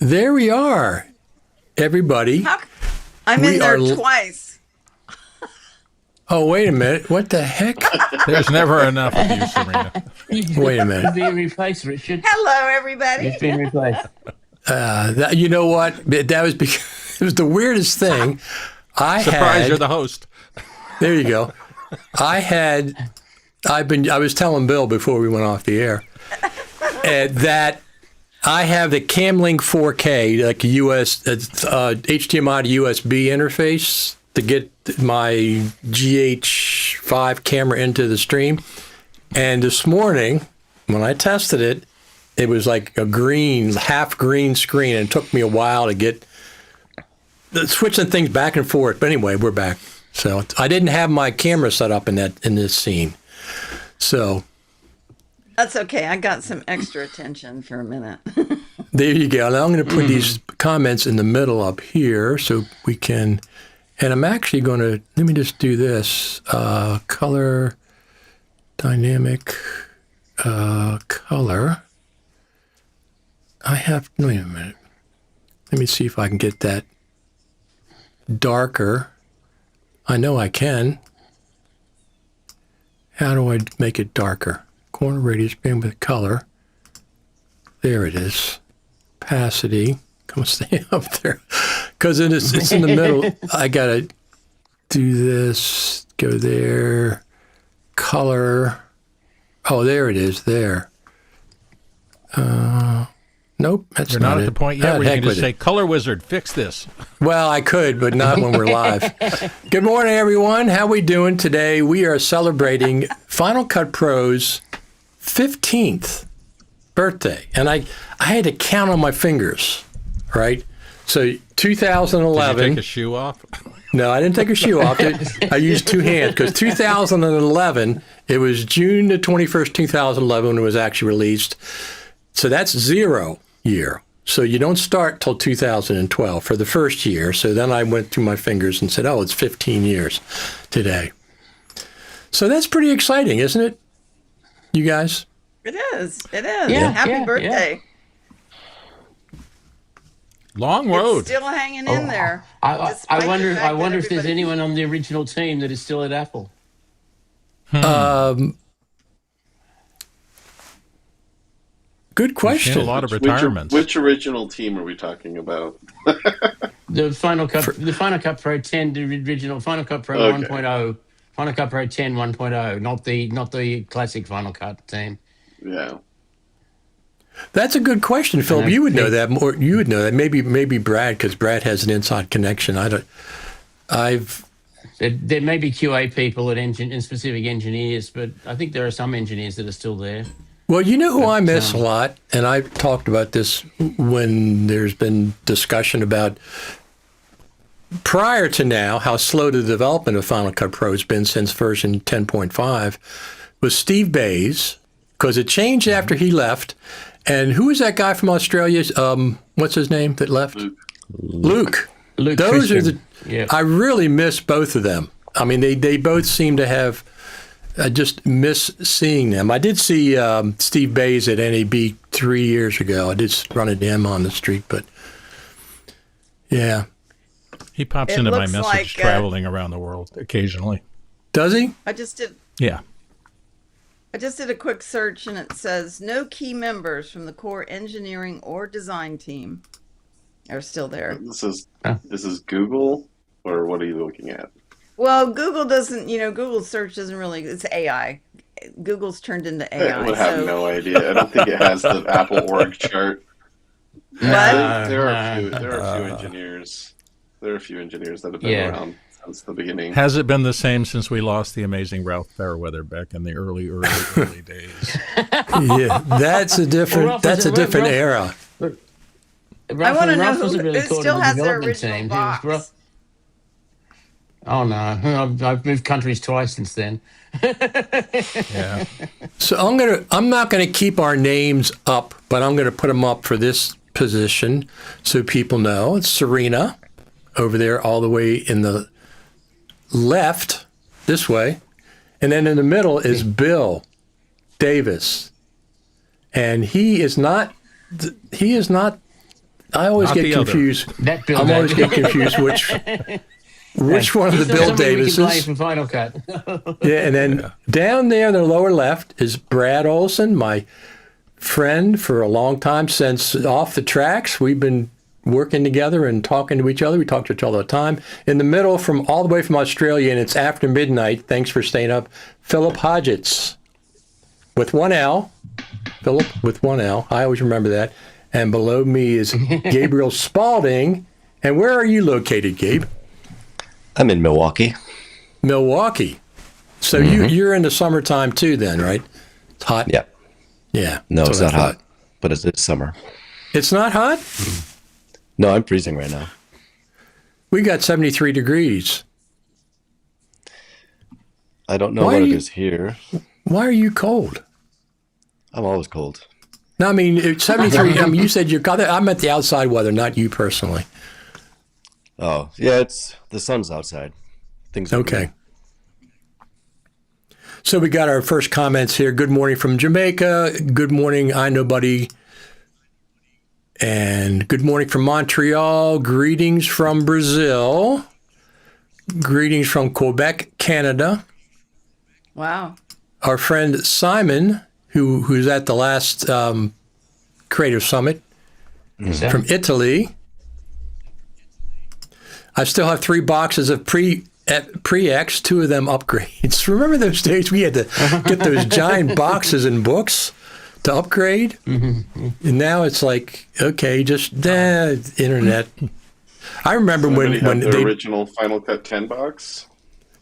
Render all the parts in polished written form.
There we are, everybody. I'm in there twice. Oh, wait a minute. What the heck? There's never enough of you, Cirina. Wait a minute. You've been replaced, Richard. Hello, everybody. You've been replaced. You know what? That was because it was the weirdest thing. Surprise, you're the host. There you go. I was telling Bill before we went off the air that I have the Camlink 4K, like HDMI to USB interface to get my GH5 camera into the stream. And this morning, when I tested it, it was like a half green screen, and it took me a while to get switching things back and forth. But anyway, we're back. So I didn't have my camera set up in this scene. So that's okay. I got some extra attention for a minute. There you go. Now I'm going to put these comments in the middle up here so we can, and I'm actually going to, let me just do this. Color, dynamic, color. Wait a minute. Let me see if I can get that darker. I know I can. How do I make it darker? Corner radius, bandwidth, color. There it is. Opacity. Come stay up there. Because it's in the middle. I got to do this. Go there. Color. Oh, there it is. There. Nope. That's You're not at the point yet where you can just say, Color Wizard, fix this. Well, I could, but not when we're live. Good morning, everyone. How we doing today? We are celebrating Final Cut Pro's 15th birthday. And I had to count on my fingers, right? So 2011. Did you take a shoe off? No, I didn't take a shoe off. I used two hands because 2011, it was June the 21st, 2011 when it was actually released. So that's 0 year. So you don't start till 2012 for the first year. So then I went through my fingers and said, oh, it's 15 years today. So that's pretty exciting, isn't it, you guys? It is. It is. Yeah, Happy birthday. Long road. It's still hanging in there. I wonder if there's anyone on the original team that is still at Apple. Good question. A lot of retirements. Which original team are we talking about? The Final Cut Pro 10, the original Final Cut Pro 1.0, Final Cut Pro 10 1.0, not the classic Final Cut team. Yeah. That's a good question, Philip. You would know that more. You would know that. Maybe Brad, because Brad has an inside connection. There may be QA people and specific engineers, but I think there are some engineers that are still there. Well, you know who I miss a lot, and I've talked about this when there's been discussion about prior to now how slow the development of Final Cut Pro has been since version 10.5 was Steve Bays, because it changed after he left. And who was that guy from Australia? What's his name that left? Luke. Those Christian. Are the. Yeah. I really miss both of them. I mean, they both seem to have. I just miss seeing them. I did see Steve Bays at NAB 3 years ago. I did run into him on the street, but yeah. He pops into my message traveling around the world occasionally. Does he? I just did a quick search and it says no key members from the core engineering or design team are still there. This is Google, or what are you looking at? Well, Google doesn't, Google search doesn't really, it's AI. Google's turned into AI. I would have no idea. I don't think it has the Apple org chart. There are a few engineers. There are a few engineers that have been around since the beginning. Has it been the same since we lost the amazing Ralph Fairweather back in the early days? Yeah, that's a different era. I want to know who still has their original box. Oh no, I've moved countries twice since then. Yeah. So I'm not gonna keep our names up, but I'm gonna put them up for this position so people know. It's Cirina over there, all the way in the left this way, and then in the middle is Bill Davis, and he is not. I always get confused. I'm always get confused which one of the Bill Davises. From Final Cut. Yeah, and then down there in the lower left is Brad Olson, my friend for a long time since Off the Tracks. We've been working together and talking to each other. We talk to each other all the time. In the middle, all the way from Australia, and it's after midnight. Thanks for staying up. Philip Hodgetts with one L. Philip with one L. I always remember that. And below me is Gabriel Spalding. And where are you located, Gabe? I'm in Milwaukee. Milwaukee. So you're in the summertime too then, right? It's hot? Yeah. Yeah. No, it's not hot, but it's summer. It's not hot? No, I'm freezing right now. We got 73 degrees. I don't know what it is here. Why are you cold? I'm always cold. No, I mean, it's 73. I mean, you said I meant the outside weather, not you personally. Oh, yeah, the sun's outside. Things are okay. So we got our first comments here. Good morning from Jamaica. Good morning, I Nobody. And good morning from Montreal. Greetings from Brazil. Greetings from Quebec, Canada. Wow. Our friend Simon, who's at the last Creative Summit from Italy. I still have 3 boxes of Pre-X, 2 of them upgrades. Remember those days we had to get those giant boxes and books to upgrade. Mm-hmm. And now it's like, okay, just internet. I remember when the original Final Cut 10 box.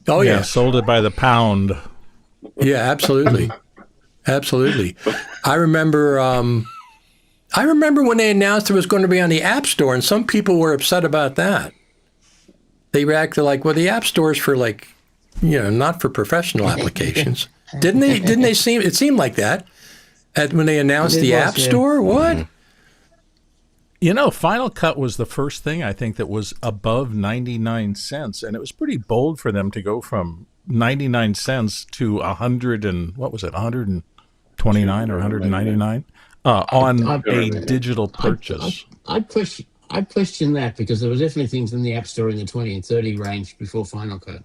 Oh yeah, sold it by the pound. Yeah, absolutely, absolutely. I remember when they announced it was going to be on the App Store, and some people were upset about that. They reacted like, "Well, the App Store is for not for professional applications." Didn't they? It seemed like that when they announced the App Store. What? Mm-hmm. Final Cut was the first thing I think that was above 99 cents, and it was pretty bold for them to go from 99 cents to 100 and what was it, 129 or 199 on a digital purchase. I'd question that, because there was definitely things in the App Store in the 20 and 30 range before Final Cut.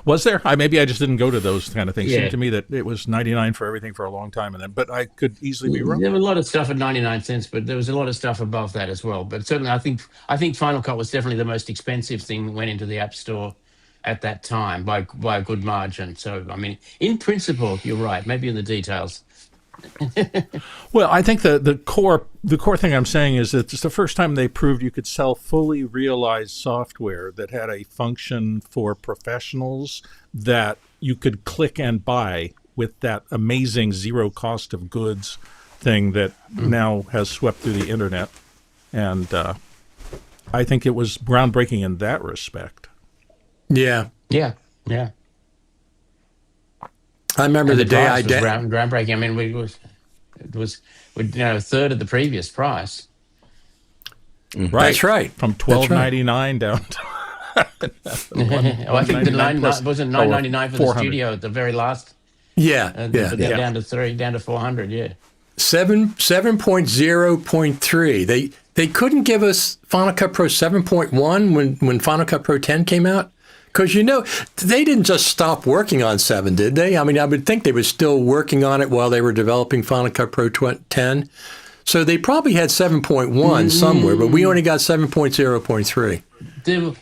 Was there? Maybe I just didn't go to those kind of things. It seemed to me that it was 99 for everything for a long time, but I could easily be wrong. There was a lot of stuff at 99 cents, but there was a lot of stuff above that as well. But certainly, I think Final Cut was definitely the most expensive thing that went into the App Store at that time by a good margin. So, I mean, in principle, you're right. Maybe in the details. Well, I think the core thing I'm saying is that it's the first time they proved you could sell fully realized software that had a function for professionals that you could click and buy with that amazing zero cost of goods thing that now has swept through the internet. And I think it was groundbreaking in that respect. Yeah. Yeah. I remember the day I did. Groundbreaking. I mean, it was a third of the previous price. Right. That's right. From $12.99 down to I think the wasn't $9.99 for the studio at the very last. Down to down to 400. Yeah. 7.0.3. They couldn't give us Final Cut Pro 7.1 when Final Cut Pro 10 came out. Because, they didn't just stop working on 7, did they? I mean, I would think they were still working on it while they were developing Final Cut Pro 10. So they probably had 7.1 somewhere, but we only got 7.0.3.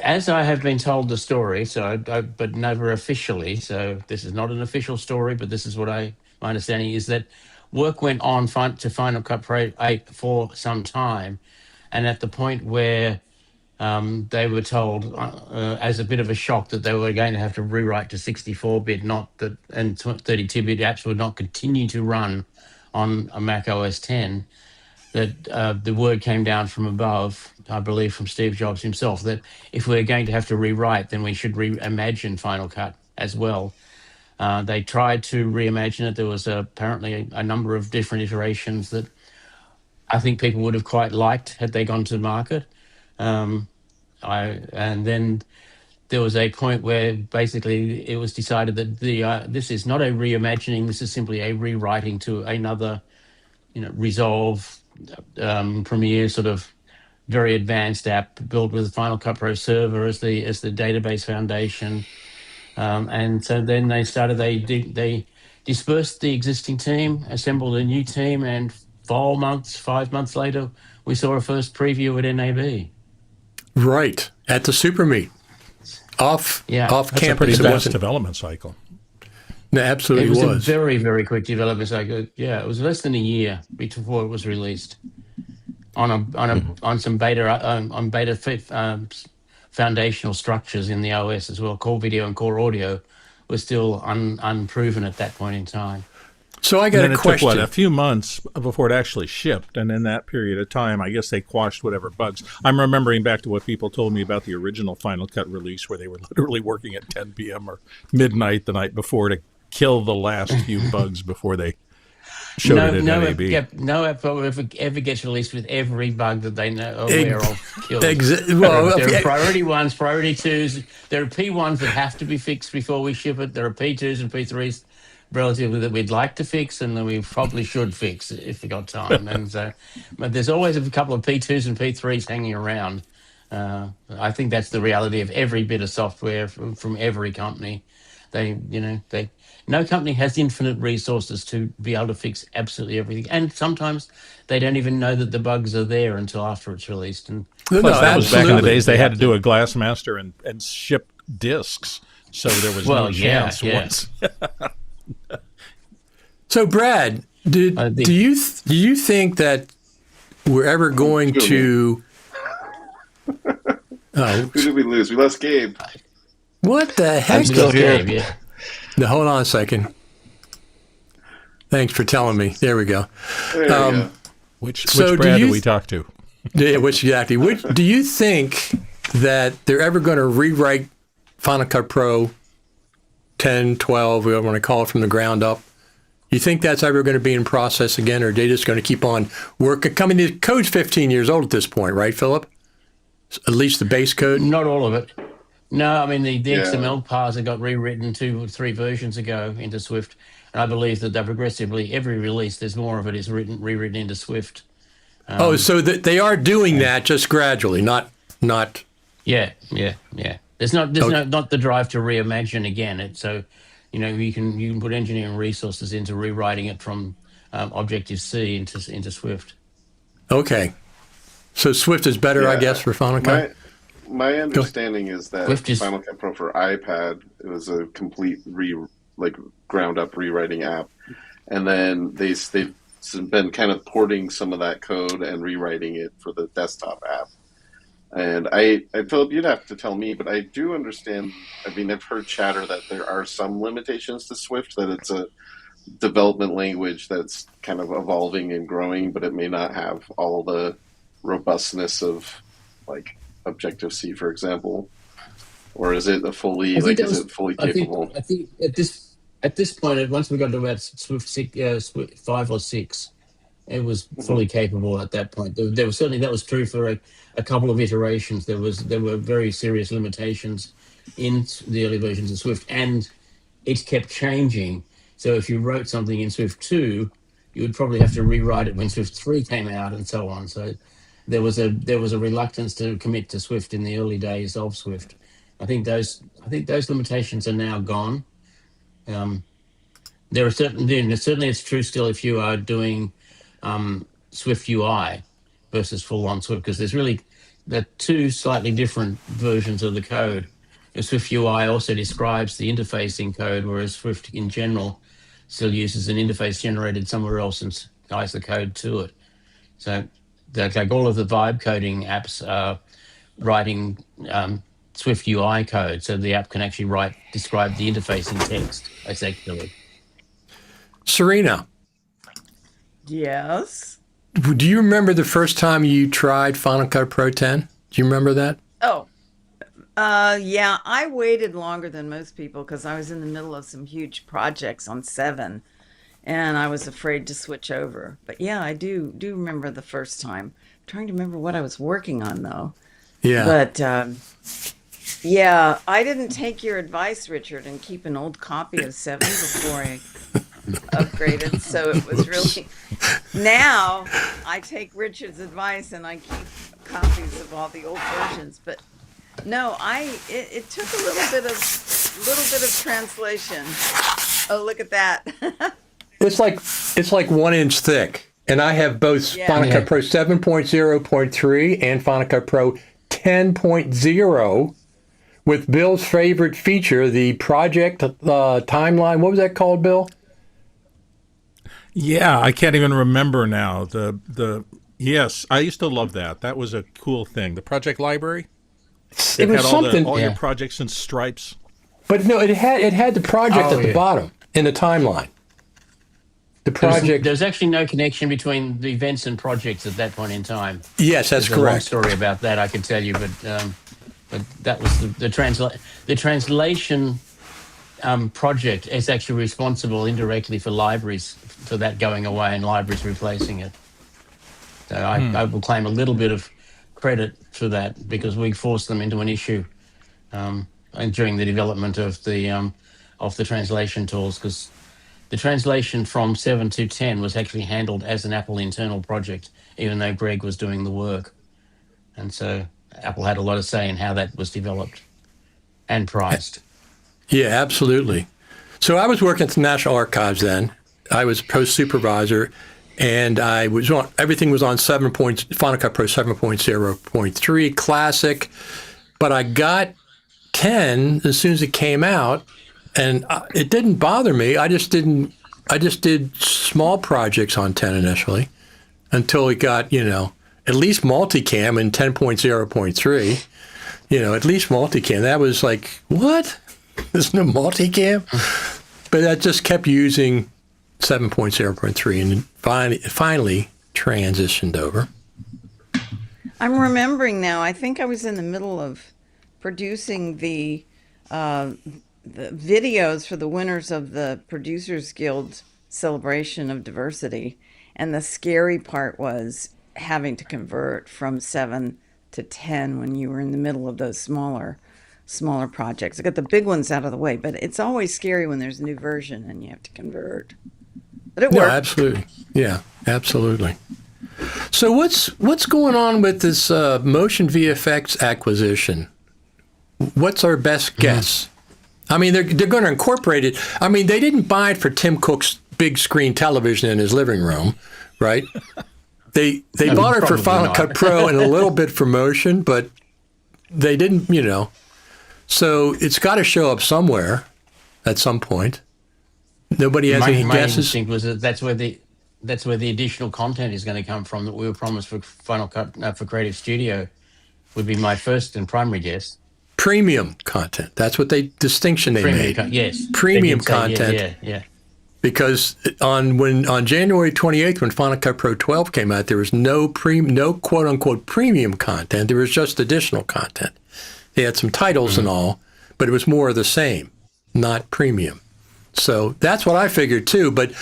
As I have been told the story, but never officially, so this is not an official story, but this is what my understanding is, that work went on to Final Cut Pro 8 for some time, and at the point where they were told, as a bit of a shock, that they were going to have to rewrite to 64-bit, and 32-bit apps would not continue to run on a Mac OS X. That the word came down from above, I believe from Steve Jobs himself, that if we're going to have to rewrite, then we should reimagine Final Cut as well. They tried to reimagine it. There was apparently a number of different iterations that I think people would have quite liked had they gone to market. And then there was a point where basically it was decided that this is not a reimagining, this is simply a rewriting to another, Resolve, Premiere sort of very advanced app built with Final Cut Pro Server as the database foundation. And so then they dispersed the existing team, assembled a new team, and 5 months later, we saw a first preview at NAB. Right, at the Super Meet, off That's campus. A pretty fast development cycle. No, absolutely, it was a very, very quick development cycle. Yeah, it was less than a year before it was released on some beta foundational structures in the OS as well. Core video and core audio were still unproven at that point in time. So I got a question. It took, a few months before it actually shipped, and in that period of time, I guess they quashed whatever bugs. I'm remembering back to what people told me about the original Final Cut release, where they were literally working at 10 p.m. or midnight the night before to kill the last few bugs before they showed it in NAB. No app ever gets released with every bug that they know aware of killed. There are priority ones, priority twos. There are P1s that have to be fixed before we ship it. There are P2s and P3s relatively that we'd like to fix and that we probably should fix if we got time. And so, but there's always a couple of P2s and P3s hanging around. I think that's the reality of every bit of software from every company. No company has infinite resources to be able to fix absolutely everything. And sometimes they don't even know that the bugs are there until after it's released. And that was back in the days they had to do a glass master and ship discs. So there was no chance once. So, Brad, do you think that we're ever going to? Who did we lose? We lost Gabe. What the heck? I'm still here. Gabe, yeah. Now, hold on a second. Thanks for telling me. There we go. There you go. Which So Brad do do we talk to? Yeah, which exactly? Do you think that they're ever going to rewrite Final Cut Pro 10, 12, whatever you want to call it, from the ground up? You think that's ever going to be in process again, or are they just going to keep on working? I mean, the code's 15 years old at this point, right, Philip? At least the base code? Not all of it. No, I mean, the Yeah. XML parser got rewritten 2 or 3 versions ago into Swift. And I believe that they're progressively, every release, there's more of it is rewritten into Swift. So they are doing that just gradually, not. Yeah. There's not the drive to reimagine again. So, you can put engineering resources into rewriting it from Objective C into Swift. Okay. So Swift is better, I guess, for Final Cut? My understanding is that Final Cut Pro for iPad, it was a complete ground up rewriting app, and then they've been kind of porting some of that code and rewriting it for the desktop app. And Philip, you'd have to tell me, but I do understand. I mean, I've heard chatter that there are some limitations to Swift, that it's a development language that's kind of evolving and growing, but it may not have all the robustness of like Objective-C, for example. Or is it fully capable? I think at this point, once we got to about Swift 5 or 6, it was fully capable at that point. There was certainly, that was true for a couple of iterations. There were very serious limitations in the early versions of Swift, and it kept changing. So if you wrote something in Swift 2, you would probably have to rewrite it when Swift 3 came out, and so on. So there was a reluctance to commit to Swift in the early days of Swift. I think those limitations are now gone. There are certainly it's true still if you are doing Swift UI versus full-on Swift, because there are 2 slightly different versions of the code. Swift UI also describes the interfacing code, whereas Swift in general still uses an interface generated somewhere else and ties the code to it. So like all of the vibe coding apps are writing Swift UI code, so the app can actually describe the interface in text, essentially. Cirina, Yes. do you remember the first time you tried Final Cut Pro 10? Do you remember that? Oh, yeah, I waited longer than most people because I was in the middle of some huge projects on 7, and I was afraid to switch over. But yeah, I do remember the first time. I'm trying to remember what I was working on, though. Yeah. But yeah, I didn't take your advice, Richard, and keep an old copy of 7 before I upgraded. So it was really, now I take Richard's advice and I keep copies of all the old versions. But no, it took a little bit of translation. Oh, look at that. It's like 1 inch thick. And I have both Final Cut Pro 7.0.3 and Final Cut Pro 10.0 with Bill's favorite feature, the project timeline. What was that called, Bill? Yeah, I can't even remember now. Yes, I used to love that. That was a cool thing. The project library. It was had something. All your projects in stripes. But no, it had the project at the bottom in the timeline. The project. There's actually no connection between the events and projects at that point in time. Yes, that's There's correct. A long story about that I could tell you, but that was the translation project is actually responsible indirectly for libraries, for that going away and libraries replacing it. So I will claim a little bit of credit for that because we forced them into an issue and during the development of the translation tools, because the translation from 7 to 10 was actually handled as an Apple internal project, even though Greg was doing the work. And so Apple had a lot of say in how that was developed and priced. Yeah, absolutely. So I was working at the National Archives then. I was post supervisor, and everything was on Final Cut Pro 7.0.3 Classic, but I got 10 as soon as it came out, and it didn't bother me. I just didn't I just did small projects on 10 initially until we got, at least multicam in 10.0.3. At least multicam. That was like, what? There's no multicam? But I just kept using 7.0.3 and finally transitioned over. I'm remembering now. I think I was in the middle of producing the videos for the winners of the Producers Guild celebration of diversity, and the scary part was having to convert from 7 to 10 when you were in the middle of those smaller projects. I got the big ones out of the way, but it's always scary when there's a new version and you have to convert. But it worked. No, absolutely. Yeah, absolutely. So what's going on with this Motion VFX acquisition? What's our best guess? I mean, they're going to incorporate it. I mean, they didn't buy it for Tim Cook's big screen television in his living room, right? They bought it for Final Cut Pro and a little bit for Motion, but they didn't, So it's got to show up somewhere at some point. Nobody has any guesses. My instinct was that that's where the additional content is going to come from that we were promised for Final Cut for Creative Studio. Would be my first and primary guess. Premium content. That's what they made. Yes. Premium content. Yeah. Because on January 28th, when Final Cut Pro 12 came out, there was no quote unquote premium content. There was just additional content. They had some titles and all, but it was more of the same, not premium. So that's what I figured too. But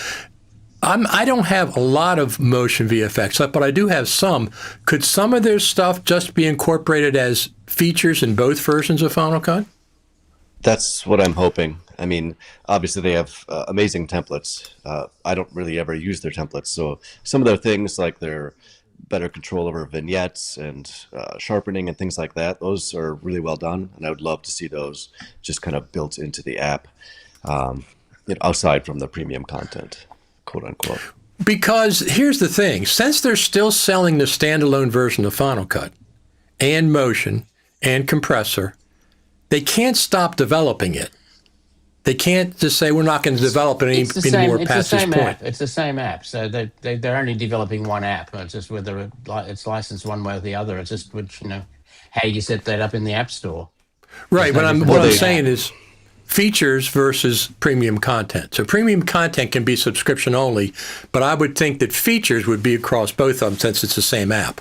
I don't have a lot of motion VFX, but I do have some. Could some of their stuff just be incorporated as features in both versions of Final Cut? That's what I'm hoping. I mean, obviously they have amazing templates. I don't really ever use their templates. So some of their things, like their better control over vignettes and sharpening and things like that, those are really well done. And I would love to see those just kind of built into the app, outside from the premium content, quote unquote. Because here's the thing, since they're still selling the standalone version of Final Cut and Motion and Compressor, they can't stop developing it. They can't just say we're not going to develop it anymore past this point. It's the same app. So they're only developing one app. It's just whether it's licensed one way or the other. It's just how you set that up in the App Store. Right. What I'm saying is features versus premium content. So premium content can be subscription only, but I would think that features would be across both of them since it's the same app.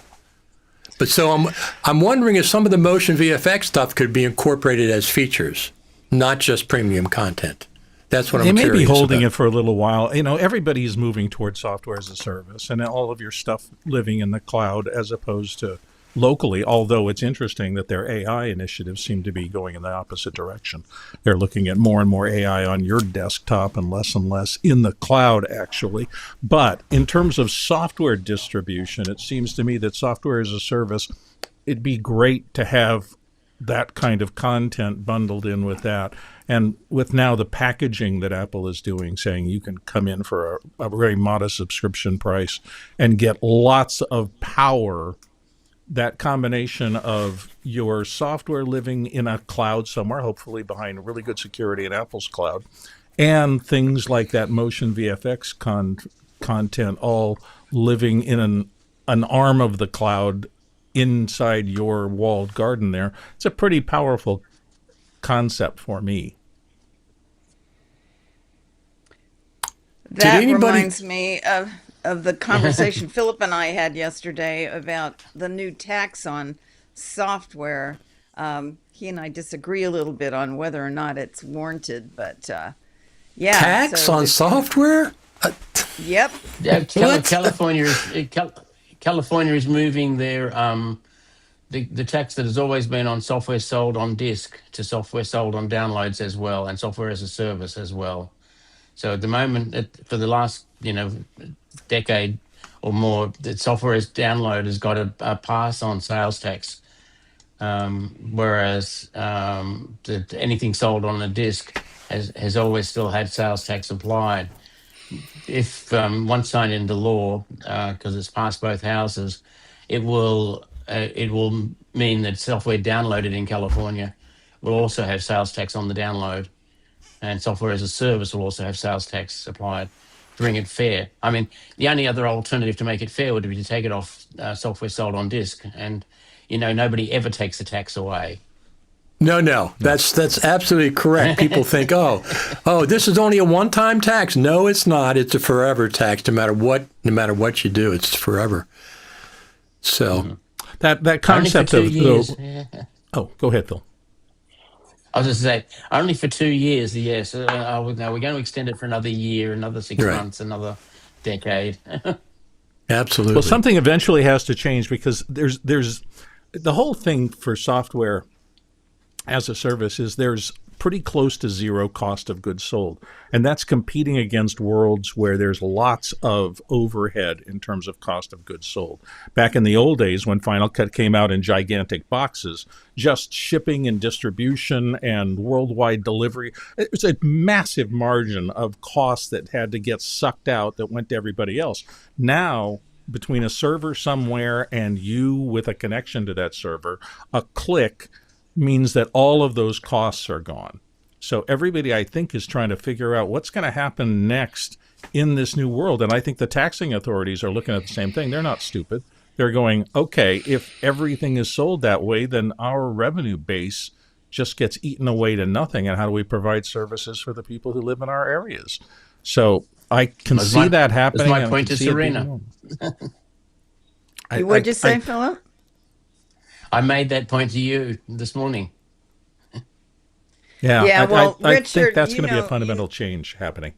But so I'm wondering if some of the motion VFX stuff could be incorporated as features, not just premium content. That's what I'm curious about. They may be holding it for a little while. Everybody's moving towards software as a service and all of your stuff living in the cloud as opposed to locally, although it's interesting that their AI initiatives seem to be going in the opposite direction. They're looking at more and more AI on your desktop and less in the cloud, actually. But in terms of software distribution, it seems to me that software as a service, it'd be great to have that kind of content bundled in with that. And with now the packaging that Apple is doing, saying you can come in for a very modest subscription price and get lots of power, that combination of your software living in a cloud somewhere, hopefully behind really good security in Apple's cloud, and things like that motion VFX content all living in an arm of the cloud inside your walled garden there. It's a pretty powerful concept for me. That reminds me of the conversation Philip and I had yesterday about the new tax on software. He and I disagree a little bit on whether or not it's warranted, but yeah. Tax on software? Yep. Yeah, California is moving their the tax that has always been on software sold on disk to software sold on downloads as well, and software as a service as well. So at the moment, for the last decade or more, the software as download has got a pass on sales tax, whereas anything sold on a disk has always still had sales tax applied. If once signed into law, because it's passed both houses, it will mean that software downloaded in California will also have sales tax on the download, and software as a service will also have sales tax applied. bring it fair. I mean, the only other alternative to make it fair would be to take it off software sold on disk, and nobody ever takes the tax away. No, that's absolutely correct. People think, oh, this is only a one-time tax. No, it's not. It's a forever tax. No matter what you do, it's forever. So that concept of oh, go ahead, Phil. I was just saying, only for 2 years. Yes. Now we're going to extend it for another year, another 6 months, another decade. Absolutely. Well, something eventually has to change, because there's the whole thing for software as a service is there's pretty close to zero cost of goods sold. And that's competing against worlds where there's lots of overhead in terms of cost of goods sold. Back in the old days, when Final Cut came out in gigantic boxes, just shipping and distribution and worldwide delivery, it was a massive margin of costs that had to get sucked out that went to everybody else. Now, between a server somewhere and you with a connection to that server, a click means that all of those costs are gone. So everybody, I think, is trying to figure out what's going to happen next in this new world. And I think the taxing authorities are looking at the same thing. They're not stupid. They're going, okay, if everything is sold that way, then our revenue base just gets eaten away to nothing. And how do we provide services for the people who live in our areas? So I can see that happening. That's my point to Cirina. What'd you say, Philip? I made that point to you this morning. Yeah, well, I Richard, think that's going to be a fundamental change happening.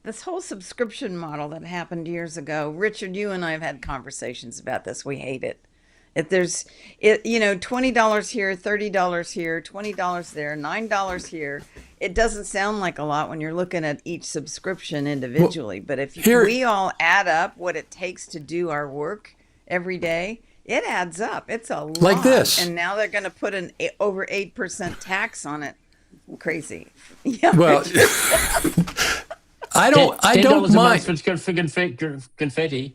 This whole subscription model that happened years ago, Richard, you and I have had conversations about this. We hate it. If there's, $20 here, $30 here, $20 there, $9 here, it doesn't sound like a lot when you're looking at each subscription individually. But if we all add up what it takes to do our work every day, it adds up. It's a lot. Like this. And now they're going to put an over 8% tax on it. Crazy. Yeah. Well, I don't mind for confetti.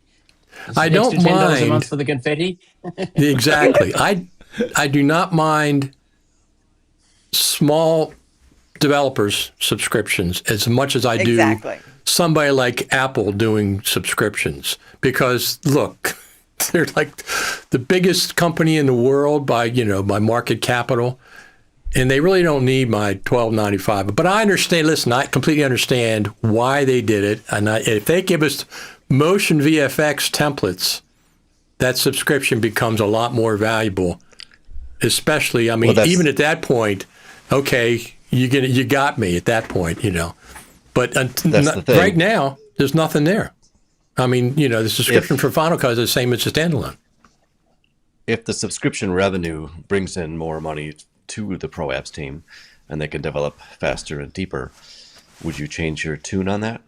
I don't $10 mind a month for the confetti. Exactly. I do not mind small developers subscriptions as much as I do somebody like Apple doing subscriptions, because look, they're like the biggest company in the world by market capital, and they really don't need my $12.95. But I understand. Listen, I completely understand why they did it, and if they give us motion VFX templates, that subscription becomes a lot more valuable. Especially, even at that point, okay, you got me at that point, But right now, there's nothing there. The subscription for Final Cut is the same as a standalone. If the subscription revenue brings in more money to the Pro Apps team and they can develop faster and deeper, would you change your tune on that?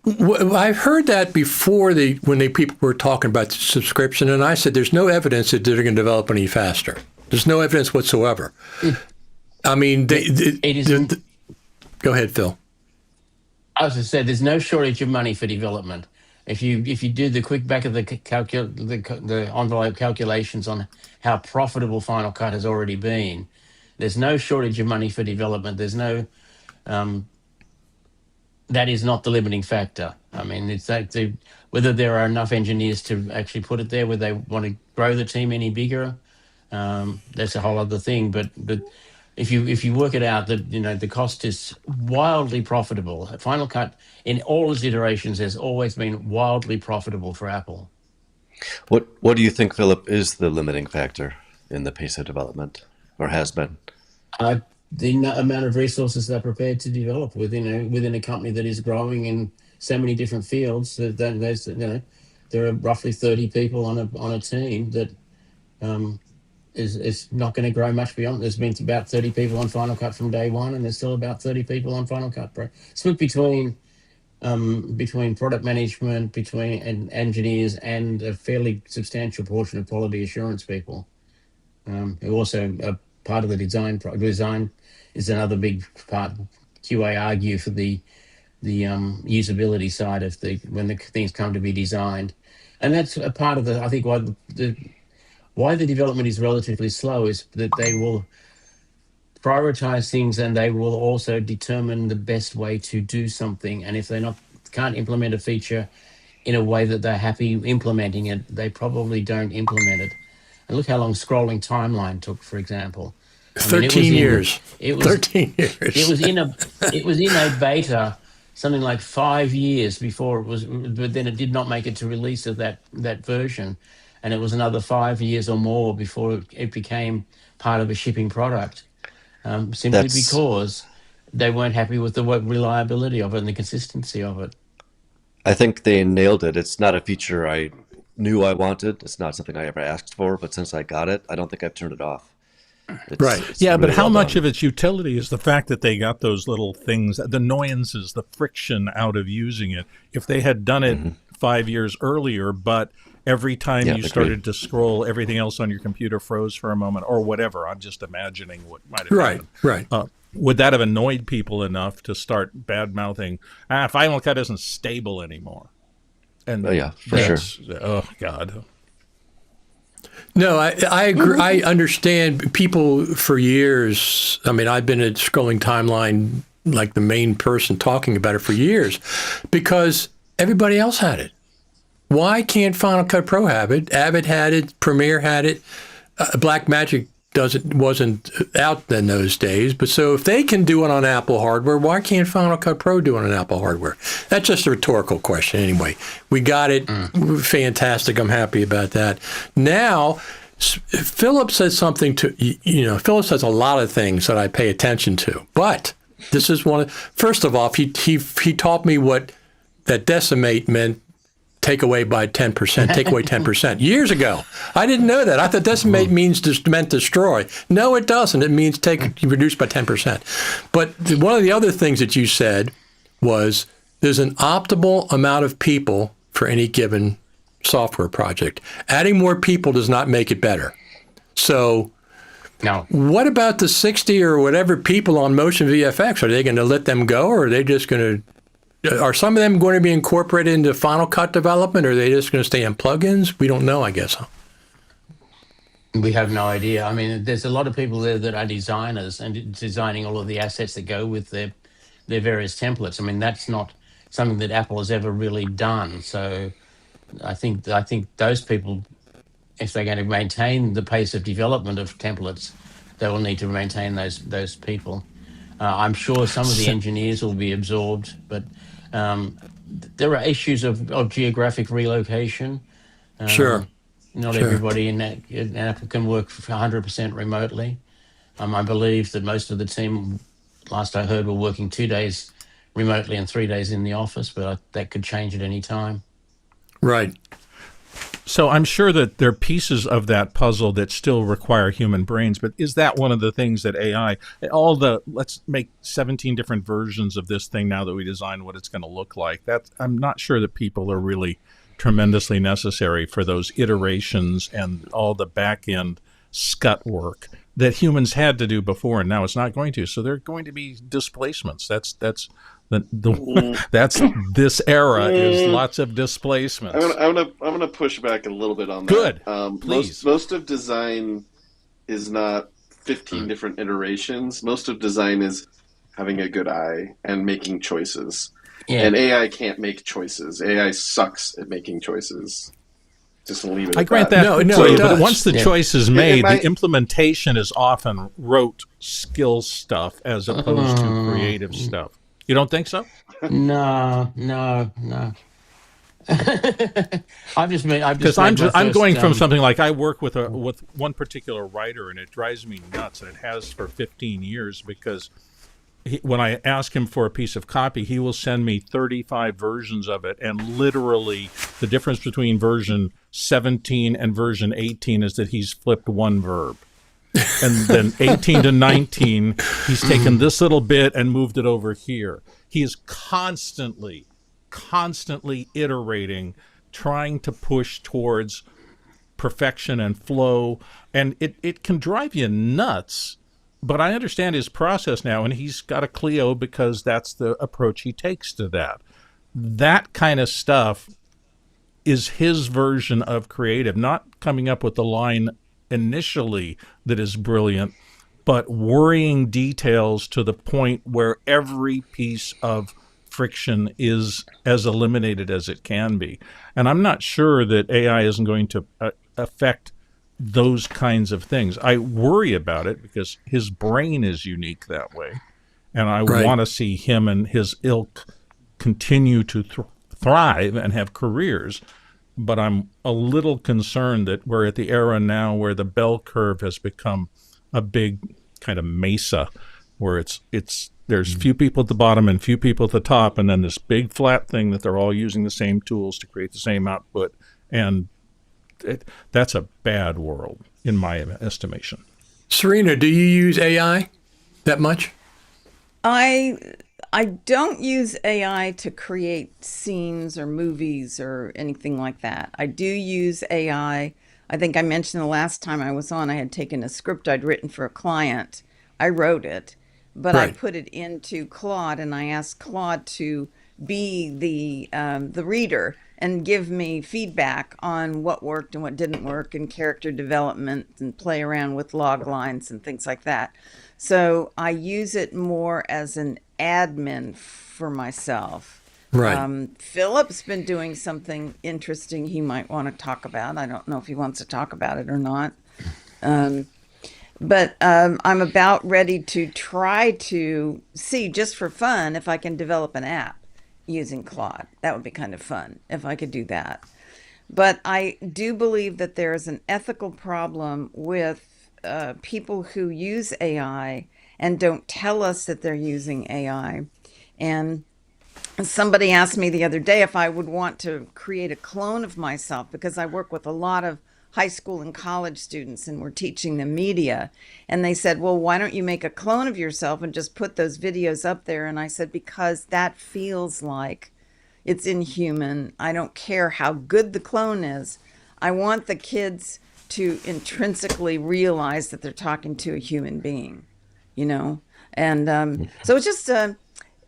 Well, I've heard that before when people were talking about the subscription, and I said there's no evidence that they're going to develop any faster. There's no evidence whatsoever. Go ahead, Phil. I was just saying, there's no shortage of money for development. If you do the quick back of the envelope calculations on how profitable Final Cut has already been, there's no shortage of money for development. There's no that is not the limiting factor. It's whether there are enough engineers to actually put it there, whether they want to grow the team any bigger, that's a whole other thing. But if you work it out, that the cost is wildly profitable. Final Cut, in all its iterations, has always been wildly profitable for Apple. What do you think, Philip, is the limiting factor in the pace of development, or has been? The amount of resources they're prepared to develop within a company that is growing in so many different fields. There are roughly 30 people on a team that is not going to grow much beyond. There's been about 30 people on Final Cut from day one, and there's still about 30 people on Final Cut Pro. Split between product management, between engineers, and a fairly substantial portion of quality assurance people, who also are part of the design. Design is another big part. QA argue for the usability side of when the things come to be designed, and that's a part of I think why the development is relatively slow is that prioritize things, and they will also determine the best way to do something. And if they can't implement a feature in a way that they're happy implementing it, they probably don't implement it. And look how long scrolling timeline took, for example. I mean, 13 years. It was 13 years. it was in a beta something like 5 years before it was, but then it did not make it to release of that version, and it was another 5 years or more before it became part of a shipping product. Simply That's because they weren't happy with the reliability of it and the consistency of it. I think they nailed it. It's not a feature I knew I wanted. It's not something I ever asked for, but since I got it, I don't think I've turned it off. Right. It's Yeah, but really how well much done. of its utility is the fact that they got those little things, the annoyances, the friction out of using it? If they had done it 5 years earlier, but every time Yeah, you agreed. started to scroll, everything else on your computer froze for a moment or whatever. I'm just imagining what might have Right, happened. right. Would that have annoyed people enough to start bad-mouthing, Final Cut isn't stable anymore? And Oh, yeah, for sure. Oh, God. No, I agree. I understand people for years. I mean, I've been at Scrolling Timeline like the main person talking about it for years because everybody else had it. Why can't Final Cut Pro have it? Avid had it. Premiere had it. Blackmagic wasn't out in those days. But so if they can do it on Apple hardware, why can't Final Cut Pro do it on Apple hardware? That's just a rhetorical question. Anyway, we got it. Fantastic. I'm happy about that. Now, Philip says something Philip says a lot of things that I pay attention to. But this is first of all, he taught me what that decimate meant. Take away by 10%, take away 10%. Years ago, I didn't know that. I thought decimate meant destroy. No, it doesn't. It means reduce by 10%. But one of the other things that you said was there's an optimal amount of people for any given software project. Adding more people does not make it better. So No. what about the 60 or whatever people on Motion VFX? Are they going to let them go, or are they just going to? Are some of them going to be incorporated into Final Cut development, or are they just going to stay in plugins? We don't know, I guess. We have no idea. I mean, there's a lot of people there that are designers and designing all of the assets that go with their various templates. I mean, that's not something that Apple has ever really done. So I think those people, if they're going to maintain the pace of development of templates, they will need to maintain those people. I'm sure some of the engineers will be absorbed, but there are issues of geographic relocation. Sure. Not Sure. everybody in Apple can work 100% remotely. I believe that most of the team, last I heard, were working 2 days remotely and 3 days in the office, but that could change at any time. Right. So I'm sure that there are pieces of that puzzle that still require human brains, but is that one of the things that AI, let's make 17 different versions of this thing now that we design what it's going to look like? I'm not sure that people are really tremendously necessary for those iterations and all the back-end scut work that humans had to do before, and now it's not going to. So there are going to be displacements. That's this era is lots of displacements. I'm gonna push back a little bit on that. Good. Please. Most of design is not 15 different iterations. Most of design is having a good eye and making choices. Yeah. And AI can't make choices. AI sucks at making choices. Just leave it. I at grant that. that. No, it but does. once the choice is made, might- the implementation is often rote skill stuff as opposed to creative stuff. You don't think so? No. Because I'm going from something like I work with one particular writer, and it drives me nuts, and it has for 15 years because when I ask him for a piece of copy, he will send me 35 versions of it, and literally the difference between version 17 and version 18 is that he's flipped one verb. And then 18 to 19, he's taken this little bit and moved it over here. He is constantly iterating, trying to push towards perfection and flow, and it can drive you nuts. But I understand his process now, and he's got a Clio because that's the approach he takes to that. That kind of stuff is his version of creative, not coming up with the line initially that is brilliant, but worrying details to the point where every piece of friction is as eliminated as it can be. And I'm not sure that AI isn't going to affect those kinds of things. I worry about it because his brain is unique that way. And I want to see him and his ilk continue to thrive and have careers. But I'm a little concerned that we're at the era now where the bell curve has become a big kind of mesa, where there's few people at the bottom and few people at the top, and then this big flat thing that they're all using the same tools to create the same output. And that's a bad world, in my estimation. Cirina, do you use AI that much? I don't use AI to create scenes or movies or anything like that. I do use AI. I think I mentioned the last time I was on, I had taken a script I'd written for a client. I wrote it, but I put it into Claude, and I asked Claude to be the reader and give me feedback on what worked and what didn't work, and character development, and play around with log lines and things like that. So I use it more as an admin for myself. Right. Philip's been doing something interesting he might want to talk about. I don't know if he wants to talk about it or not. But I'm about ready to try to see, just for fun, if I can develop an app using Claude. That would be kind of fun if I could do that. But I do believe that there is an ethical problem with people who use AI and don't tell us that they're using AI. And somebody asked me the other day if I would want to create a clone of myself, because I work with a lot of high school and college students and we're teaching them media. And they said, well, why don't you make a clone of yourself and just put those videos up there? And I said, because that feels like it's inhuman. I don't care how good the clone is. I want the kids to intrinsically realize that they're talking to a human being, And so it's just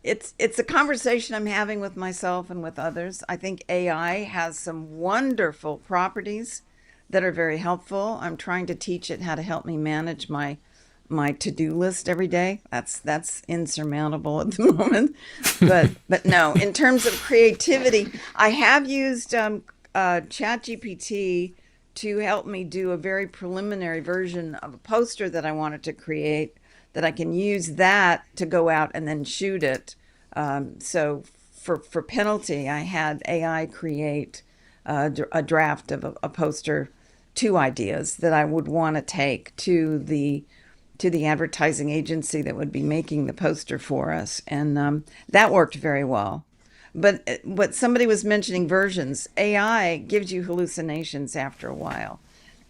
it's a conversation I'm having with myself and with others. I think AI has some wonderful properties that are very helpful. I'm trying to teach it how to help me manage my to-do list every day. That's insurmountable at the moment. But no, in terms of creativity, I have used ChatGPT to help me do a very preliminary version of a poster that I wanted to create, that I can use that to go out and then shoot it. So for penalty, I had AI create a draft of a poster, 2 ideas that I would want to take to the advertising agency that would be making the poster for us. And that worked very well. But what somebody was mentioning, versions, AI gives you hallucinations after a while.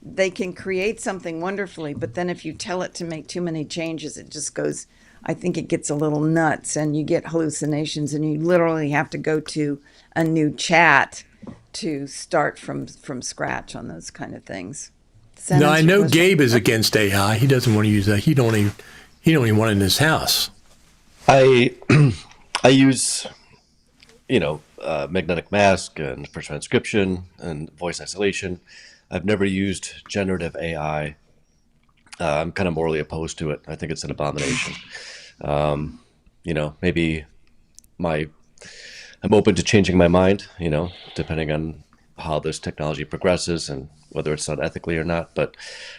They can create something wonderfully, but then if you tell it to make too many changes, it just goes, I think it gets a little nuts and you get hallucinations, and you literally have to go to a new chat to start from scratch on those kind of things. No, I know Gabe is against AI. He doesn't want to use that. He don't even want it in his house. I use, magnetic mask and for transcription and voice isolation. I've never used generative AI. I'm kind of morally opposed to it. I think it's an abomination. Maybe I'm open to changing my mind, depending on how this technology progresses and whether it's done ethically or not. But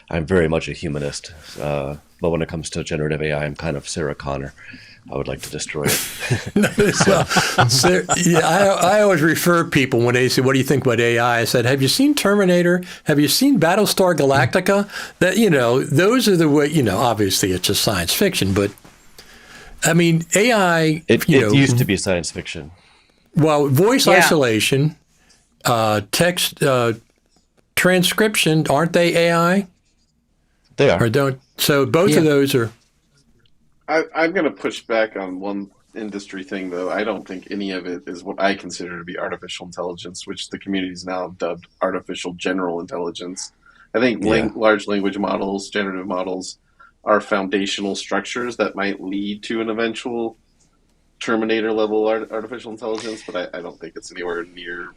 I'm very much a humanist. But when it comes to generative AI, I'm kind of Sarah Connor. I would like to destroy it. I always refer people when they say, what do you think about AI? I said, have you seen Terminator? Have you seen Battlestar Galactica? That, those are the way, obviously it's just science fiction, but I mean, AI, it used to be science fiction. Well, voice isolation, text transcription, aren't they AI? They are. Or don't? So both of those are. I'm going to push back on one industry thing, though. I don't think any of it is what I consider to be artificial intelligence, which the community is now dubbed artificial general intelligence. I think large language models, generative models, are foundational structures that might lead to an eventual Terminator level artificial intelligence, but I don't think it's anywhere near.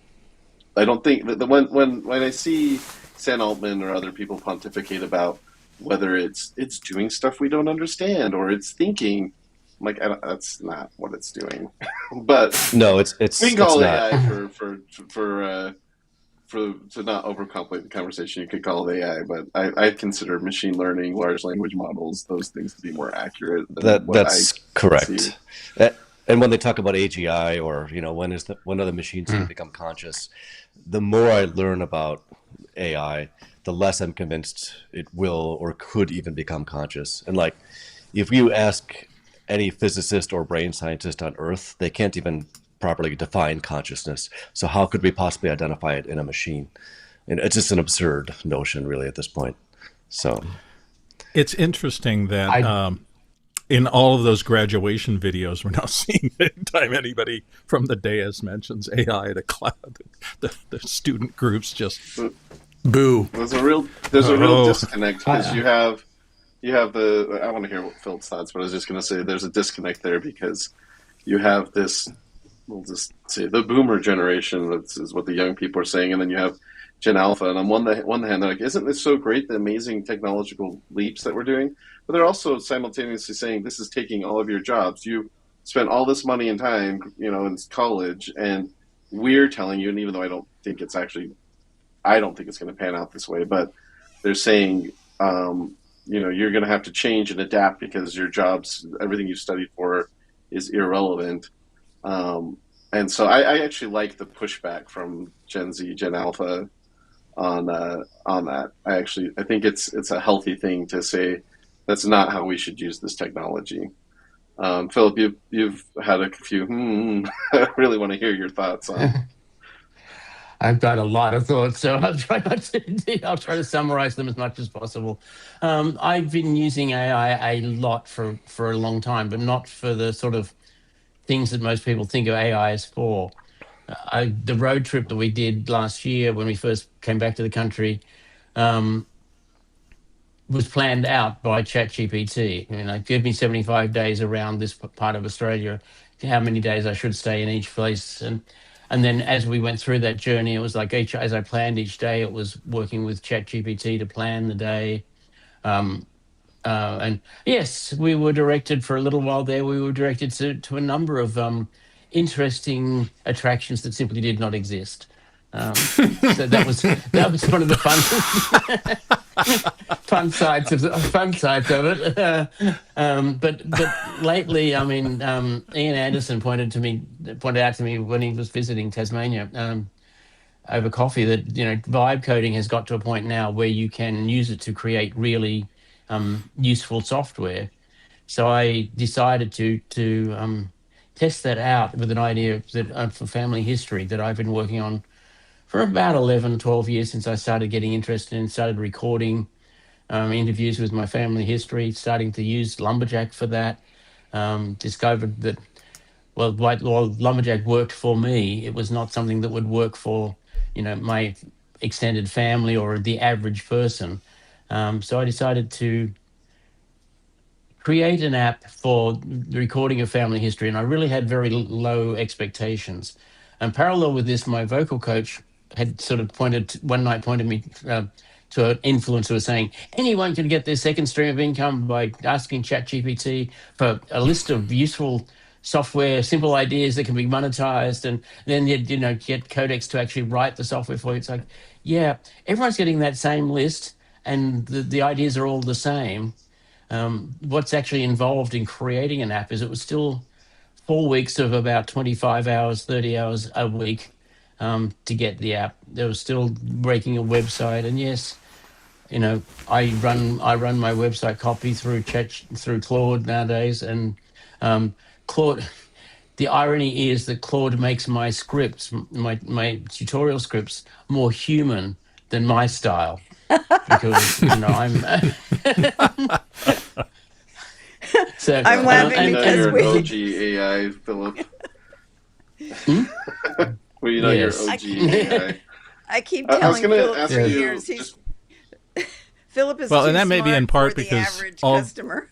I don't think that when I see Sam Altman or other people pontificate about whether it's doing stuff we don't understand or it's thinking. I'm like, that's not what it's doing. But No, we can it's call it not. AI for to not overcomplicate the conversation. You could call it AI, but I consider machine learning, large language models, those things to be more accurate than what I That's see. correct. And when they talk about AGI, or when are the machines going to become conscious, the more I learn about AI, the less I'm convinced it will or could even become conscious. And like, if you ask any physicist or brain scientist on Earth, they can't even properly define consciousness. So how could we possibly identify it in a machine? And it's just an absurd notion, really, at this point. So It's interesting that I in all of those graduation videos, we're now seeing anytime anybody from the dais mentions AI at a class, the student groups just boo. There's a real disconnect because you have the. I want to hear what Phil's thoughts, but I was just going to say there's a disconnect there because you have this. We'll just say the boomer generation. That is what the young people are saying, and then you have Gen Alpha. And on one hand, they're like, "Isn't this so great? The amazing technological leaps that we're doing." But they're also simultaneously saying, "This is taking all of your jobs. You spent all this money and time, in college, and we're telling you." And even though I don't think it's going to pan out this way, but they're saying, you're going to have to change and adapt because your jobs, everything you studied for, is irrelevant. And so I actually like the pushback from Gen Z, Gen Alpha on that. I think it's a healthy thing to say that's not how we should use this technology. Philip, you've had a few. I really want to hear your thoughts on. I've got a lot of thoughts, so I'll try to summarize them as much as possible. I've been using AI a lot for a long time, but not for the sort of things that most people think of AI as for. The road trip that we did last year when we first came back to the country was planned out by ChatGPT. Give me 75 days around this part of Australia, how many days I should stay in each place. And then as we went through that journey, it was like as I planned each day, it was working with ChatGPT to plan the day. And yes, we were directed for a little while there. We were directed to a number of interesting attractions that simply did not exist. So that was one of the fun sides of it. But lately, Ian Anderson pointed out to me when he was visiting Tasmania over coffee that vibe coding has got to a point now where you can use it to create really useful software. So I decided to test that out with an idea that for family history that I've been working on for about 11, 12 years since I started getting interested and started recording interviews with my family history, starting to use Lumberjack for that. Discovered that, while Lumberjack worked for me, it was not something that would work for, my extended family or the average person. So I decided to create an app for the recording of family history, and I really had very low expectations. And parallel with this, my vocal coach had sort of pointed me to an influencer who was saying anyone can get their second stream of income by asking ChatGPT for a list of useful software, simple ideas that can be monetized, and then get Codex to actually write the software for you. It's like, yeah, everyone's getting that same list, and the ideas are all the same. What's actually involved in creating an app is it was still 4 weeks of about 25 hours, 30 hours a week to get the app. There was still breaking a website, and yes, I run my website copy through Claude nowadays, and Claude. The irony is that Claude makes my scripts, my tutorial scripts, more human than my style, because I'm. So I'm laughing because you're an OG AI, Philip. Well, Yes. you're OG AI. I keep I was telling gonna Philip ask for you years Philip is Well, too and that may be smart in part for the because average all- customer.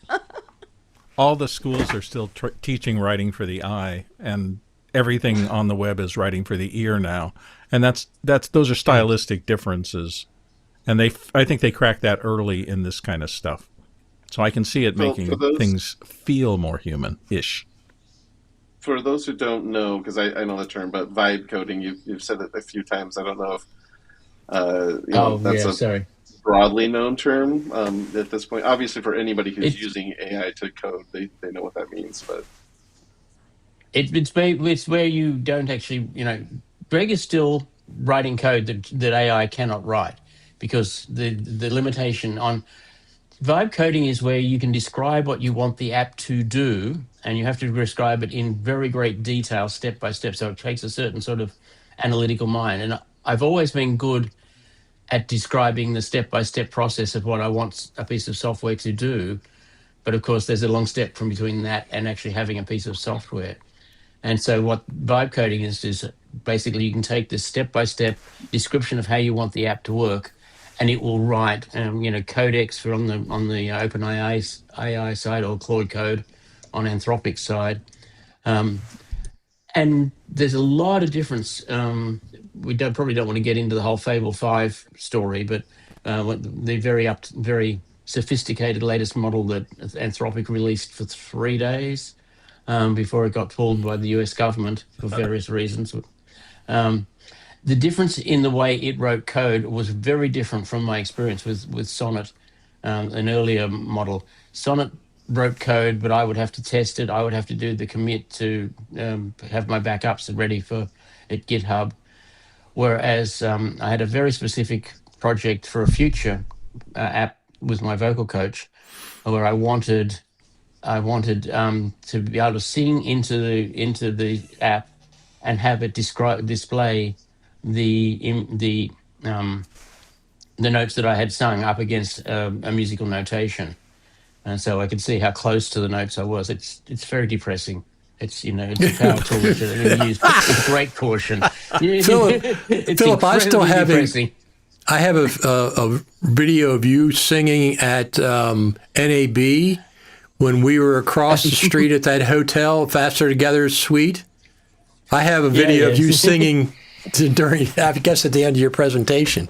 All the schools are still teaching writing for the eye, and everything on the web is writing for the ear now. And those are stylistic differences. And I think they cracked that early in this kind of stuff. So I can see it making things feel more human-ish. For those who don't know, because I know the term, but vibe coding, you've said it a few times. I don't know if that's a broadly known term at this point. Obviously, for anybody who's using AI to code, they know what that means. But it's where you don't actually, Greg is still writing code that AI cannot write, because the limitation on vibe coding is where you can describe what you want the app to do, and you have to describe it in very great detail, step by step. So it takes a certain sort of analytical mind. And I've always been good at describing the step-by-step process of what I want a piece of software to do. But of course, there's a long step from between that and actually having a piece of software. And so what vibe coding is basically you can take this step-by-step description of how you want the app to work, and it will write, codecs for on the OpenAI AI side, or Claude Code on Anthropic's side. And there's a lot of difference. We probably don't want to get into the whole Fable 5 story, but the very sophisticated latest model that Anthropic released for 3 days before it got pulled by the US government for various reasons. The difference in the way it wrote code was very different from my experience with Sonnet, an earlier model. Sonnet wrote code, but I would have to test it. I would have to do the commit to have my backups ready at GitHub. Whereas I had a very specific project for a future app with my vocal coach, where I wanted to be able to sing into the app and have it display the notes that I had sung up against a musical notation, and so I could see how close to the notes I was. It's very depressing. It's a power tool that you use with great caution. Philip, I still have I have a video of you singing at NAB when we were across the street at that hotel, Faster Together Suite. I have a video of you singing during, I guess, at the end of your presentation.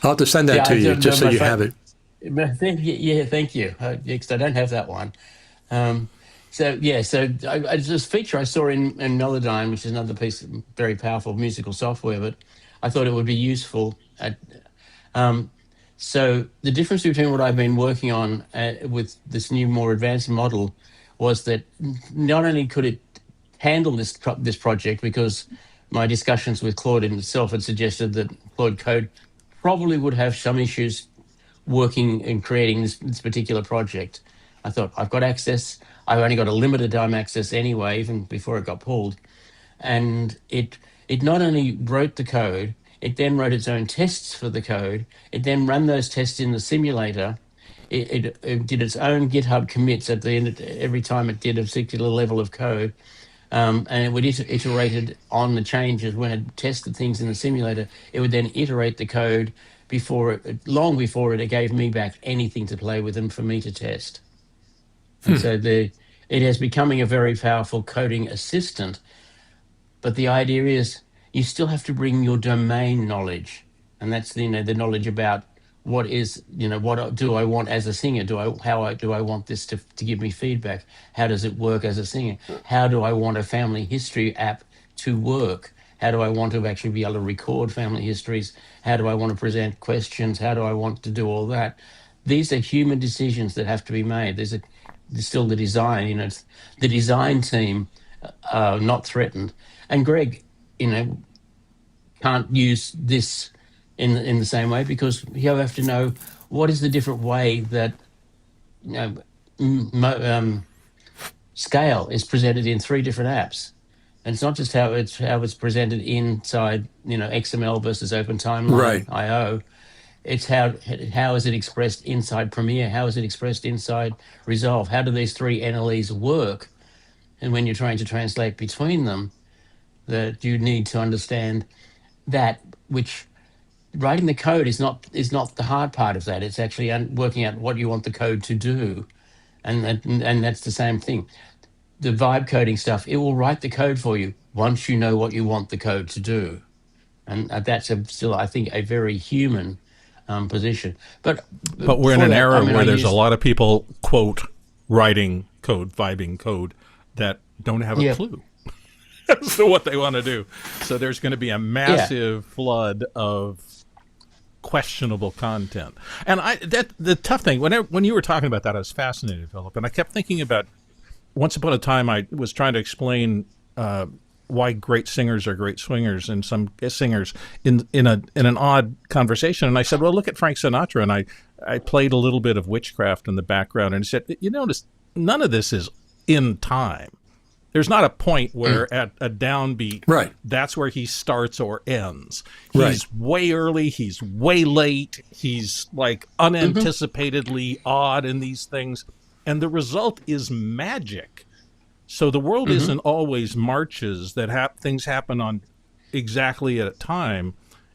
I'll have to send that to you just so you have it. Yeah, thank you. Because I don't have that one. So this feature I saw in Melodyne, which is another piece of very powerful musical software, but I thought it would be useful. So the difference between what I've been working on with this new, more advanced model was that not only could it handle this project, because my discussions with Claude himself had suggested that Claude Code probably would have some issues working and creating this particular project. I thought, I've got access. I've only got a limited time access anyway, even before it got pulled. And it not only wrote the code, it then wrote its own tests for the code. It then ran those tests in the simulator. It did its own GitHub commits at the end every time it did a particular level of code. And it would iterated on the changes when it tested things in the simulator. It would then iterate the code long before it gave me back anything to play with and for me to test. And so it is becoming a very powerful coding assistant. But the idea is you still have to bring your domain knowledge, and that's the knowledge about what do I want as a singer? How do I want this to give me feedback? How does it work as a singer? How do I want a family history app to work? How do I want to actually be able to record family histories? How do I want to present questions? How do I want to do all that? These are human decisions that have to be made. There's still the design. It's the design team not threatened. And Greg, can't use this in the same way, because you have to know what is the different way that scale is presented in 3 different apps. And it's not just how it's presented inside XML versus Open Timeline IO. It's how is it expressed inside Premiere? How is it expressed inside Resolve? How do these 3 NLEs work? And when you're trying to translate between them, that you need to understand that, which writing the code is not the hard part of that. It's actually working out what you want the code to do, and that's the same thing. The vibe coding stuff, it will write the code for you once you know what you want the code to do. and that's still, I think, a very human position. But we're in for an that, era I mean, where I there's a used, lot of people, quote, writing code, vibing code, that don't have a yeah, clue as to what they want to do. So there's going to be a yeah, massive flood of questionable content. And the tough thing, when you were talking about that, I was fascinated, Philip, and I kept thinking about, once upon a time, I was trying to explain why great singers are great swingers, and some singers in an odd conversation. And I said, well, look at Frank Sinatra, and I played a little bit of witchcraft in the background, and he said, you notice none of this is in time. There's not a point where at a downbeat, Right. that's where he starts or ends. Right. He's way early, he's way late, he's like unanticipatedly odd in these things, and the result is magic. So the world isn't always marches that things happen on exactly at a time.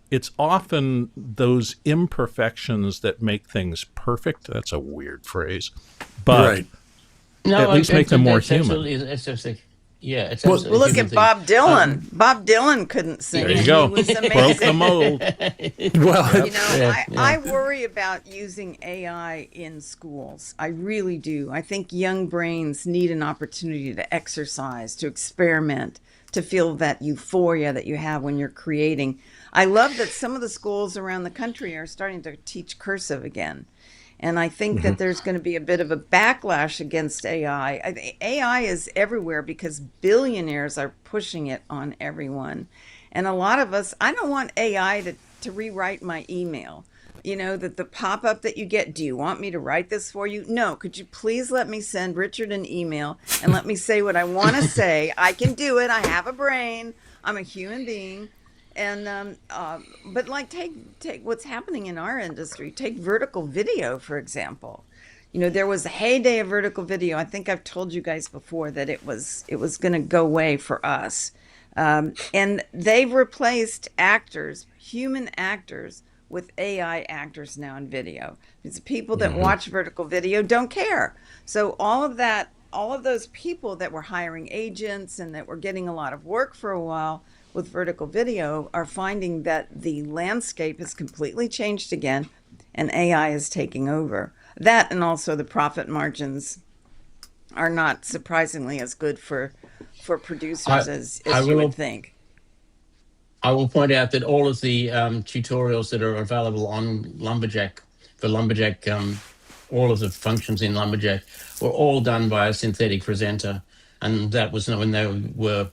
It's often those imperfections that make things perfect. That's a weird phrase, but Right. no, at least make them more it's human. absolutely, it's just a, yeah, it's Well, absolutely Well, a look human at thing. Bob Dylan. Bob Dylan couldn't sing, There you and go. he was Broke amazing. the mold. Well, You know, Yeah, yeah. I worry about using AI in schools. I really do. I think young brains need an opportunity to exercise, to experiment, to feel that euphoria that you have when you're creating. I love that some of the schools around the country are starting to teach cursive again. And I think that there's going to be a bit of a backlash against AI. AI is everywhere because billionaires are pushing it on everyone. And a lot of us, I don't want AI to rewrite my email. You know, that the pop up that you get, do you want me to write this for you? No, could you please let me send Richard an email and let me say what I want to say? I can do it. I have a brain. I'm a human being. And but like take what's happening in our industry. Take vertical video, for example. You know, there was a heyday of vertical video. I think I've told you guys before that it was going to go away for us, and they've replaced actors, human actors, with AI actors now in video. Because the people that watch vertical video don't care. So all of that, all of those people that were hiring agents and that were getting a lot of work for a while with vertical video are finding that the landscape has completely changed again and AI is taking over. That, and also the profit margins are not surprisingly as good for producers I, as I you will would think. I will point out that all of the tutorials that are available on Lumberjack, for Lumberjack, all of the functions in Lumberjack were all done by a synthetic presenter, and that was when they were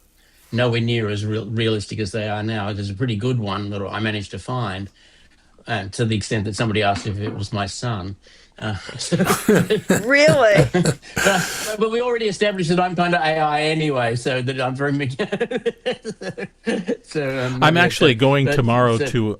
nowhere near as realistic as they are now. There's a pretty good one that I managed to find, to the extent that somebody asked if it was my son. Really? But we already established that I'm kind of AI anyway, so that I'm very. I'm actually going tomorrow so,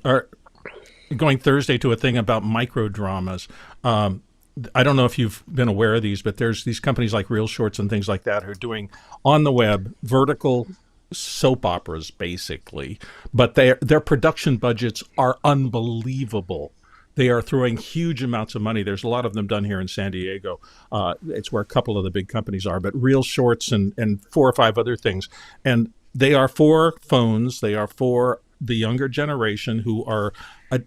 going Thursday to a thing about micro dramas. I don't know if you've been aware of these, but there's these companies like Real Shorts and things like that who are doing on the web vertical soap operas, basically. But their production budgets are unbelievable. They are throwing huge amounts of money. There's a lot of them done here in San Diego. It's where a couple of the big companies are, but Real Shorts and 4 or 5 other things. And they are for phones. They are for the younger generation who are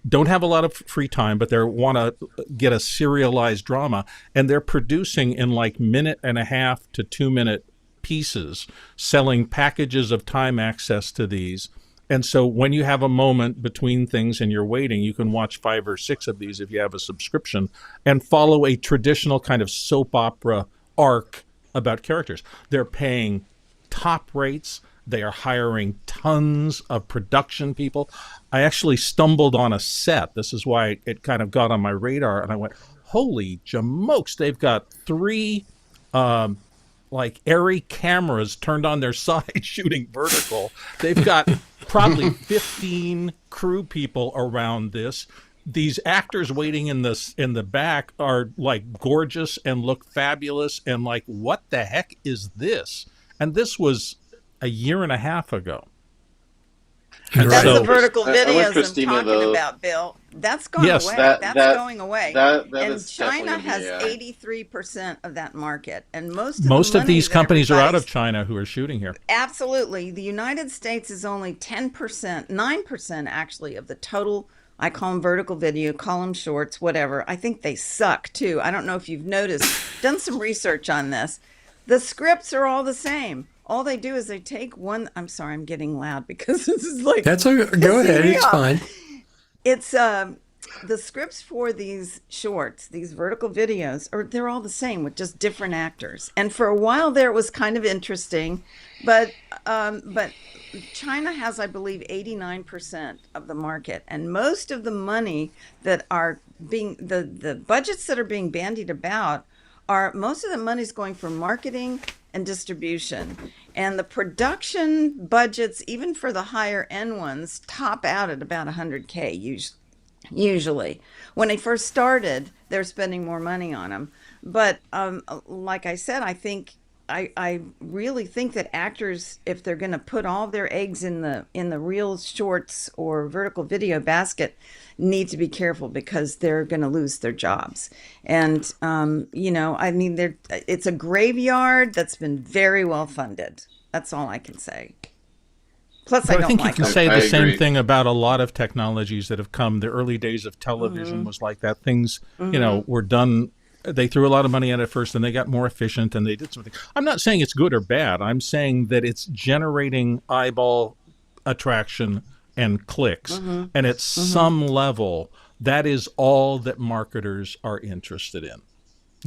don't have a lot of free time, but they want to get a serialized drama. And they're producing in like 1.5 to 2 minute pieces, selling packages of time access to these. And so when you have a moment between things and you're waiting, you can watch 5 or 6 of these if you have a subscription and follow a traditional kind of soap opera arc about characters. They're paying top rates. They are hiring tons of production people. I actually stumbled on a set. This is why it kind of got on my radar. And I went, holy jamokes, they've got 3 like airy cameras turned on their side shooting vertical. They've got probably 15 crew people around this. These actors waiting in the back are like gorgeous and look fabulous and like, what the heck is this? And this was a year and a half ago. And That's the so, vertical I want videos I'm Christina, talking though. about, Bill. That's gone yes, away. That That's that going away. that And is China definitely has going to be AI. 83% of that market. And most of the most of money these that companies are out of everybody's China who are shooting here. absolutely, the United States is only 10%, 9% actually of the total. I call them vertical video, call them shorts, whatever. I think they suck too. I don't know if you've noticed, done some research on this. The scripts are all the same. All they do is they take one. I'm sorry, I'm getting loud because this is like That's a go pissing ahead. me It's off. fine. It's the scripts for these shorts, these vertical videos, are they're all the same with just different actors. And for a while there, it was kind of interesting, but China has, I believe, 89% of the market, and most of the money that are being the budgets that are being bandied about are most of the money's going for marketing and distribution. And the production budgets, even for the higher end ones, top out at about 100K usually. When they first started, they're spending more money on them. But like I said, I really think that actors, if they're going to put all their eggs in the real shorts or vertical video basket, need to be careful because they're going to lose their jobs. And I mean, it's a graveyard that's been very well funded. That's all I can say. Plus, I But I don't think you like can them. say I the same agree. thing about a lot of technologies that have come. The early days of television was like that. Things, were done. They threw a lot of money at it first, and they got more efficient, and they did something. I'm not saying it's good or bad. I'm saying that it's generating eyeball attraction and clicks, and at some level, that is all that marketers are interested in.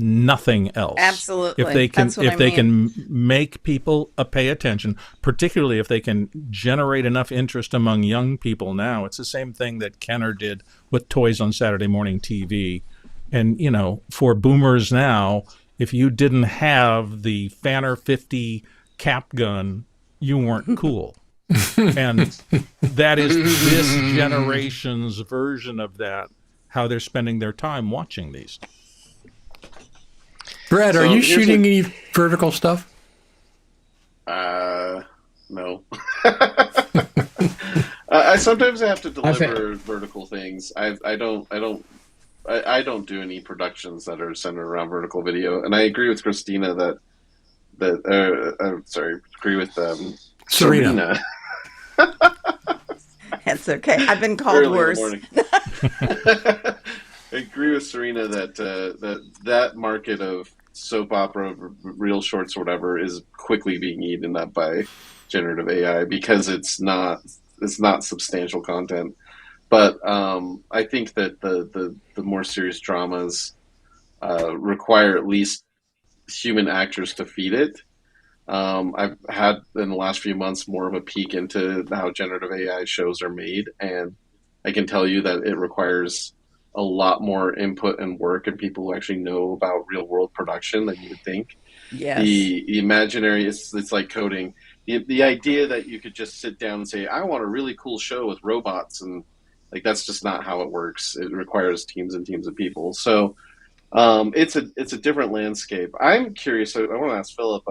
Nothing else. Absolutely. If they can, That's what if I they mean. can make people pay attention, particularly if they can generate enough interest among young people now, it's the same thing that Kenner did with toys on Saturday morning TV. And for boomers now, if you didn't have the Fanner 50 cap gun, you weren't cool. And that is this generation's version of that, how they're spending their time watching these. Brad, So are you here's shooting any vertical stuff? No. I sometimes have to deliver vertical things. I don't do any productions that are centered around vertical video, and I agree with Christina agree with Cirina. That's okay. I've been called early in worse. the morning. I agree with Cirina that market of soap opera, real shorts, or whatever, is quickly being eaten up by generative AI because it's not substantial content. But I think that the more serious dramas require at least human actors to feed it. I've had in the last few months more of a peek into how generative AI shows are made, and I can tell you that it requires a lot more input and work and people who actually know about real world production than you would think. Yes. The imaginary, it's like coding. The idea that you could just sit down and say, I want a really cool show with robots, and like that's just not how it works. It requires teams and teams of people. So it's a different landscape. I'm curious. I want to ask Philip.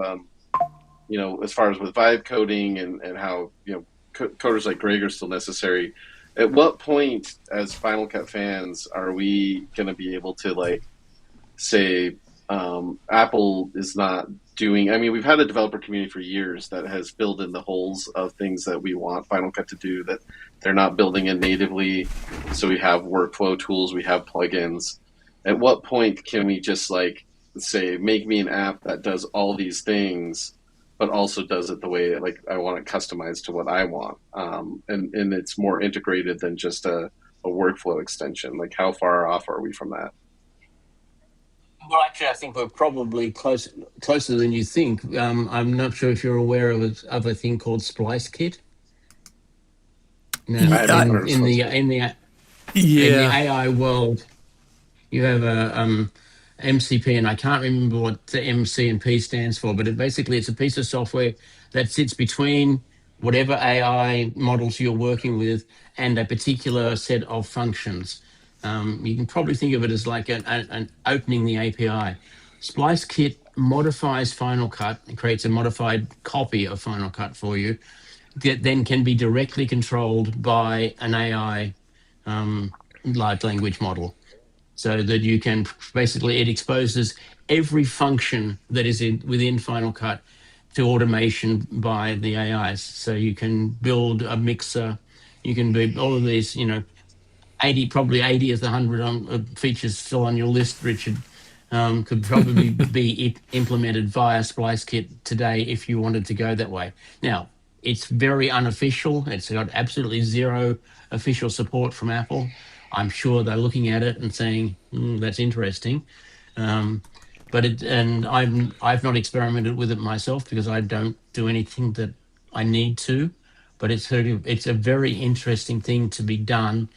As far as with vibe coding and how coders like Greg are still necessary. At what point, as Final Cut fans, are we going to be able to say Apple is not doing? I mean, we've had a developer community for years that has filled in the holes of things that we want Final Cut to do that they're not building in natively. So we have workflow tools, we have plugins. At what point can we just say, make me an app that does all these things, but also does it the way I want it customized to what I want, and it's more integrated than just a workflow extension. How far off are we from that? Well, actually, I think we're probably closer than you think. I'm not sure if you're aware of a thing called Splice Kit. Now, in the AI world, you have a MCP, and I can't remember what the MC and P stands for, but it's a piece of software that sits between whatever AI models you're working with and a particular set of functions. You can probably think of it as like an opening the API. Splice Kit modifies Final Cut and creates a modified copy of Final Cut for you that then can be directly controlled by an AI large language model, so that you can basically, it exposes every function that is within Final Cut to automation by the AIs. So you can build a mixer, you can build all of these, 80 is the 100 features still on your list, Richard. Could probably be implemented via SpliceKit today if you wanted to go that way. Now, it's very unofficial. It's got absolutely zero official support from Apple. I'm sure they're looking at it and saying, that's interesting. And I've not experimented with it myself because I don't do anything that I need to. But it's a very interesting thing to be done,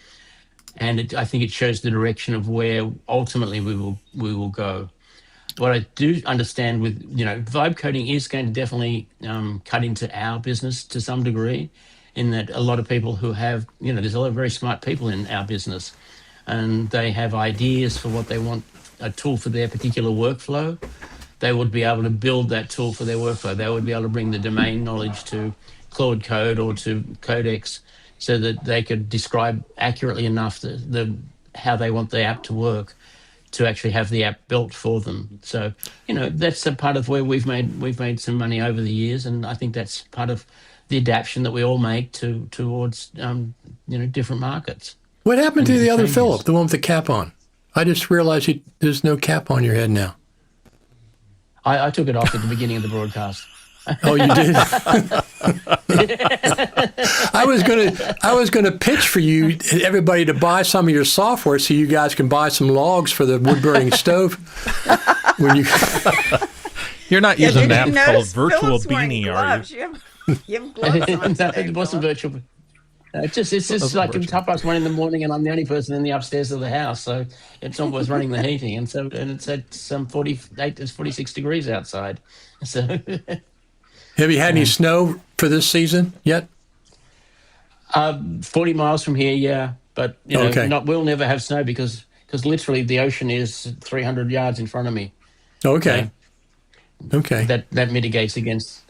and I think it shows the direction of where ultimately we will go. What I do understand with vibe coding is going to definitely cut into our business to some degree, in that a lot of people who have there's a lot of very smart people in our business, and they have ideas for what they want, a tool for their particular workflow. They would be able to build that tool for their workflow. They would be able to bring the domain knowledge to Claude Code or to Codex, so that they could describe accurately enough how they want the app to work, to actually have the app built for them. So, that's a part of where we've made some money over the years, and I think that's part of the adaptation that we all make towards different markets. What happened to the other Philip, the one with the cap on? I just realized there's no cap on your head now. I took it off at the beginning of the broadcast. Oh, you did? I was gonna pitch for you, everybody, to buy some of your software so you guys can buy some logs for the wood burning stove. You're not using an app called Virtual Philip's Beanie, are you? You have gloves on today, It wasn't Philip. virtual. It's just like it's 1:30 in the morning, and I'm the only person in the upstairs of the house, so it's almost running the heating, and it's at some 48, it's 46 degrees outside. So, have you had any snow for this season yet? 40 miles from here, yeah, but Okay. We'll never have snow because literally the ocean is 300 yards in front of me. Okay. So Okay. that mitigates against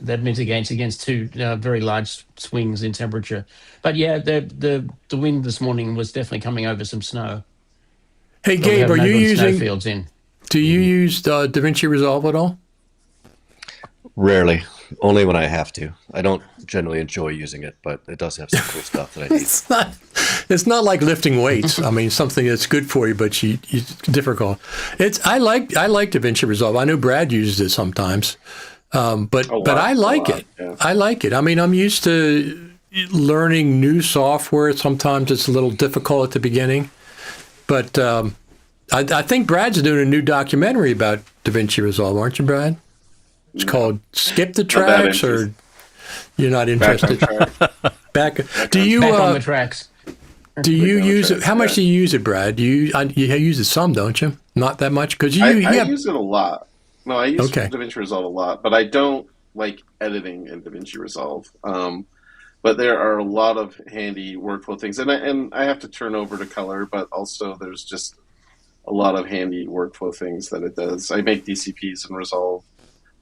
two very large swings in temperature. But yeah, the wind this morning was definitely coming over some snow. Hey, But we Gabe, have are you neighboring using? snowfields in? Do you use DaVinci Resolve at all? Rarely, only when I have to. I don't generally enjoy using it, but it does have some cool stuff that I need. It's not like lifting weights. I mean, something that's good for you, but it's difficult. I like DaVinci Resolve. I know Brad uses it sometimes, but I like it. Yeah. I like it. I mean, I'm used to learning new software. Sometimes it's a little difficult at the beginning, but I think Brad's doing a new documentary about DaVinci Resolve, aren't you, Brad? It's called "Skip the Tracks," or you're not interested. Back. Do you? Back on the tracks. Do you use it? How much do you use it, Brad? You use it some, don't you? Not that much, because I use it a lot. No, I use Okay. DaVinci Resolve a lot, but I don't like editing in DaVinci Resolve. But there are a lot of handy workflow things, and I have to turn over to color, but also there's just a lot of handy workflow things that it does. I make DCPs in Resolve.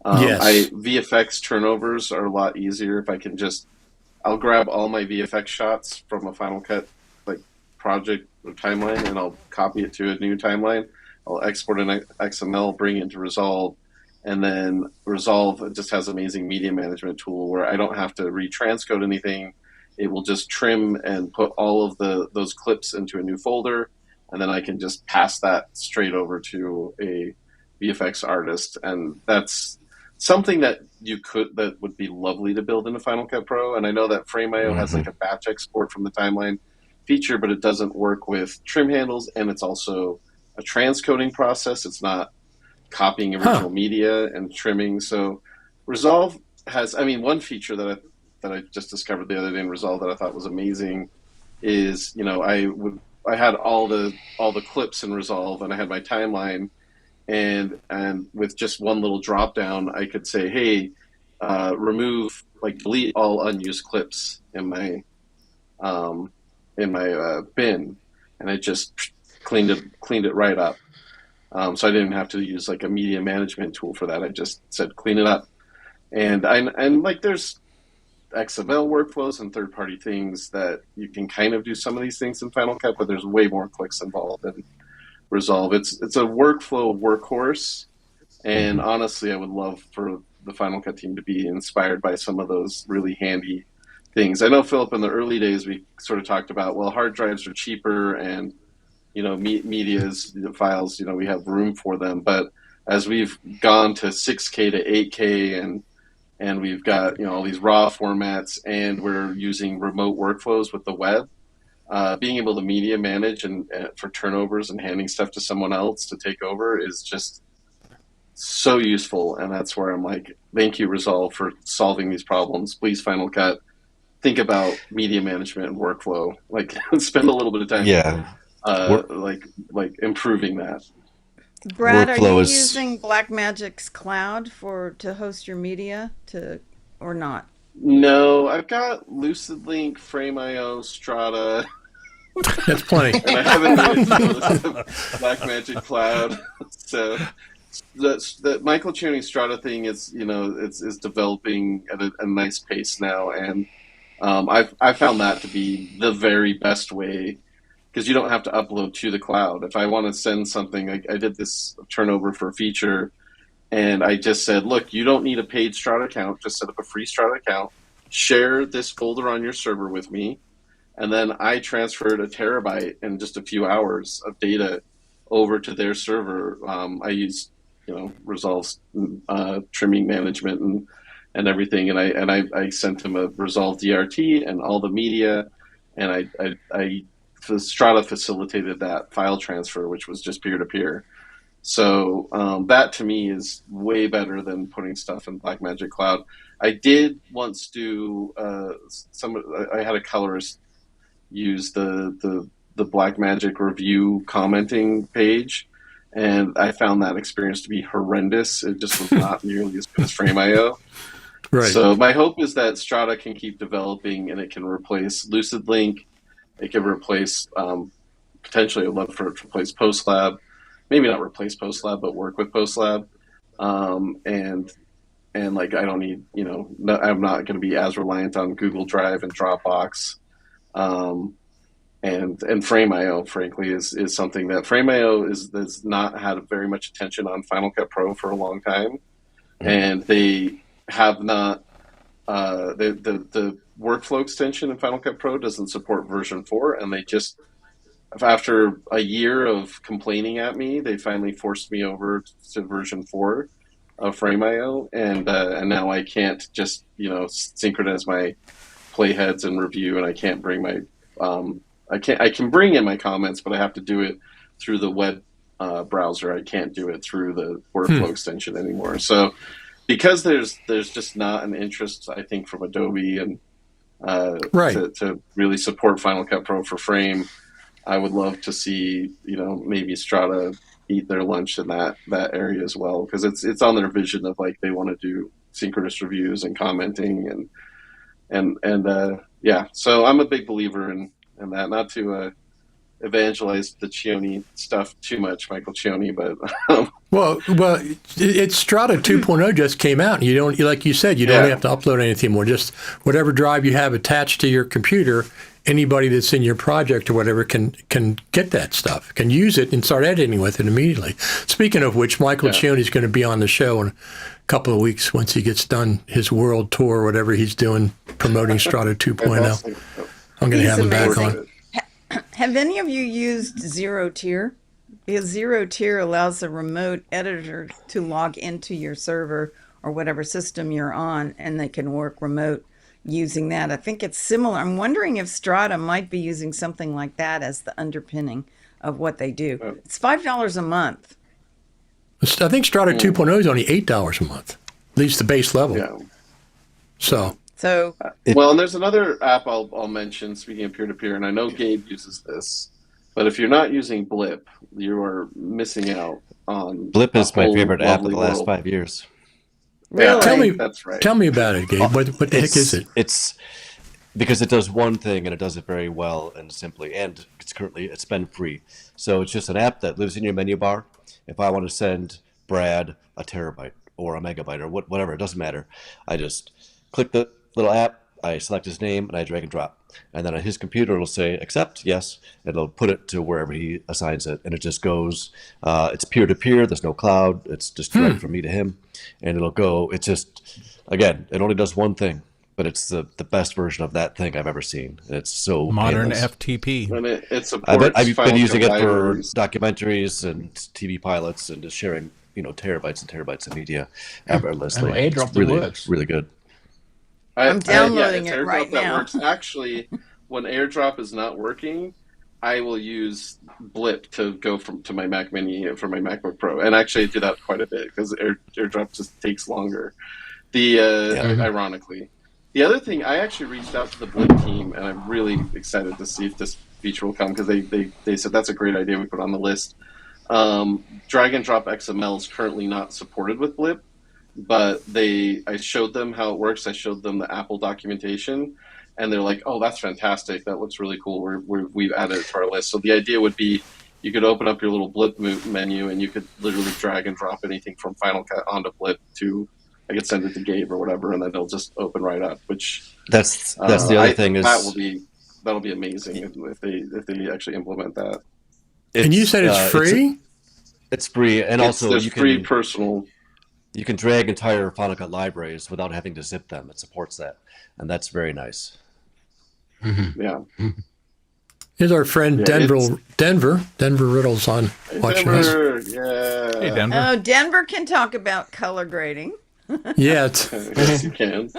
Yes. VFX turnovers are a lot easier if I can I'll grab all my VFX shots from a Final Cut project or timeline, and I'll copy it to a new timeline. I'll export an XML, bring it into Resolve, and then Resolve just has amazing media management tool where I don't have to retranscode anything. It will just trim and put all of those clips into a new folder, and then I can just pass that straight over to a VFX artist, and that's something that that would be lovely to build into Final Cut Pro. And I know that Frame.io has like a batch export from the timeline feature, but it doesn't work with trim handles, and it's also a transcoding process. It's not copying original media and trimming. So Resolve has, one feature that I just discovered the other day in Resolve that I thought was amazing is, I had all the clips in Resolve, and I had my timeline. And with just one little drop down, I could say, "Hey, remove, delete all unused clips in my bin," and I just cleaned it right up. So I didn't have to use a media management tool for that. I just said, "Clean it up," and there's XML workflows and third-party things that you can kind of do some of these things in Final Cut, but there's way more clicks involved in Resolve. It's a workflow workhorse, and honestly, I would love for the Final Cut team to be inspired by some of those really handy things. I know, Philip, in the early days, we sort of talked about, well, hard drives are cheaper, and media's files, we have room for them. But as we've gone to 6K to 8K, and we've got all these raw formats, and we're using remote workflows with the web, being able to media manage and for turnovers and handing stuff to someone else to take over is just so useful. And that's where I'm like, thank you, Resolve, for solving these problems. Please, Final Cut, think about media management and workflow. Like, spend a little bit of time, like improving that. Brad, are you using Blackmagic's cloud to host your media or not? No, I've got LucidLink, Frame.io, Strata. That's plenty. And I haven't made it to the list of Blackmagic Cloud. So the Michael Cioni Strata thing is, is developing at a nice pace now, and I found that to be the very best way, because you don't have to upload to the cloud. If I want to send something, I did this turnover for a feature, and I just said, look, you don't need a paid Strata account. Just set up a free Strata account, share this folder on your server with me, and then I transferred a terabyte in just a few hours of data over to their server. I used, Resolve's trimming management and everything, and I sent him a Resolve DRT and all the media, and Strata facilitated that file transfer, which was just peer-to-peer. So that to me is way better than putting stuff in Blackmagic Cloud. I did once do I had a colorist use the Blackmagic review commenting page, and I found that experience to be horrendous. It just was not nearly as good as Frame.io. Right. So my hope is that Strata can keep developing, and it can replace LucidLink. It can replace, potentially I'd love for it to replace PostLab. Maybe not replace PostLab, but work with PostLab. And like, I don't need, I'm not going to be as reliant on Google Drive and Dropbox. And Frame.io, frankly, is something that Frame.io has not had very much attention on Final Cut Pro for a long time. And they have not, the workflow extension in Final Cut Pro doesn't support version 4, and they just, after a year of complaining at me, they finally forced me over to version 4 of Frame.io, and now I can't just synchronize my playheads and review, and I can't bring my I can bring in my comments, but I have to do it through the web browser. I can't do it through the workflow extension anymore. So because there's just not an interest, I think, from Adobe and to really support Final Cut Pro for Frame, I would love to see maybe Strata eat their lunch in that area as well, because it's on their vision of like they want to do synchronous reviews and commenting and so I'm a big believer in that. Not to evangelize the Cioni stuff too much, Michael Cioni, but well, it's Strata 2.0 just came out, and you don't, like you said, you don't have to upload anything more. Just whatever drive you have attached to your computer, anybody that's in your project or whatever can get that stuff, can use it and start editing with it immediately. Speaking of which, Michael Cioni is going to be on the show in a couple of weeks once he gets done his world tour or whatever he's doing promoting Strata 2.0. I'm going to have him back on. Have any of you used Zero Tier? Because Zero Tier allows a remote editor to log into your server or whatever system you're on, and they can work remote using that. I think it's similar. I'm wondering if Strata might be using something like that as the underpinning of what they do. It's $5 a month. I think Strata 2.0 is only $8 a month, at least the base level. Yeah. So well, and there's another app I'll mention, speaking of peer-to-peer, and I know Gabe uses this, but if you're not using Blip, you are missing out on Blip is my favorite app of the last 5 years. Really? That's right. Tell me about it, Gabe. What the heck is it? It's because it does one thing, and it does it very well and simply, and it's been free. So it's just an app that lives in your menu bar. If I want to send Brad a terabyte or a megabyte or whatever, it doesn't matter. I just click the little app, I select his name and I drag and drop. And then on his computer, it'll say accept, yes. It'll put it to wherever he assigns it. And it just goes, it's peer to peer. There's no cloud. It's just direct from me to him. And it'll go, it's just, again, it only does one thing, but it's the best version of that thing I've ever seen. And it's so Modern painless. FTP. And it supports I've been using it for libraries. documentaries and TV pilots and just sharing, terabytes and terabytes of media effortlessly. AirDrop It's really, works. really good. I'm downloading it's it AirDrop right that now. Works. Actually, when AirDrop is not working, I will use Blip to go to my Mac Mini for my MacBook Pro, and actually I do that quite a bit because AirDrop just takes longer. Ironically, the other thing, I actually reached out to the Blip team, and I'm really excited to see if this feature will come because they said that's a great idea. We put on the list. Drag and drop XML is currently not supported with Blip, but I showed them how it works. I showed them the Apple documentation, and they're like, "Oh, that's fantastic! That looks really cool. We've added it to our list." So the idea would be you could open up your little Blip menu, and you could literally drag and drop anything from Final Cut onto Blip to. I could send it to Gabe or whatever, and then it'll just open right up. Which That's the other thing is that'll be amazing if they actually implement that. And you said it's free? It's free, and also there's you can free personal. You can drag entire Final Cut libraries without having to zip them. It supports that, and that's very nice. Yeah. Here's our friend Denver Riddle's on watching us. Yeah. Hey, Denver. Oh, Denver can talk about color grading. Yeah. Yes, you can.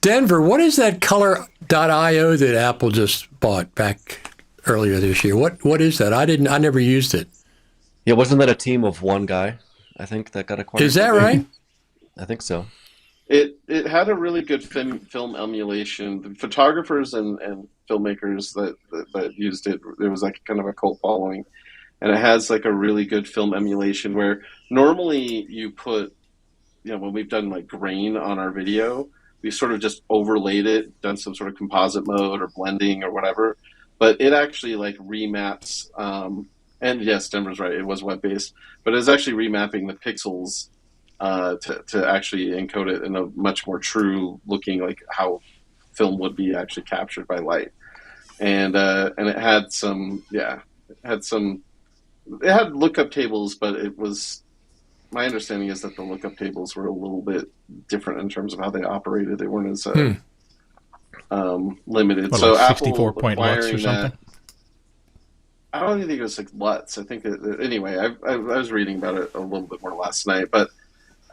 Denver, what is that color.io that Apple just bought back earlier this year? What is that? I never used it. Yeah, wasn't that a team of one guy, I think, that got acquired? Is that right? I think so. It had a really good film emulation. The photographers and filmmakers that used it, there was like kind of a cult following. And it has like a really good film emulation where normally you put, when we've done like grain on our video, we sort of just overlaid it, done some sort of composite mode or blending or whatever. But it actually like remaps, and yes, Denver's right, it was web-based, but it's actually remapping the pixels to actually encode it in a much more true looking, like how film would be actually captured by light. And it had it had lookup tables, but it was, my understanding is that the lookup tables were a little bit different in terms of how they operated. They weren't as limited. What, so like Apple 64 point LUTs or acquiring something? I don't even think it was like LUTs. I think anyway, I was reading about it a little bit more last night, but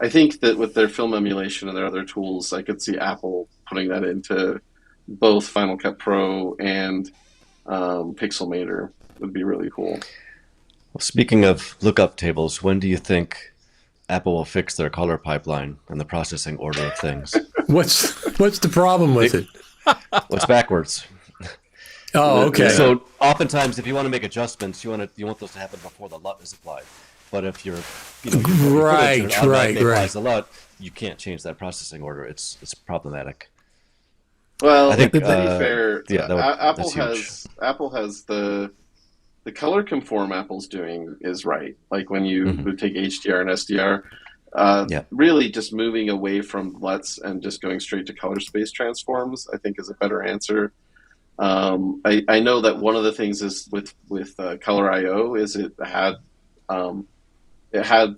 I think that with their film emulation and their other tools, I could see Apple putting that into both Final Cut Pro and Pixelmator. Would be really cool. Well, speaking of lookup tables, when do you think Apple will fix their color pipeline and the processing order of things? What's the problem with it? What's backwards? Oh, okay. So oftentimes, if you want to make adjustments, you want those to happen before the LUT is applied. But if you're, Right. applies the LUT, you can't change that processing order. It's problematic. Well, I think, to be fair, that's huge. Apple has the color conform Apple's doing is right. Like when you would take HDR and SDR, really just moving away from LUTs and just going straight to color space transforms, I think is a better answer. I know that one of the things is with Color IO is it had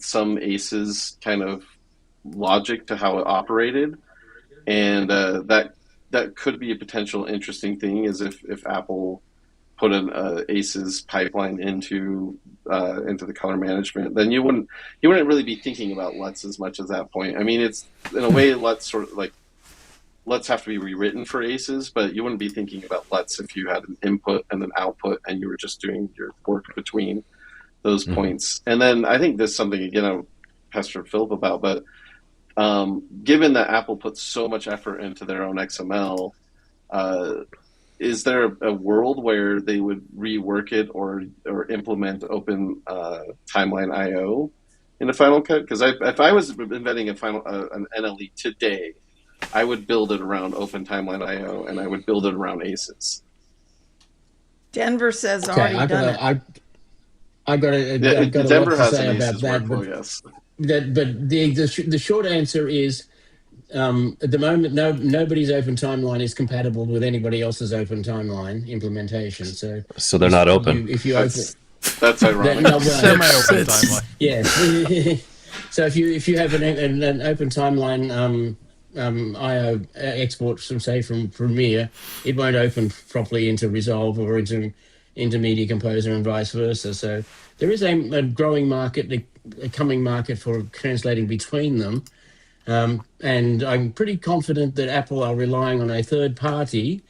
some ACES kind of logic to how it operated, and that could be a potential interesting thing is if Apple put an ACES pipeline into the color management, then you wouldn't really be thinking about LUTs as much at that point. I mean, it's in a way LUTs sort of like LUTs have to be rewritten for ACES, but you wouldn't be thinking about LUTs if you had an input and an output and you were just doing your work between those points. And then I think there's something, again, I'll pester Philip about, but given that Apple puts so much effort into their own XML, is there a world where they would rework it or implement open timeline IO in a Final Cut? Because if I was inventing an NLE today, I would build it around Open Timeline IO, and I would build it around ACES. Denver says already done it. I've got a Denver lot to has say an about ACES that. workflow, yes. But the short answer is at the moment, nobody's open timeline is compatible with anybody else's open timeline implementation. So they're not open. If you open, That's ironic. Semi-open timeline. yes. So if you have an open timeline IO export from Premiere, it won't open properly into Resolve or into Media Composer and vice versa. So there is a growing market, a coming market for translating between them. And I'm pretty confident that Apple are relying on a third party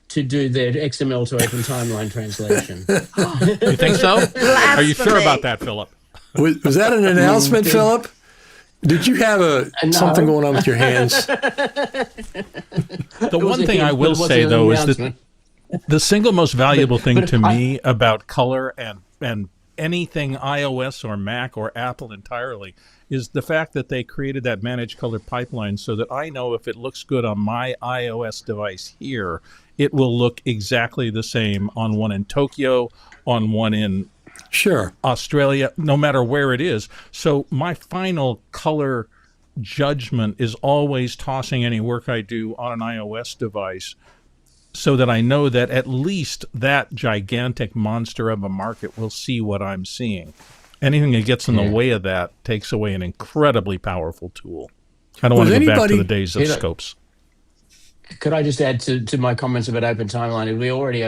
to do their XML to Open Timeline translation. You think so? Are you sure about that, Philip? Was that an announcement, Philip? Did you have something going on with your hands? The one thing I will say, though, is that the single most valuable thing to me about color and anything iOS or Mac or Apple entirely is the fact that they created that managed color pipeline so that I know if it looks good on my iOS device here, it will look exactly the same on one in Tokyo, on one in Australia, no matter where it is. So my final color judgment is always tossing any work I do on an iOS device so that I know that at least that gigantic monster of a market will see what I'm seeing. Anything that gets in the way of that takes away an incredibly powerful tool. I don't want to go back to the days of scopes. Could I just add to my comments about Open Timeline? We already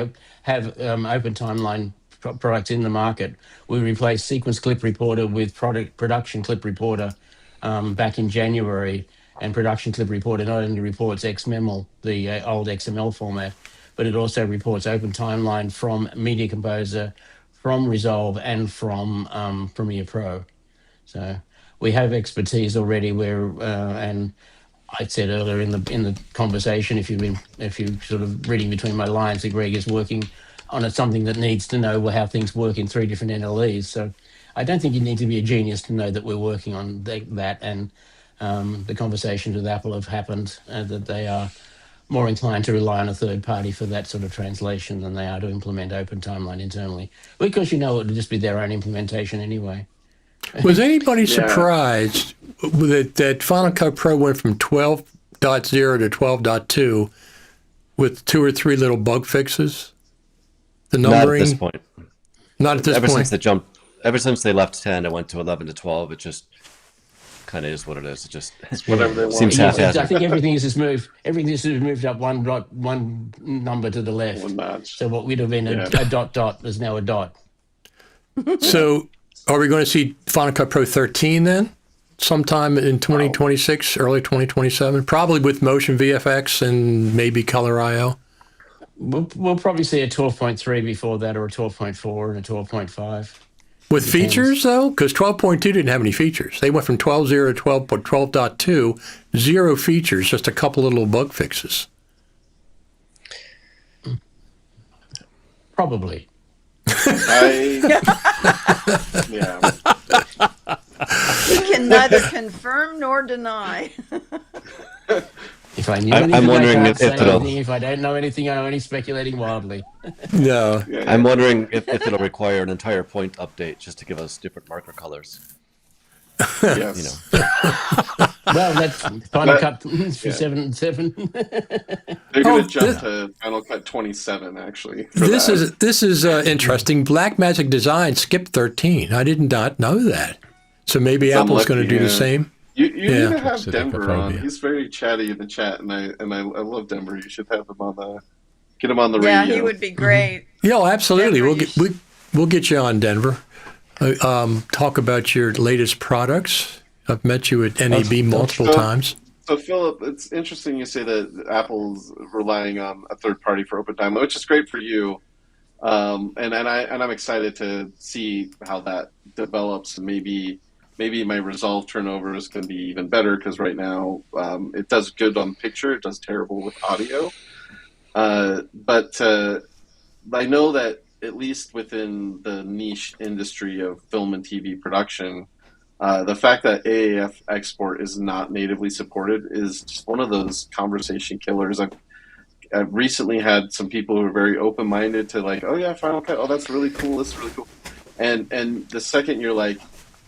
have Open Timeline products in the market. We replaced Sequence Clip Reporter with Production Clip Reporter back in January. And Production Clip Reporter not only reports XML, the old XML format, but it also reports Open Timeline from Media Composer, from Resolve, and from Premiere Pro. So we have expertise already where, and I said earlier in the conversation, if you're sort of reading between my lines, that Greg is working on something that needs to know how things work in 3 different NLEs. So I don't think you need to be a genius to know that we're working on that. And the conversations with Apple have happened that they are more inclined to rely on a third party for that sort of translation than they are to implement Open Timeline internally, because it would just be their own implementation anyway. Was anybody surprised that Final Cut Pro went from 12.0 to 12.2 with 2 or 3 little bug fixes? The numbering? Not at this point. Not at this point. Ever since they left 10, I went to 11 to 12. It just kind of is what it is. It just whatever they want. Seems haphazard. I think everything has just moved. Everything has moved up one number to the left. One notch. So what would have been a dot is now a dot. So are we going to see Final Cut Pro 13 then? Sometime in 2026, early 2027? Probably with Motion VFX and maybe Color IO? We'll probably see a 12.3 before that, or a 12.4 and a 12.5. With features, though? Because 12.2 didn't have any features. They went from 12.0 to 12.2, 0 features, just a couple little bug fixes. Probably. Yeah. He can neither confirm nor deny. If I knew anything, I'm wondering if I don't know anything, I'm only speculating wildly. No. I'm wondering if it'll require an entire point update just to give us different marker colors. Yes. Well, that's Final Cut 7. They're going to jump to Final Cut 27, actually. This is interesting. Blackmagic Design skipped 13. I did not know that. So maybe Apple's going to do the same. You need to have Denver on. He's very chatty in the chat, and I love Denver. You should have him on get him on the radio. Yeah, he would be great. Yeah, absolutely. Denver, we'll get you on, Denver. Talk about your latest products. I've met you at NAB multiple times. So, Philip, it's interesting you say that Apple's relying on a third party for Open Timeline, which is great for you. And I'm excited to see how that develops. Maybe my Resolve turnovers can be even better, because right now it does good on picture, it does terrible with audio. But I know that at least within the niche industry of film and TV production, the fact that AAF export is not natively supported is just one of those conversation killers. I've recently had some people who are very open-minded to like, oh yeah, Final Cut, oh that's really cool, this is really cool. And the second you're like,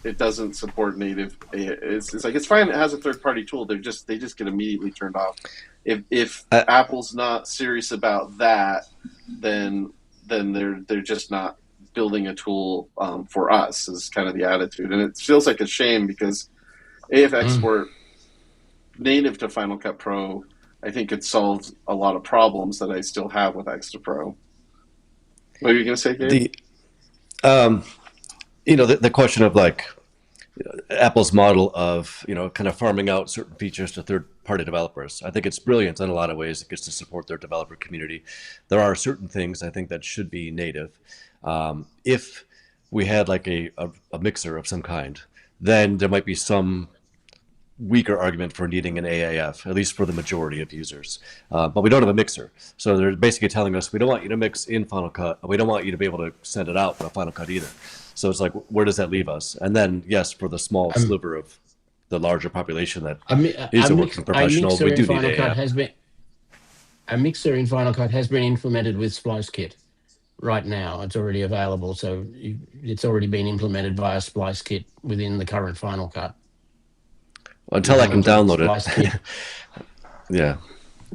it doesn't support native. It's like it's fine. It has a third party tool. They just get immediately turned off. If Apple's not serious about that, then they're just not building a tool for us. Is kind of the attitude, and it feels like a shame because AF Export native to Final Cut Pro, I think it solves a lot of problems that I still have with Extra Pro. What are you going to say, Gabe? The question of like Apple's model of, kind of farming out certain features to third-party developers. I think it's brilliant in a lot of ways. It gets to support their developer community. There are certain things I think that should be native. If we had like a mixer of some kind, then there might be some weaker argument for needing an AAF, at least for the majority of users. But we don't have a mixer. So they're basically telling us, we don't want you to mix in Final Cut. We don't want you to be able to send it out with Final Cut either. So it's like, where does that leave us? And then, yes, for the small sliver of the larger population that is a working professional, we do need AAF. A mixer in Final Cut has been implemented with SpliceKit. Right now, it's already available. So it's already been implemented via SpliceKit within the current Final Cut. Until I can download it. Yeah.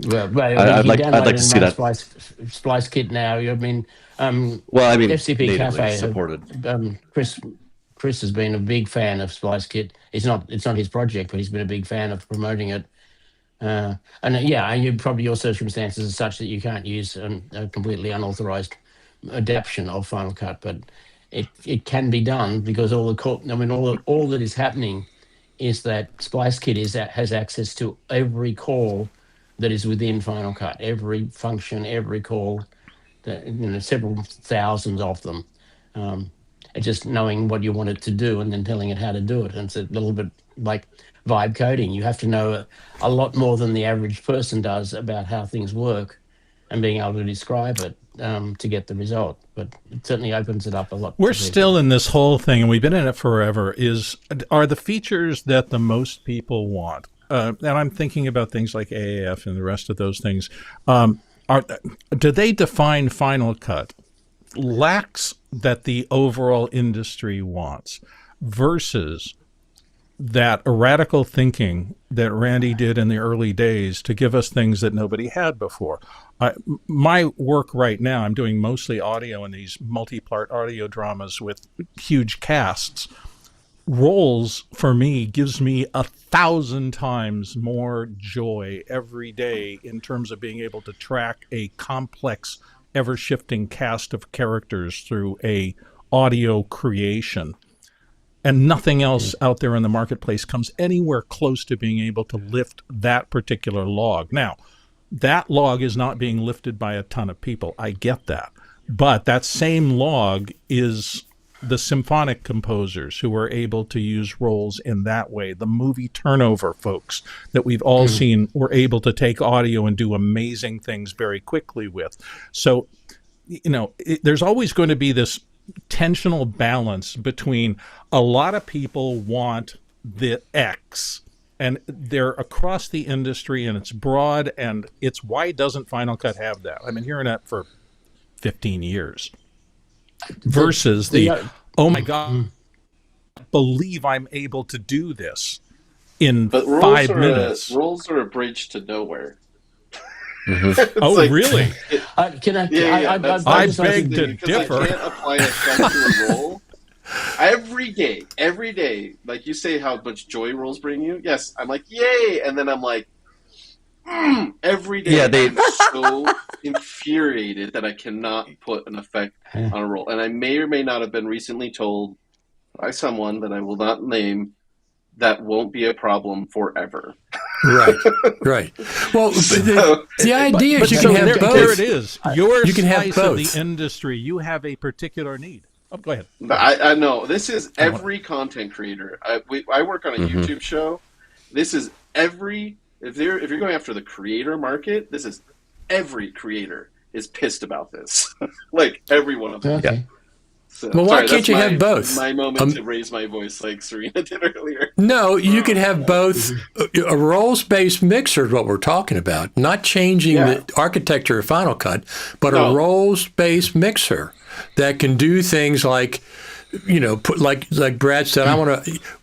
Well, I'd like to see that. SpliceKit now. FCP Cafe supported. Chris has been a big fan of SpliceKit. It's not his project, but he's been a big fan of promoting it. And probably your circumstances are such that you can't use a completely unauthorized adaptation of Final Cut, but it can be done because all that is happening is that SpliceKit has access to every call that is within Final Cut, every function, every call, several thousands of them. And just knowing what you want it to do and then telling it how to do it. And it's a little bit like vibe coding. You have to know a lot more than the average person does about how things work and being able to describe it to get the result. But it certainly opens it up a lot. We're still in this whole thing, and we've been in it forever, are the features that the most people want. And I'm thinking about things like AAF and the rest of those things. Do they define Final Cut lacks that the overall industry wants versus that radical thinking that Randy did in the early days to give us things that nobody had before? My work right now, I'm doing mostly audio in these multi-part audio dramas with huge casts. Roles, for me, gives me 1,000 times more joy every day in terms of being able to track a complex, ever-shifting cast of characters through a audio creation. And nothing else out there in the marketplace comes anywhere close to being able to lift that particular log. Now, that log is not being lifted by a ton of people. I get that. But that same log is the symphonic composers who are able to use roles in that way. The movie turnover folks that we've all seen were able to take audio and do amazing things very quickly with. So, there's always going to be this tensional balance between a lot of people want the X and they're across the industry and it's broad and it's why doesn't Final Cut have that? I've been hearing that for 15 years versus oh my God, I believe I'm able to do this in 5 minutes. Rules are a bridge to nowhere. Oh, like, really? I beg to differ. I can't apply effect to a role. Every day, like you say how much joy roles bring you. Yes, I'm like, yay! And then I'm like, every day I'm so infuriated that I cannot put an effect on a role. And I may or may not have been recently told by someone that I will not name that won't be a problem forever. Right. Well, the idea is you can have both. There it is. You can have slice both. Of the industry, you have a particular need. Oh, go ahead. I know. This is every content creator. I work on a YouTube show. This is every... If you're going after the creator market, this is every creator is pissed about this. Like, every one of them. Okay. Yeah. So, well, why can't you have both? My moment to raise my voice like Cirina did earlier. No, you can have both. A roles-based mixer is what we're talking about. Not changing the architecture of Final Cut, but a roles-based mixer that can do things like put like Brad said,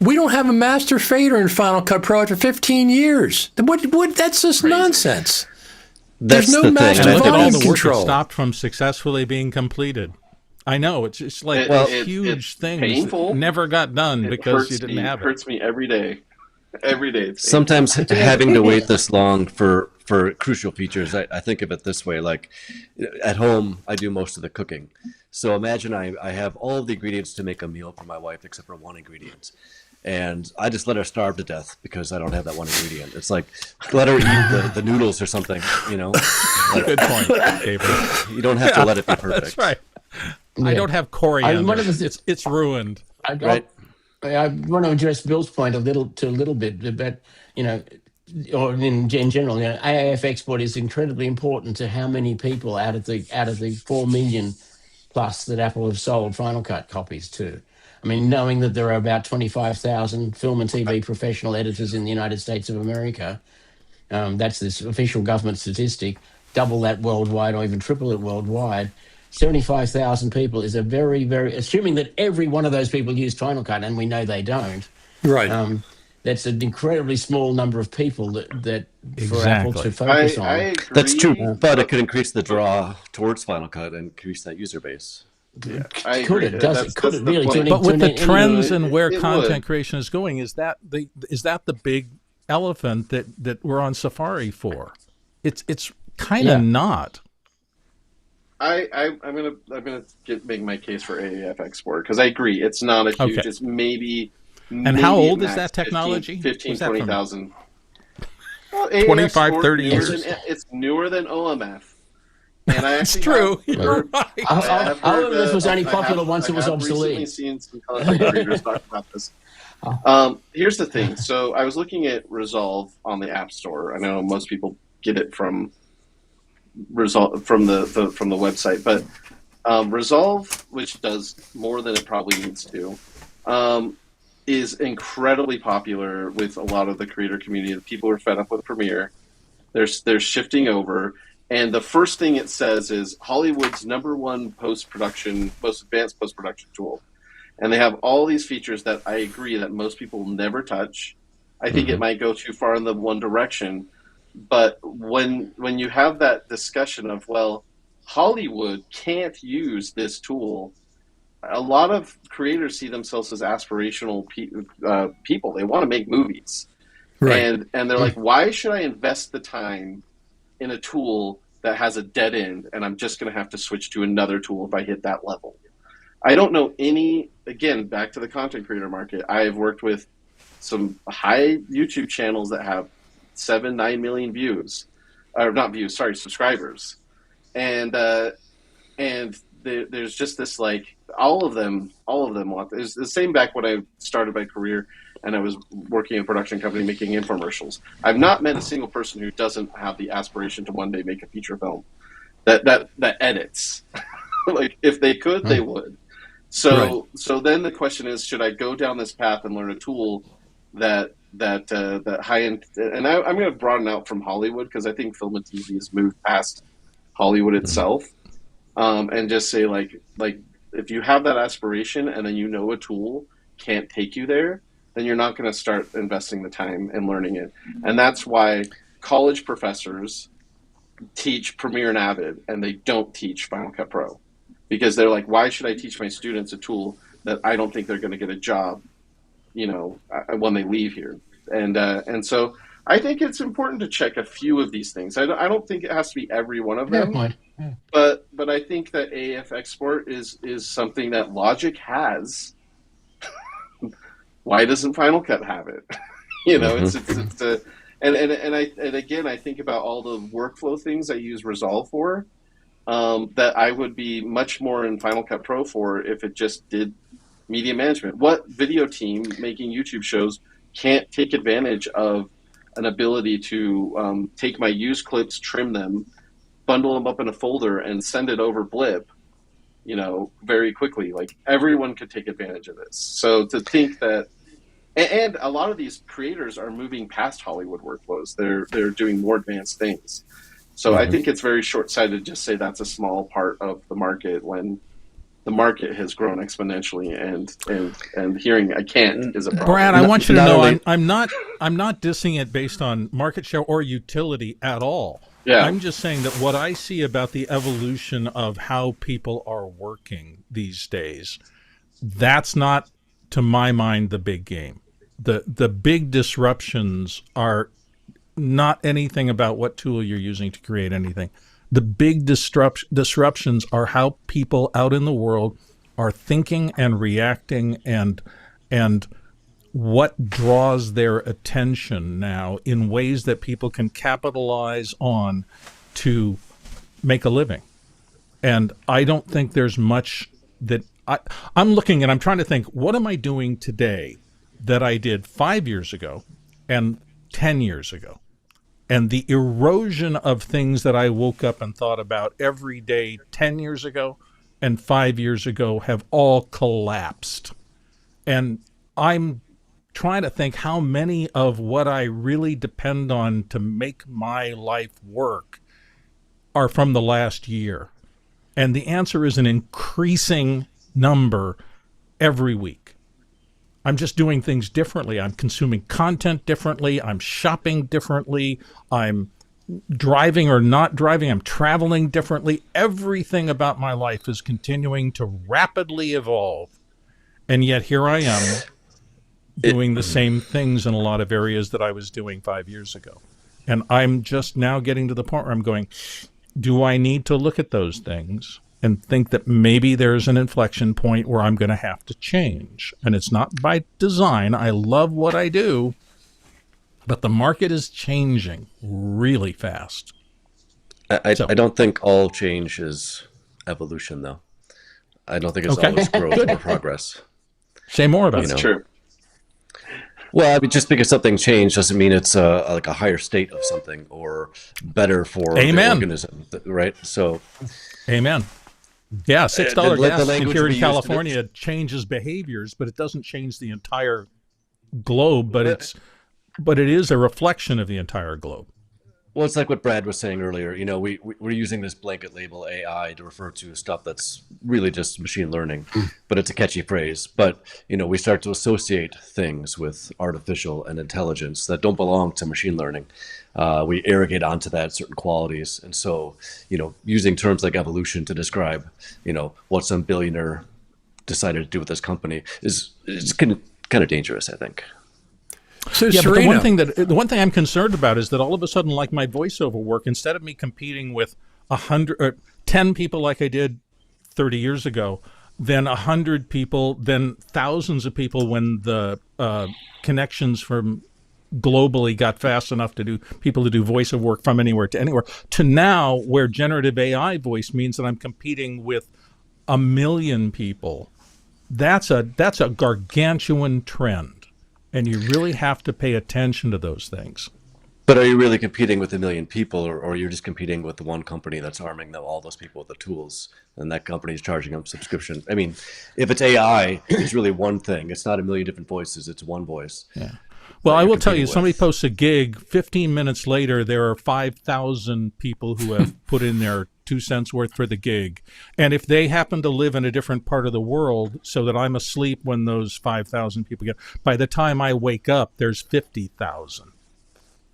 we don't have a master fader in Final Cut Pro after 15 years. What? That's just nonsense. There's no the master thing. And look at all volume the work control. that stopped from successfully being completed. I know it's just like huge things painful. never got done because you didn't have it. It hurts me every day. Every day. Sometimes having to wait this long for crucial features, I think of it this way. Like at home, I do most of the cooking. So imagine I have all of the ingredients to make a meal for my wife except for one ingredient. And I just let her starve to death because I don't have that one ingredient. It's like, let her eat the noodles or something, Like, Good point, Gabriel. you don't have to let it be perfect. That's right. I don't have coriander. It's ruined. Right. I want to address Bill's point a little bit, but or in general, AAF export is incredibly important to how many people out of the 4 million plus that Apple have sold Final Cut copies to. I mean, knowing that there are about 25,000 film and TV professional editors in the United States of America, that's this official government statistic. Double that worldwide, or even triple it worldwide. 75,000 people is a very, very, assuming that every one of those people use Final Cut, and we know they don't. Right. That's an incredibly small number of people that for Apple to focus on. I agree. That's true, but it could increase the draw towards Final Cut and increase that user base. Yeah, Could it? Does it? Could it really? But with the trends and where it content would. creation is going, is that the big elephant that we're on Safari for? It's kind of not. I'm gonna make my case for AAF export because I agree it's not a huge. Okay. It's maybe. And how maybe old at is max that technology? 15, Was that from 20,000. Well, 25, AAF 30 newer years? than- It's newer than OMF. And I It's actually true. have You're heard- right. I've heard, OMF was only I popular have- once it was I have recently obsolete. seen some content creators talk about this. Here's the thing. So I was looking at Resolve on the App Store. I know most people get it from Resolve from the website, but Resolve, which does more than it probably needs to, is incredibly popular with a lot of the creator community. The people are fed up with Premiere. They're shifting over. And the first thing it says is Hollywood's #1 post-production, most advanced post-production tool. And they have all these features that I agree that most people never touch. I think it might go too far in the one direction. But when you have that discussion of, well, Hollywood can't use this tool, a lot of creators see themselves as aspirational people. They want to make movies. Right. And they're like, why should I invest the time in a tool that has a dead end and I'm just going to have to switch to another tool if I hit that level? I don't know any, again, back to the content creator market. I've worked with some high YouTube channels that have 7-9 million views, or not views, sorry, subscribers. And there's just this, like, all of them want, it's the same back when I started my career and I was working in a production company making infomercials. I've not met a single person who doesn't have the aspiration to one day make a feature film that edits. Like, if they could, they would. So then the question is, should I go down this path and learn a tool that high end? And I'm going to broaden out from Hollywood because I think film and TV has moved past Hollywood itself, and just say like if you have that aspiration and then a tool can't take you there, then you're not going to start investing the time and learning it. And that's why college professors teach Premiere and Avid and they don't teach Final Cut Pro, because they're like, why should I teach my students a tool that I don't think they're going to get a job, when they leave here? And so I think it's important to check a few of these things. I don't think it has to be every one of them, Yeah. but I think that AF export is something that Logic has. Why doesn't Final Cut have it? And again, I think about all the workflow things I use Resolve for, that I would be much more in Final Cut Pro for if it just did media management. What video team making YouTube shows can't take advantage of an ability to take my used clips, trim them, bundle them up in a folder, and send it over Blip, very quickly? Like, everyone could take advantage of this. So to think that, and a lot of these creators are moving past Hollywood workflows. They're doing more advanced things. So I think it's very short-sighted to just say that's a small part of the market when the market has grown exponentially, and hearing I can't is a problem. Brad, I want you to Not know only- I'm not dissing it based on market share or utility at all. Yeah. I'm just saying that what I see about the evolution of how people are working these days, that's not, to my mind, the big game. The big disruptions are not anything about what tool you're using to create anything. The big disruptions are how people out in the world are thinking and reacting, and what draws their attention now in ways that people can capitalize on to make a living. And I don't think there's much that I'm looking and I'm trying to think, what am I doing today that I did 5 years ago and 10 years ago? And the erosion of things that I woke up and thought about every day 10 years ago and 5 years ago have all collapsed. And I'm trying to think how many of what I really depend on to make my life work are from the last year. And the answer is an increasing number every week. I'm just doing things differently. I'm consuming content differently. I'm shopping differently. I'm driving or not driving. I'm traveling differently. Everything about my life is continuing to rapidly evolve. And yet here I am doing the same things in a lot of areas that I was doing 5 years ago. And I'm just now getting to the point where I'm going, do I need to look at those things and think that maybe there's an inflection point where I'm going to have to change? And it's not by design. I love what I do, but the market is changing really fast. I don't think all change is evolution, though. I don't think it's always growth or progress. Say more about That's it. true. Well, I mean, just because something changed doesn't mean it's like a higher state of something or better for the organism, right? So, amen. Yeah, $6 let the gas language here be in used California changes behaviors, but it doesn't change the entire globe. But it is a reflection of the entire globe. well, it's like what Brad was saying earlier. You know, we're using this blanket label AI to refer to stuff that's really just machine learning, but it's a catchy phrase. But, you know, we start to associate things with artificial and intelligence that don't belong to machine learning. We arrogate onto that certain qualities. And so, you know, using terms like evolution to describe, you know, what some billionaire decided to do with this company is kind of dangerous, I think. So, Yeah, but Cirina, the one thing I'm concerned about is that all of a sudden, like my voiceover work, instead of me competing with 100 or 10 people like I did 30 years ago, then 100 people, then thousands of people when the connections from globally got fast enough to do people to do voiceover work from anywhere to anywhere, to now where generative AI voice means that I'm competing with 1 million people. That's a gargantuan trend. And you really have to pay attention to those things. But are you really competing with 1 million people, or you're just competing with the one company that's arming all those people with the tools, and that company is charging them subscription? I mean, if it's AI, it's really one thing. It's not 1 million different voices. It's one voice. Yeah. Well, I will tell you, competing somebody with. posts a gig, 15 minutes later, there are 5,000 people who have put in their 2 cents worth for the gig. And if they happen to live in a different part of the world so that I'm asleep when those 5,000 people get, by the time I wake up, there's 50,000.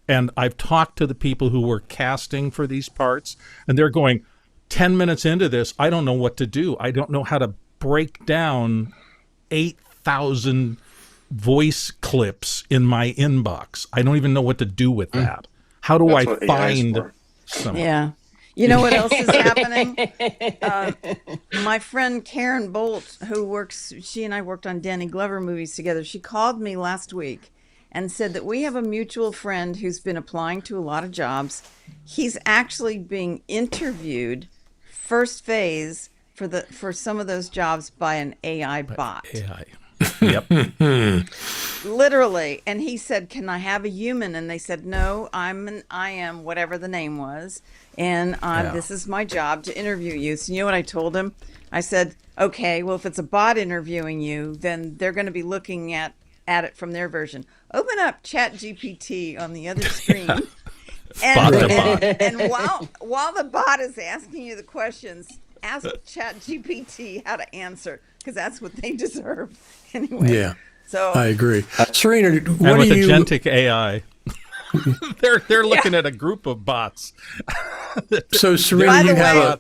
And I've talked to the people who were casting for these parts, and they're going, 10 minutes into this, I don't know what to do. I don't know how to break down 8,000 voice clips in my inbox. I don't even know what to do with that. How do That's I what AI is find for. some? Yeah. You know what else is happening? My friend Karen Bolt, she and I worked on Danny Glover movies together. She called me last week and said that we have a mutual friend who's been applying to a lot of jobs. He's actually being interviewed first phase for some of those jobs by an AI bot. AI. Yep. Literally. And he said, "Can I have a human?" And they said, "No, I am whatever the name was. And this is my job to interview you." So you know what I told him? I said, "Okay, well, if it's a bot interviewing you, then they're going to be looking at it from their version. Open up ChatGPT on the other screen." Bot to bot. And while the bot is asking you the questions, ask ChatGPT how to answer, because that's what they deserve anyway. Yeah, So I agree. Cirina, And what with do you? agentic AI, they're looking at a group of bots. So By Cirina, the you have way, a.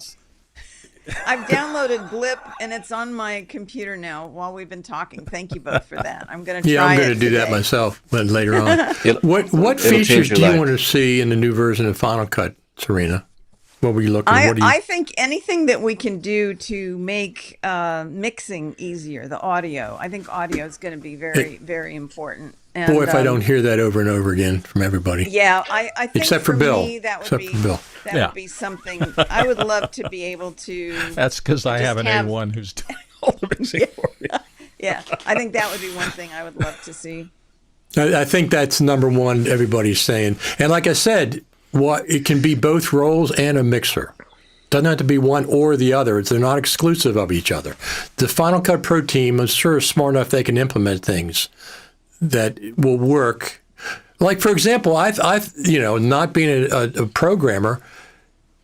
I've downloaded Blip, and it's on my computer now while we've been talking. Thank you both for that. I'm going to try Yeah, I'm it going to do that today. myself, but later on. It'll- What it'll features change do your you life. want to see in the new version of Final Cut, Cirina? What were you looking? What do you? I think anything that we can do to make mixing easier, the audio. I think audio is going to be very, very important. And, Boy, if I don't hear that over and over again from everybody. Yeah, I think Except for Bill. me, that would Except be for Bill. that Yeah. would be something I would love to be able to. That's because I Just have an have- A1 who's doing all the mixing for me. Yeah, I think that would be one thing I would love to see. I think that's number one. Everybody's saying, and like I said, it can be both roles and a mixer. Doesn't have to be one or the other. They're not exclusive of each other. The Final Cut Pro team, I'm sure, is smart enough they can implement things that will work. Like, for example, I not being a programmer,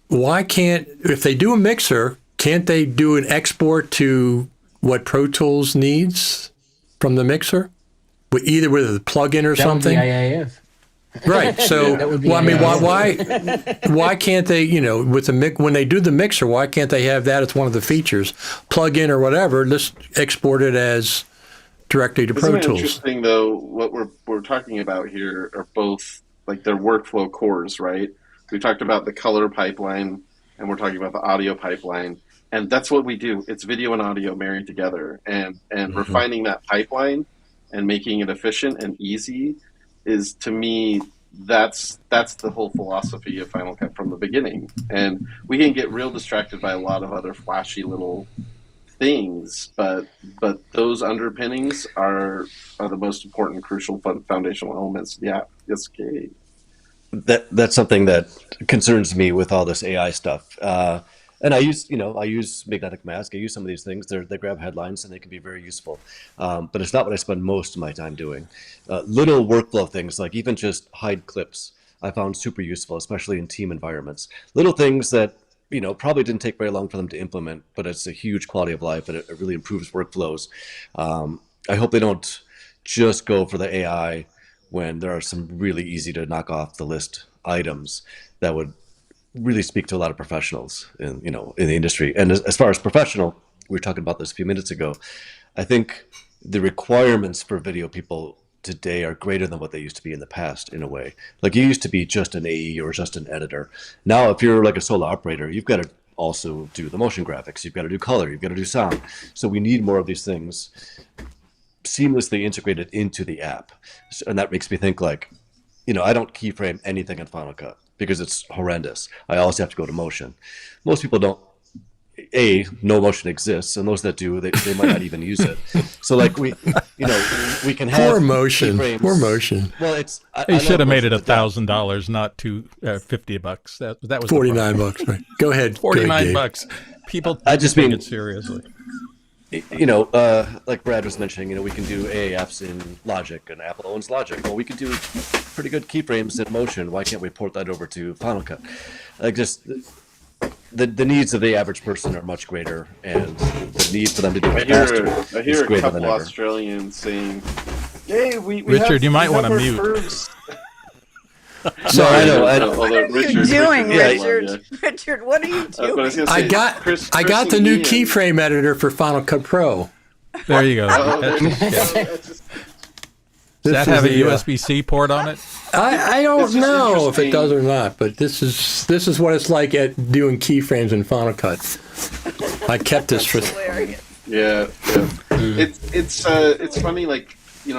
why can't, if they do a mixer, can't they do an export to what Pro Tools needs from the mixer? Either with a plugin or That something? would be AAF. Right. So, That would be well, I mean, AAF. why can't they, with the when they do the mixer, why can't they have that as one of the features, plug in or whatever, just export it as directly to Pro Isn't it Tools? interesting though? What we're talking about here are both like their workflow cores, right? We talked about the color pipeline, and we're talking about the audio pipeline, and that's what we do. It's video and audio married together, and refining that pipeline and making it efficient and easy is, to me, that's the whole philosophy of Final Cut from the beginning. And we can get real distracted by a lot of other flashy little things, but those underpinnings are the most important, crucial, foundational elements of the app. Yes, okay. That's something that concerns me with all this AI stuff. And I use Magnetic Mask. I use some of these things. They grab headlines and they can be very useful. But it's not what I spend most of my time doing. Little workflow things, like even just hide clips, I found super useful, especially in team environments. Little things that probably didn't take very long for them to implement, but it's a huge quality of life and it really improves workflows. I hope they don't just go for the AI when there are some really easy to knock off the list items that would really speak to a lot of professionals in the industry. And as far as professional, we were talking about this a few minutes ago, I think the requirements for video people today are greater than what they used to be in the past, in a way. Like, you used to be just an AE or just an editor. Now, if you're like a solo operator, you've got to also do the motion graphics, you've got to do color, you've got to do sound. So we need more of these things seamlessly integrated into the app. And that makes me think, like, I don't keyframe anything in Final Cut because it's horrendous. I always have to go to motion. Most people don't. No motion exists, and those that do, they might not even use it. So, like, we can have Poor motion. keyframes. Poor motion. Well, it's They should have made it $1,000, not $50. That was $49, right? Go ahead. $49. Gabe. People I just take mean- it seriously. Like Brad was mentioning, we can do AAFs in Logic, and Apple owns Logic. Well, we can do pretty good keyframes in Motion. Why can't we port that over to Final Cut? Like, just the needs of the average person are much greater, and the need for them to do it faster I is hear a greater couple than ever. Australians saying, "Hey, we Richard, have, you might we have wanna our mute. first-" No, I know. Although What are you doing, Richard? Richard? Richard, what are you But I doing? was gonna I say, got Chris the and new Ian- keyframe editor for Final Cut Pro. There you go. Oh, there you Does go. It's just- that have a USB-C port on it? I don't It's just know if it interesting. does or not, but this is what it's like at doing keyframes in Final Cut. I kept this for. Hilarious. Yeah. It's funny, like,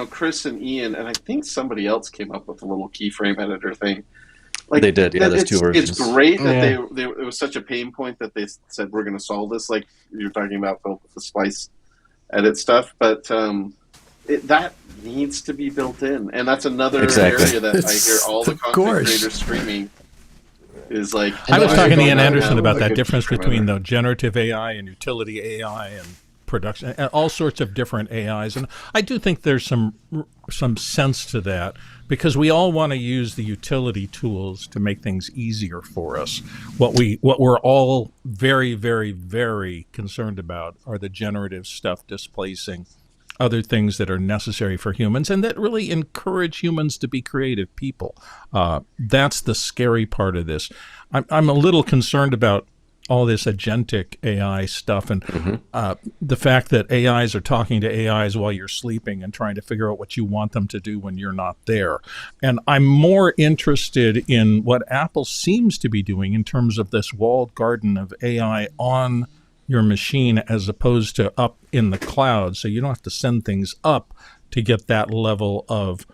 Chris and Ian, and I think somebody else came up with a little keyframe editor thing. Like, They did, yeah, there's two versions. It's great that Yeah. it was such a pain point that they said, we're going to solve this, like you're talking about, Phil, with the splice edit stuff, but that needs to be built in, and that's another Exactly. area that I hear all the Of content course. creators screaming is like. I was "Why talking to don't Ian I Anderson have, about like, that a difference keyframe between editor?" the generative AI and utility AI and production, and all sorts of different AIs. And I do think there's some sense to that, because we all want to use the utility tools to make things easier for us. What we're all very, very, very concerned about are the generative stuff displacing other things that are necessary for humans and that really encourage humans to be creative people. That's the scary part of this. I'm a little concerned about all this agentic AI stuff and the fact that AIs are talking to AIs while you're sleeping and trying to figure out what you want them to do when you're not there. And I'm more interested in what Apple seems to be doing in terms of this walled garden of AI on your machine as opposed to up in the cloud. So you don't have to send things up to get that level of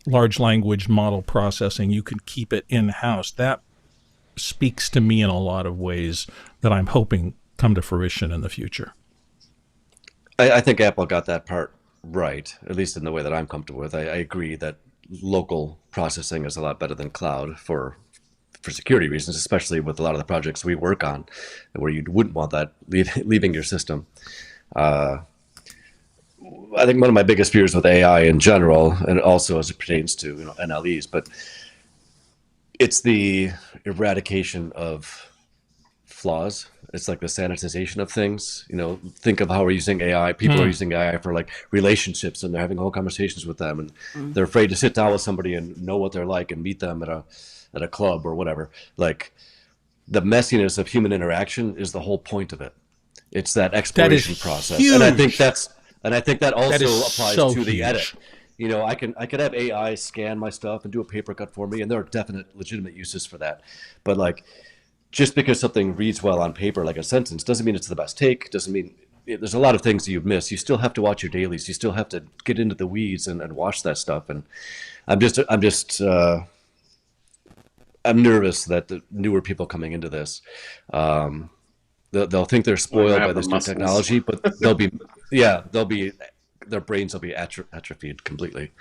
large language model processing. You can keep it in-house. That speaks to me in a lot of ways that I'm hoping come to fruition in the future. I think Apple got that part right, at least in the way that I'm comfortable with. I agree that local processing is a lot better than cloud for security reasons, especially with a lot of the projects we work on, where you wouldn't want that leaving your system. I think one of my biggest fears with AI in general, and also as it pertains to NLEs, but it's the eradication of flaws. It's like the sanitization of things. Think of how we're using AI. People are using AI for like relationships, and they're having whole conversations with them, and they're afraid to sit down with somebody and know what they're like and meet them at a club or whatever. Like, the messiness of human interaction is the whole point of it. It's that exploration process. Huge. And I think that also applies so to the huge. edit. I could have AI scan my stuff and do a paper cut for me, and there are definite legitimate uses for that. But like, just because something reads well on paper, like a sentence, doesn't mean it's the best take. Doesn't mean there's a lot of things that you miss. You still have to watch your dailies. You still have to get into the weeds and watch that stuff. And I'm nervous that the newer people coming into this, they'll think they're spoiled by this new technology, but their brains will be atrophied completely.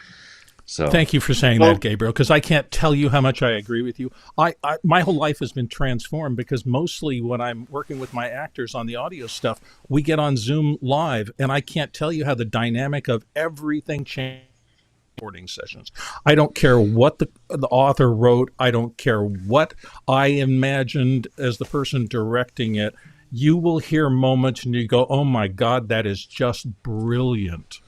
So thank you for saying that, Gabriel, because I can't tell you how much I agree with you. My whole life has been transformed, because mostly when I'm working with my actors on the audio stuff, we get on Zoom live, and I can't tell you how the dynamic of everything changed. Recording sessions. I don't care what the author wrote. I don't care what I imagined as the person directing it. You will hear moments and you go, oh my God, that is just brilliant.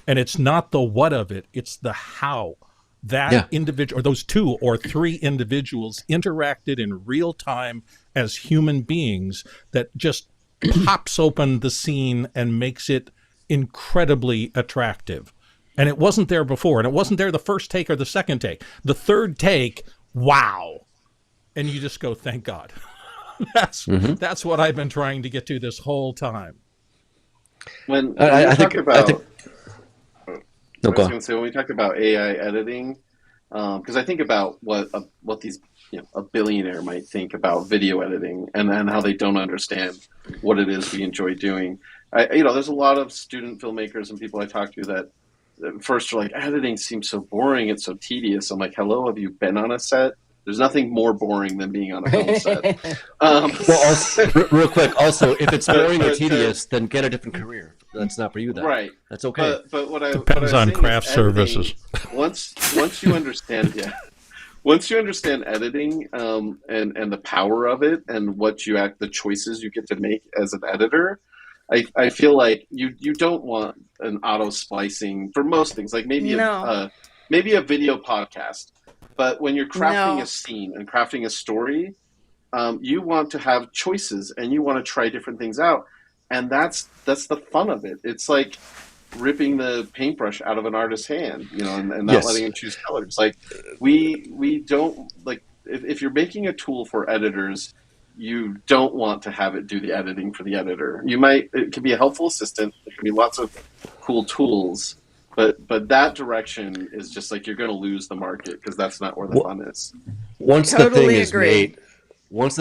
And it's not the what of it, it's the how. That individual, or those two or three individuals, interacted in real time as human beings that just pops open the scene and makes it incredibly attractive. And it wasn't there before, and it wasn't there the first take or the second take. The third take, wow. And you just go, thank God. That's what I've been trying to get to this whole time. When we talk about AI editing, because I think about what these a billionaire might think about video editing, and how they don't understand what it is we enjoy doing. There's a lot of student filmmakers and people I talk to that at first are like, editing seems so boring, it's so tedious. I'm like, hello, have you been on a set? There's nothing more boring than being on a film set. Real quick, also, if it's boring or tedious, then get a different career. That's not for you then. Right. That's okay. But Depends on craft services. Once you understand, once you understand editing and the power of it and the choices you get to make as an editor, I feel like you don't want an auto splicing for most things, like maybe a video podcast. But when you're crafting a scene and crafting a story, you want to have choices and you want to try different things out, and that's the fun of it. It's like ripping the paintbrush out of an artist's hand, and not letting him choose colors. Like we don't like if you're making a tool for editors. You don't want to have it do the editing for the editor. It can be a helpful assistant. There can be lots of cool tools, but that direction is just like you're going to lose the market, because that's not where the fun is. Once the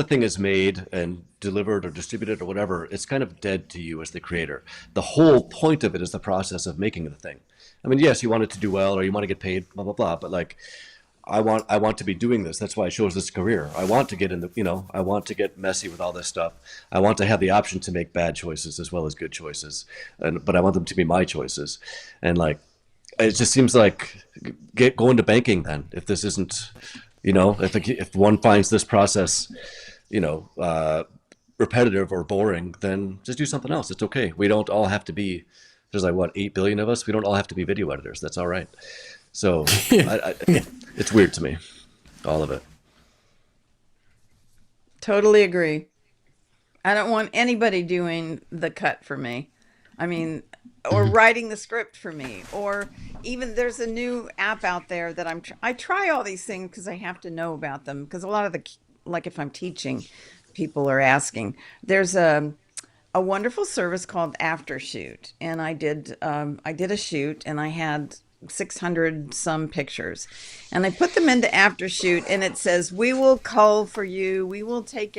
thing is made and delivered or distributed or whatever, it's kind of dead to you as the creator. The whole point of it is the process of making the thing. I mean, yes, you want it to do well or you want to get paid, blah, blah, blah. But like, I want to be doing this. That's why I chose this career. I want to get in the, I want to get messy with all this stuff. I want to have the option to make bad choices as well as good choices, but I want them to be my choices. And like, it just seems like go into banking then. If this isn't, if one finds this process, repetitive or boring, then just do something else. It's okay. We don't all have to be. There's like 8 billion of us. We don't all have to be video editors. That's all right. So it's weird to me, all of it. Totally agree. I don't want anybody doing the cut for me. I mean, or writing the script for me, or even there's a new app out there that I try all these things because I have to know about them, because a lot of like if I'm teaching, people are asking. There's a wonderful service called Aftershoot, and I did a shoot, and I had 600 some pictures, and I put them into Aftershoot, and it says, we will cull for you, we will pick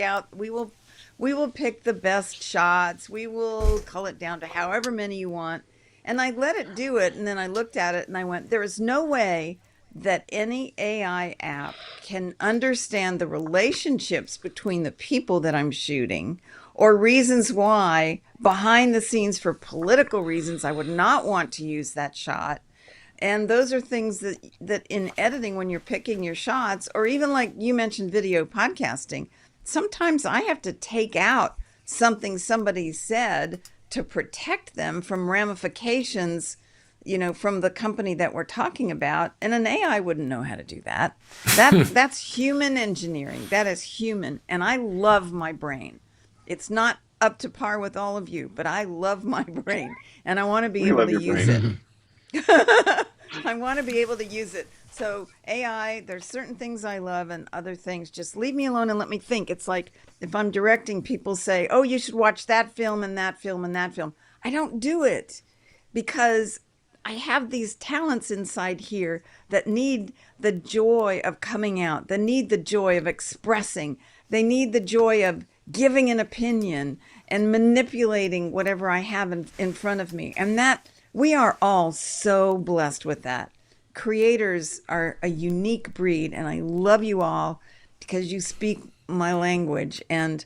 the best shots, we will cull it down to however many you want. And I let it do it, and then I looked at it and I went, there is no way that any AI app can understand the relationships between the people that I'm shooting, or reasons why behind the scenes for political reasons I would not want to use that shot. And those are things that in editing, when you're picking your shots, or even like you mentioned video podcasting, sometimes I have to take out something somebody said to protect them from ramifications, from the company that we're talking about. And an AI wouldn't know how to do that. That's human engineering. That is human. And I love my brain. It's not up to par with all of you, but I love my brain, and I want to be able to use it. I want to be able to use it. So AI, there's certain things I love, and other things just leave me alone and let me think. It's like if I'm directing, people say, oh, you should watch that film and that film and that film. I don't do it because I have these talents inside here that need the joy of coming out. They need the joy of expressing. They need the joy of giving an opinion and manipulating whatever I have in front of me. And that we are all so blessed with that. Creators are a unique breed, and I love you all because you speak my language, and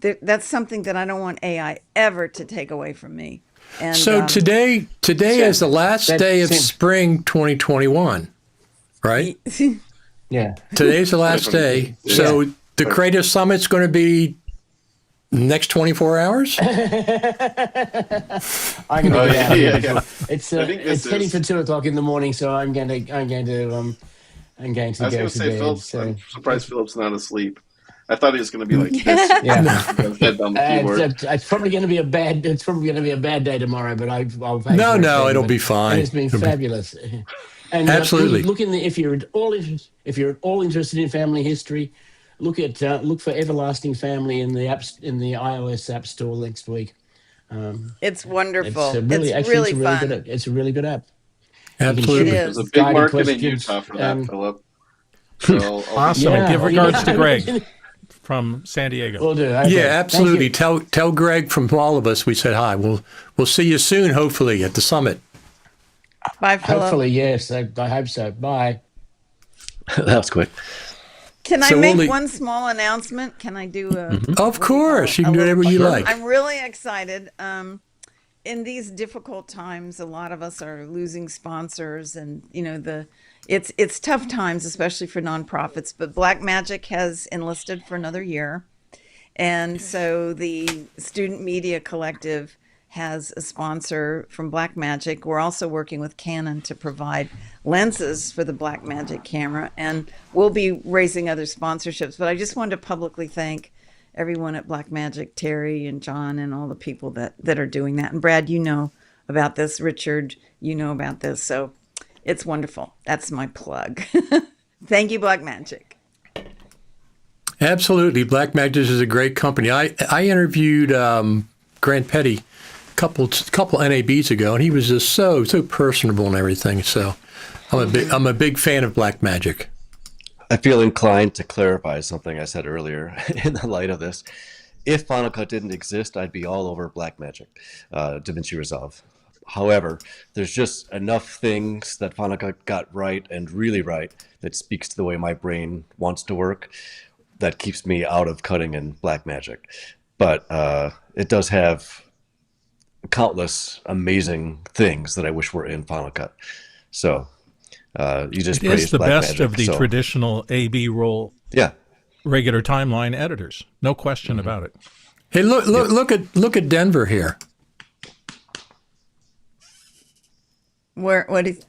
that's something that I don't want AI ever to take away from me. And so today is the last day of spring 2021, right? Yeah. Today's the last day. So the Creative Summit's going to be next 24 hours? I'm going to get out of here. It's heading for 2:00 in the morning, so I'm going to go to bed. I'm surprised Philip's not asleep. I thought he was going to be like this. Head down the keyboard. It's probably going to be a bad. It's probably going to be a bad day tomorrow. But No, it'll be fine. It's been fabulous. And absolutely. Look if you're at all interested in family history, look for Everlasting Family in the iOS App Store next week. It's wonderful. It's really fun. It's a really good app. Absolutely. There's a big market in Utah for that, Philip. So awesome. Yeah. Give regards to Greg from San Diego. Will do. Okay. Yeah, absolutely. Tell Greg from all of us we said hi. We'll see you soon, hopefully, at the summit. Bye, Philip. Hopefully, yes. I hope so. Bye. That was quick. Can I make one small announcement? Can I do a... Of course. You can do whatever you like. I'm really excited. In these difficult times, a lot of us are losing sponsors, and it's tough times, especially for nonprofits. But Black Magic has enlisted for another year, and so the Student Media Collective has a sponsor from Black Magic. We're also working with Canon to provide lenses for the Black Magic camera, and we'll be raising other sponsorships. But I just wanted to publicly thank everyone at Black Magic, Terry and John, and all the people that are doing that. And Brad, you know about this. Richard, you know about this. So it's wonderful. That's my plug. Thank you, Black Magic. Absolutely. Black Magic is a great company. I interviewed Grant Petty couple NABs ago, and he was just so personable and everything. So I'm a big fan of Black Magic. I feel inclined to clarify something I said earlier in the light of this. If Final Cut didn't exist, I'd be all over Black Magic, DaVinci Resolve. However, there's just enough things that Final Cut got right and really right that speaks to the way my brain wants to work that keeps me out of cutting in Blackmagic. But it does have countless amazing things that I wish were in Final Cut. So you just it is the best Blackmagic, of the traditional A/B roll, regular timeline editors. No question about it. Hey, look at Denver here. What is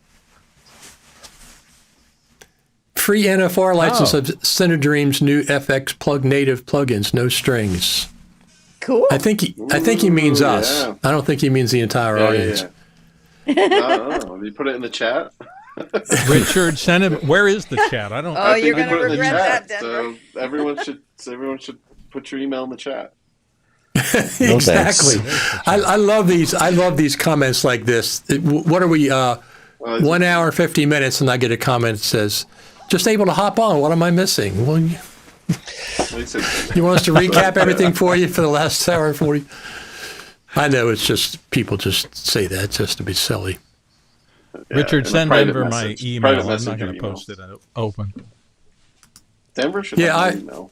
free NFR license of Cinedream's new FX native plugins, no strings. Cool. I think he means us. Yeah. I don't think he means the entire audience. No, you put it in the chat. Richard, send him. Where is the chat? I don't. Oh, you're going to regret that, Denver. So everyone should put your email in the chat. Exactly. I love these. I love these comments like this. What are we? 1 hour 50 minutes, and I get a comment that says, "Just able to hop on. What am I missing?" Well, you want us to recap everything for you for the last hour and 40? I know it's just people just say that just to be silly. Richard, send Denver my email. I'm not going to post it open. Denver should have an email.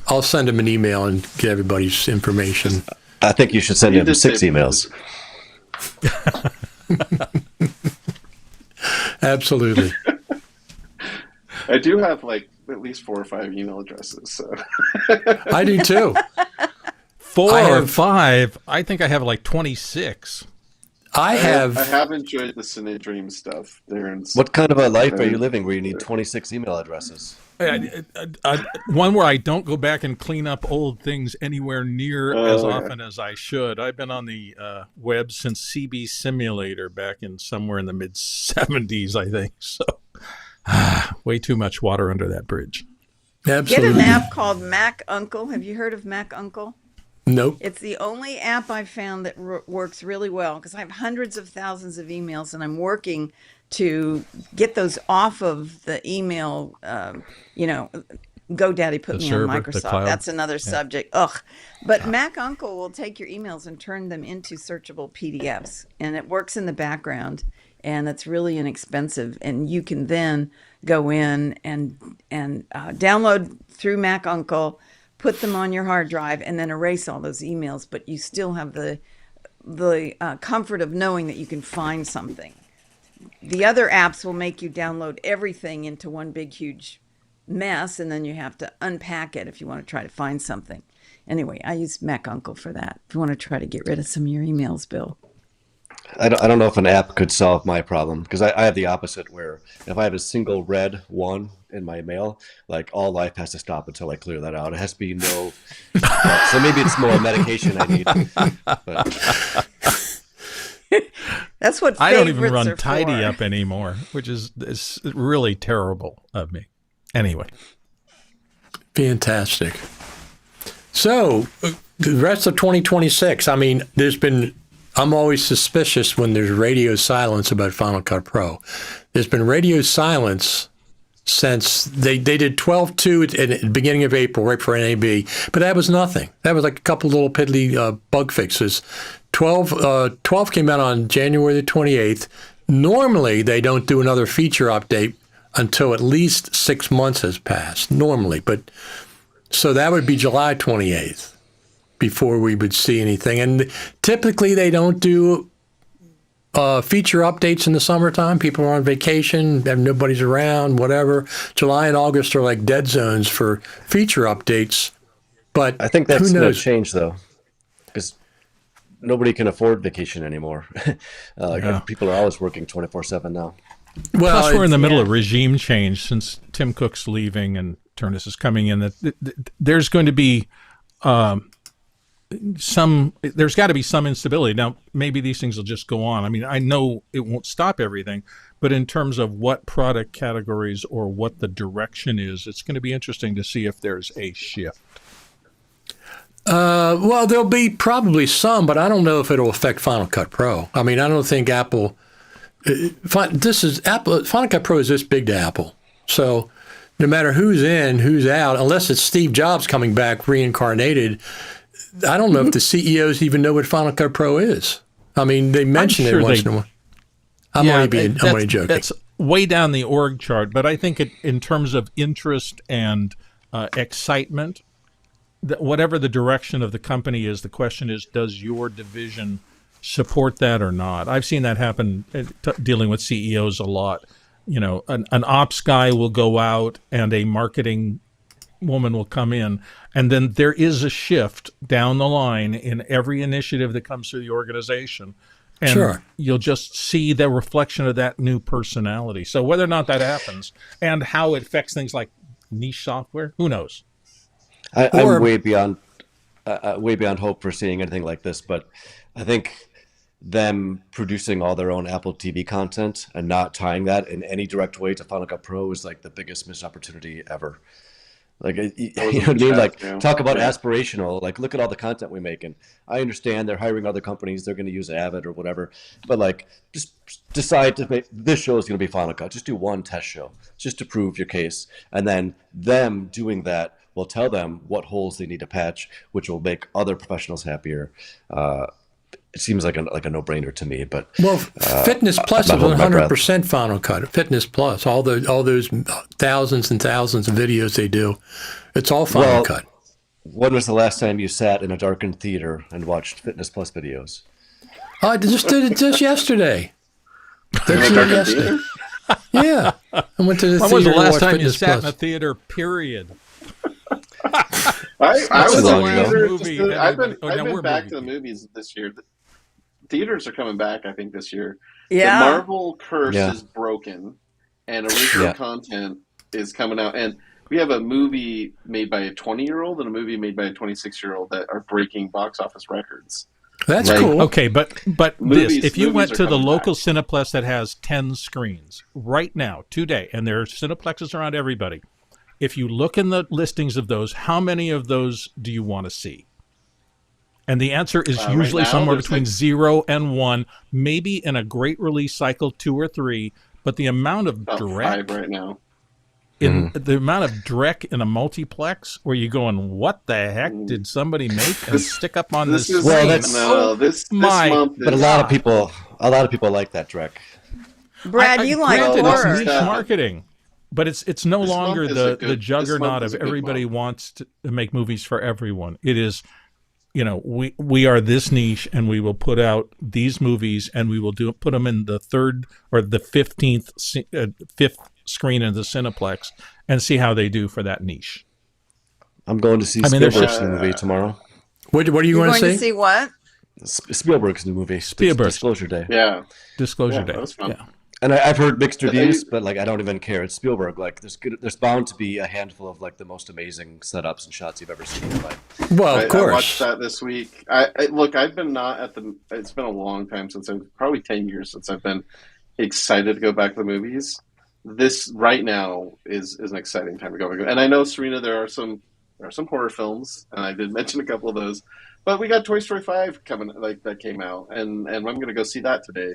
I'll send him an email and get everybody's information. I think you should send him 6 emails. Absolutely. I do have at least 4 or 5 email addresses. So. I do too. 4 or 5. I think I have 26. I have enjoyed the Cinedream stuff. What kind of a life are you living where you need 26 email addresses? One where I don't go back and clean up old things anywhere near as often as I should. I've been on the web since CB Simulator back in somewhere in the mid-'70s, I think. So way too much water under that bridge. Absolutely. Get an app called Mac Uncle. Have you heard of Mac Uncle? Nope. It's the only app I've found that works really well because I have hundreds of thousands of emails and I'm working to get those off of the email. GoDaddy put me on Microsoft. That's another subject. Ugh. But Mac Uncle will take your emails and turn them into searchable PDFs, and it works in the background, and it's really inexpensive. And you can then go in and download through Mac Uncle, put them on your hard drive, and then erase all those emails. But you still have the comfort of knowing that you can find something. The other apps will make you download everything into one big, huge mess, and then you have to unpack it if you want to try to find something. Anyway, I use Mac Uncle for that. If you want to try to get rid of some of your emails, Bill. I don't know if an app could solve my problem because I have the opposite where if I have a single red one in my mail, all life has to stop until I clear that out. It has to be no. So maybe it's more medication I need. But. That's what I don't even run are Tidy for. Up anymore, which is really terrible of me. Anyway. Fantastic. So the rest of 2026, I mean, I'm always suspicious when there's radio silence about Final Cut Pro. There's been radio silence since they did 12.2 at the beginning of April, right for NAB, but that was nothing. That was like a couple little piddly bug fixes. 12 came out on January the 28th. Normally, they don't do another feature update until at least 6 months has passed, normally. But so that would be July 28th before we would see anything. And typically, they don't do feature updates in the summertime. People are on vacation, nobody's around, whatever. July and August are like dead zones for feature updates. But I think that's going to change, though, because nobody can afford vacation anymore. People are always working 24/7 now. Well, plus, we're in the middle of regime change since Tim Cook's leaving and Turnus is coming in. There's going to be there's got to be some instability. Now, maybe these things will just go on. I mean, I know it won't stop everything, but in terms of what product categories or what the direction is, it's going to be interesting to see if there's a shift. Well, there'll be probably some, but I don't know if it'll affect Final Cut Pro. I mean, I don't think Apple. Final Cut Pro is this big to Apple, so no matter who's in, who's out, unless it's Steve Jobs coming back reincarnated, I don't know if the CEOs even know what Final Cut Pro is. I mean, they mention it once in a while. I'm only joking. That's way down the org chart, but I think in terms of interest and excitement, whatever the direction of the company is, the question is, does your division support that or not? I've seen that happen dealing with CEOs a lot. You know, an ops guy will go out and a marketing woman will come in, and then there is a shift down the line in every initiative that comes through the organization. And you'll just see the reflection of that new personality. So whether or not that happens and how it affects things like niche software, who knows? I'm way beyond hope for seeing anything like this, but I think them producing all their own Apple TV content and not tying that in any direct way to Final Cut Pro is like the biggest missed opportunity ever. Like, you know what I mean? Like, talk about aspirational. Like, look at all the content we make. And I understand they're hiring other companies. They're going to use Avid or whatever. But, like, just decide to make this show is going to be Final Cut. Just do one test show just to prove your case. And then them doing that will tell them what holes they need to patch, which will make other professionals happier. It seems like a no-brainer to me, but Fitness Plus is 100% Final Cut. Fitness Plus, all those thousands and thousands of videos they do, it's all Final Cut. When was the last time you sat in a darkened theater and watched Fitness Plus videos? I just did it just yesterday. Yesterday. Yeah, I went to the theater. When was the last time Fitness you sat Plus. in a theater? Period. I was long in ago. theater. I've been back to the movies this year. Theaters are coming back, I think, this year. Yeah. The Marvel curse is broken, and original content is coming out. And we have a movie made by a 20-year-old and a movie made by a 26-year-old that are breaking box office records. That's cool. Okay, but if you went to the local Cineplex that has 10 screens right now, today, and there are Cineplexes around everybody, if you look in the listings of those, how many of those do you want to see? And the answer is usually somewhere between 0 and 1, maybe in a great release cycle 2 or 3. But the amount of direct 5 right now, the amount of direct in a multiplex, where you're going, what the heck did somebody make and stick up on this? This month. But a lot of people like that Drek. Brad, you like horror. It's niche marketing. But it's no longer the juggernaut of everybody wants to make movies for everyone. It is, you know, we are this niche, and we will put out these movies, and we will put them in the 3rd or the 5th screen in the Cineplex, and see how they do for that niche. I'm going to see Spielberg's new movie tomorrow. What are you going to see? Going to see what? Spielberg's new movie, Disclosure Day. Yeah, Disclosure Day. That was fun. Yeah. And I've heard mixed reviews, but like I don't even care. It's Spielberg. Like there's bound to be a handful of like the most amazing setups and shots you've ever seen in life. Well, of course. I watched that this week. I've been not at the. It's been a long time since probably 10 years since I've been excited to go back to the movies. This right now is an exciting time to go. And I know, Cirina, there are some horror films, and I did mention a couple of those. But we got Toy Story 5 coming, like that came out, and I'm going to go see that today.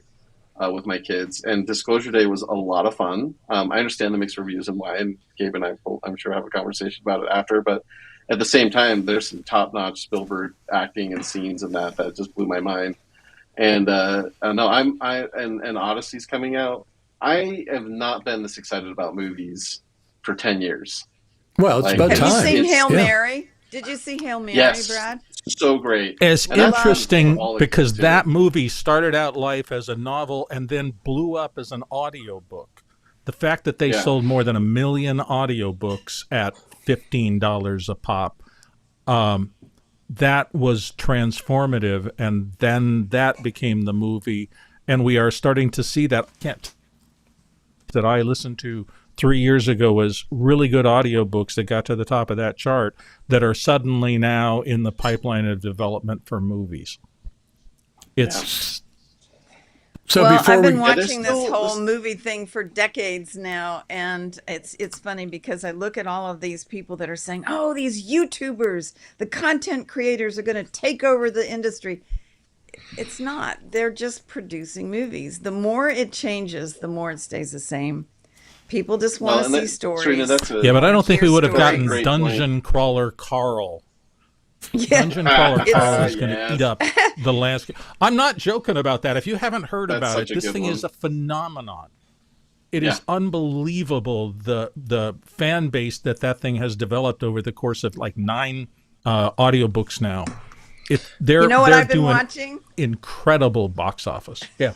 With my kids, and Disclosure Day was a lot of fun. I understand the mixed reviews and why, and Gabe and I will, I'm sure, have a conversation about it after. But at the same time, there's some top-notch Spielberg acting and scenes in that just blew my mind. And and Odyssey's coming out. I have not been this excited about movies for 10 years. Well, it's about time. Have you seen Hail Mary? Did you see Hail Mary, Brad? So great. It's interesting because that movie started out life as a novel and then blew up as an audiobook. The fact that they sold more than 1 million audiobooks at $15 a pop, that was transformative, and then that became the movie. And we are starting to see that that I listened to 3 years ago was really good audiobooks that got to the top of that chart that are suddenly now in the pipeline of development for movies. It's so well, before I've been we watching this whole movie thing for decades now, and it's funny because I look at all of these people that are saying, "Oh, these YouTubers, the content creators are going to take over the industry." It's not. They're just producing movies. The more it changes, the more it stays the same. People just want to see stories. Cirina, but I don't think we would have gotten Great Dungeon point. Crawler Carl Yeah. Dungeon Crawler Carl is going to Yes. eat up the landscape. I'm not joking about that. If you haven't heard That's about it, such a this good thing one. is a phenomenon. It Yeah. is unbelievable the fan base that thing has developed over the course of like 9 audiobooks now. They're You know what they're I've been doing watching? incredible box office. Yeah.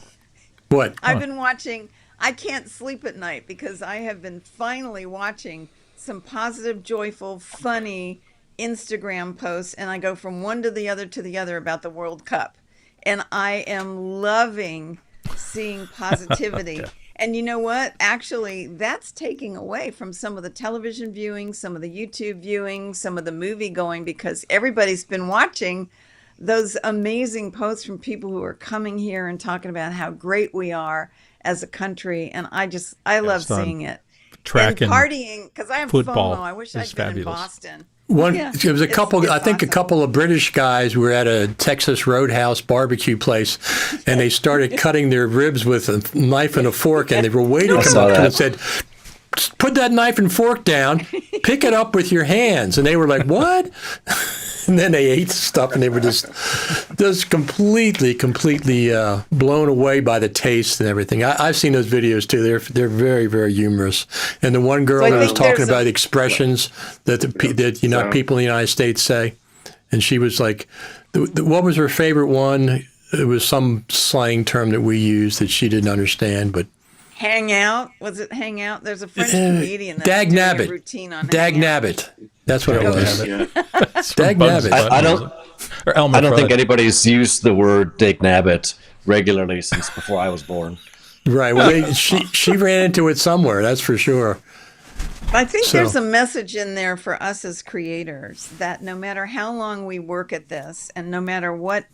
What? I've been watching. I can't sleep at night because I have been finally watching some positive, joyful, funny Instagram posts, and I go from one to the other about the World Cup. And I am loving seeing positivity. And you know what? Actually, that's taking away from some of the television viewing, some of the YouTube viewing, some of the movie going, because everybody's been watching those amazing posts from people who are coming here and talking about how great we are as a country. And I love It's fun. seeing it. Track And and partying, because I have football FOMO. I wish is I'd been in fabulous. Boston. There was a couple. it's I think a awesome. couple of British guys were at a Texas Roadhouse barbecue place, and they started cutting their ribs with a knife and a fork, and they were waiting to come saw up to them that. and said, "Put that knife and fork down. Pick it up with your hands." And they were like, "What?" And then they ate stuff, and they were just completely blown away by the taste and everything. I've seen those videos too. They're very, very humorous. And the one girl So I that was think talking there's about expressions that people in the United States say, and she was like, what was her favorite one? It was some slang term that we used that she didn't understand, but Hang out? Was it hang out? There's a French comedian that's dag doing a nabbit. routine on Dag hang out. nabbit. That's what it was. Yeah. Dag Bugs nabbit. Bunny, I was don't. it? Or Elmer I don't think Fudd. anybody's used the word Dake Nabbit regularly since before I was born. Right. Well, she ran into it somewhere. That's for sure. I think So- there's a message in there for us as creators that no matter how long we work at this and no matter what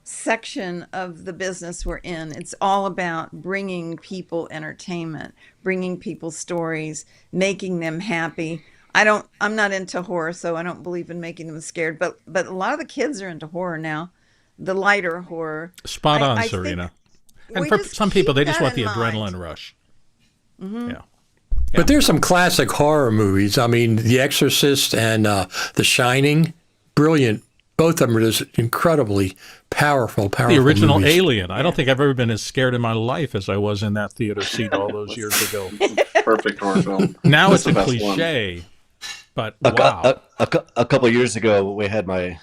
section of the business we're in, it's all about bringing people entertainment, bringing people stories, making them happy. I'm not into horror, so I don't believe in making them scared, but a lot of the kids are into horror now, the lighter horror. Spot on, I think Cirina. And we for just some people, keep they just that want the in mind. adrenaline rush. Yeah. But there's some classic horror movies. I mean, The Exorcist and The Shining, brilliant. Both of them are just incredibly powerful The original movies. Alien. I don't think I've ever been as scared in my life as I was in that theater seat all those years ago. Perfect horror film. Now That's it's a the best one. cliche, but A, wow. a couple of years ago, we had my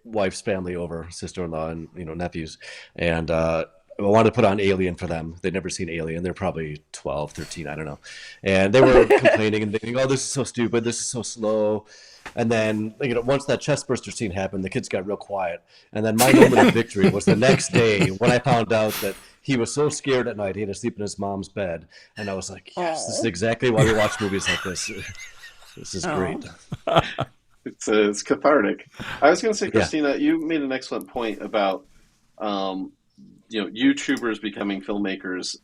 wife's family over, sister-in-law and nephews, and I wanted to put on Alien for them. They'd never seen Alien. They're probably 12, 13, I don't know. And they were complaining and thinking, "Oh, this is so stupid. This is so slow." And then, once that chest burster scene happened, the kids got real quiet. And then my moment of victory was the next day when I found out that he was so scared at night he had to sleep in his mom's bed. And I was like, yes, this is exactly why we watch movies like this. This is great. It's cathartic. I was going to say, Christina, you made an excellent point about YouTubers becoming filmmakers.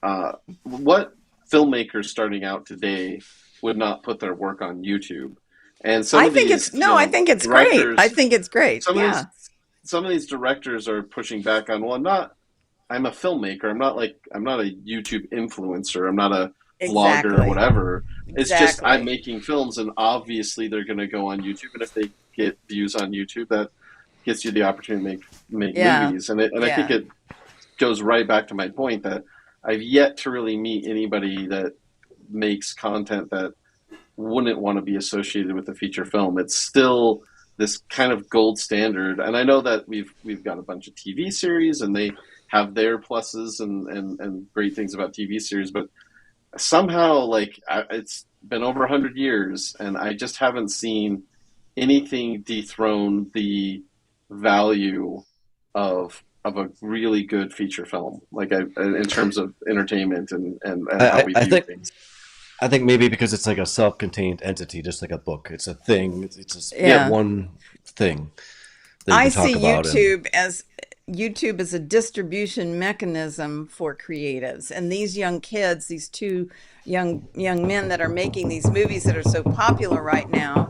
What filmmakers starting out today would not put their work on YouTube? And some I of think these, it's no, I think it's great. directors- I think it's great. Yeah. Some of these directors are pushing back on, I'm a filmmaker. I'm not a YouTube influencer. I'm not a vlogger Exactly. or whatever. It's just Exactly. I'm making films, and obviously they're going to go on YouTube. And if they get views on YouTube, that gets you the opportunity to make Yeah. movies. And I think it goes right back to my point that I've yet to really meet anybody that makes content that wouldn't want to be associated with a feature film. It's still this kind of gold standard. And I know that we've got a bunch of TV series and they have their pluses and great things about TV series, but somehow it's been over 100 years and I just haven't seen anything dethrone the value of a really good feature film, in terms of entertainment and how we view things. I think maybe because it's like a self-contained entity, just like a book. It's a thing. It's one thing that you I can talk see about. YouTube as a distribution mechanism for creatives, and these young kids, these two young men that are making these movies that are so popular right now.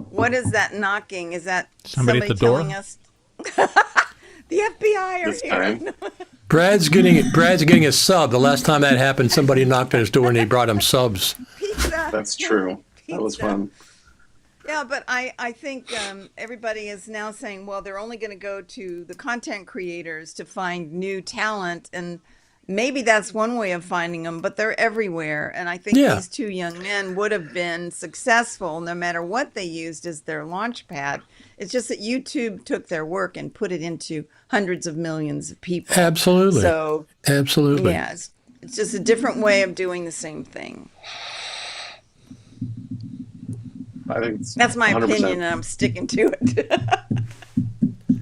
What is that knocking? Is that Somebody at the door? telling us? The FBI are This here. time. Brad's getting a sub. The last time that happened, somebody knocked on his door and he brought him subs. Pizza. That's true. That was Pizza. fun. Yeah, but I think everybody is now saying, well, they're only going to go to the content creators to find new talent. And maybe that's one way of finding them, but they're everywhere. And I think Yeah, these two young men would have been successful no matter what they used as their launch pad. It's just that YouTube took their work and put it into hundreds of millions of people. absolutely. So, Absolutely. yeah, it's just a different way of doing the same thing. I think it's That's my 100%. opinion, and I'm sticking to it.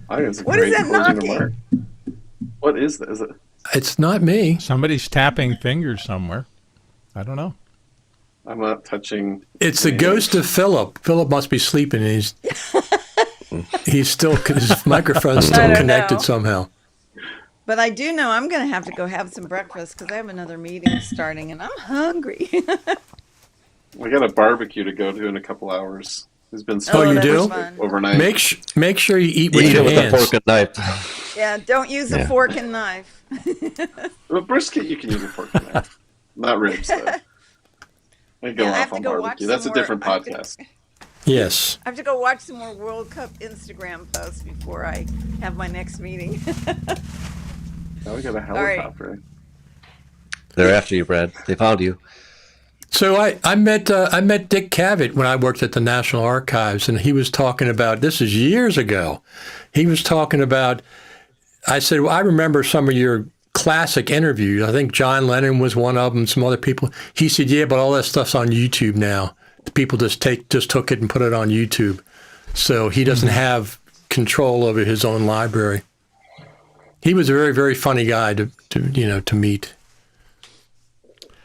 I think it's a What is great that closing knocking? remark. What is that? Is it? It's not me. Somebody's tapping fingers somewhere. I don't know. I'm not touching. It's the ghost of Philip. Philip must be sleeping, and he's still his microphone's I still don't connected know. somehow. But I do know I'm going to have to go have some breakfast because I have another meeting starting and I'm hungry. I got a barbecue to go to in a couple hours. It's been Oh, you that's do? fun. overnight. Make sure you eat with Eat it your with a hands. fork and knife. Yeah, don't use a Yeah. fork and knife. But brisket, you can use a fork and knife. Not ribs, though. I go Yeah, I off have to on go watch barbecue. some That's a more. different I have to- podcast. Yes. I have to go watch some more World Cup Instagram posts before I have my next meeting. Now we got a right. helicopter. They're after you, Brad. They found you. So I met Dick Cavett when I worked at the National Archives, and he was talking about, this is years ago. He was talking about, I said, well, I remember some of your classic interviews. I think John Lennon was one of them, some other people. He said, yeah, but all that stuff's on YouTube now. The people just took it and put it on YouTube. So he doesn't have control over his own library. He was a very, very funny guy to meet.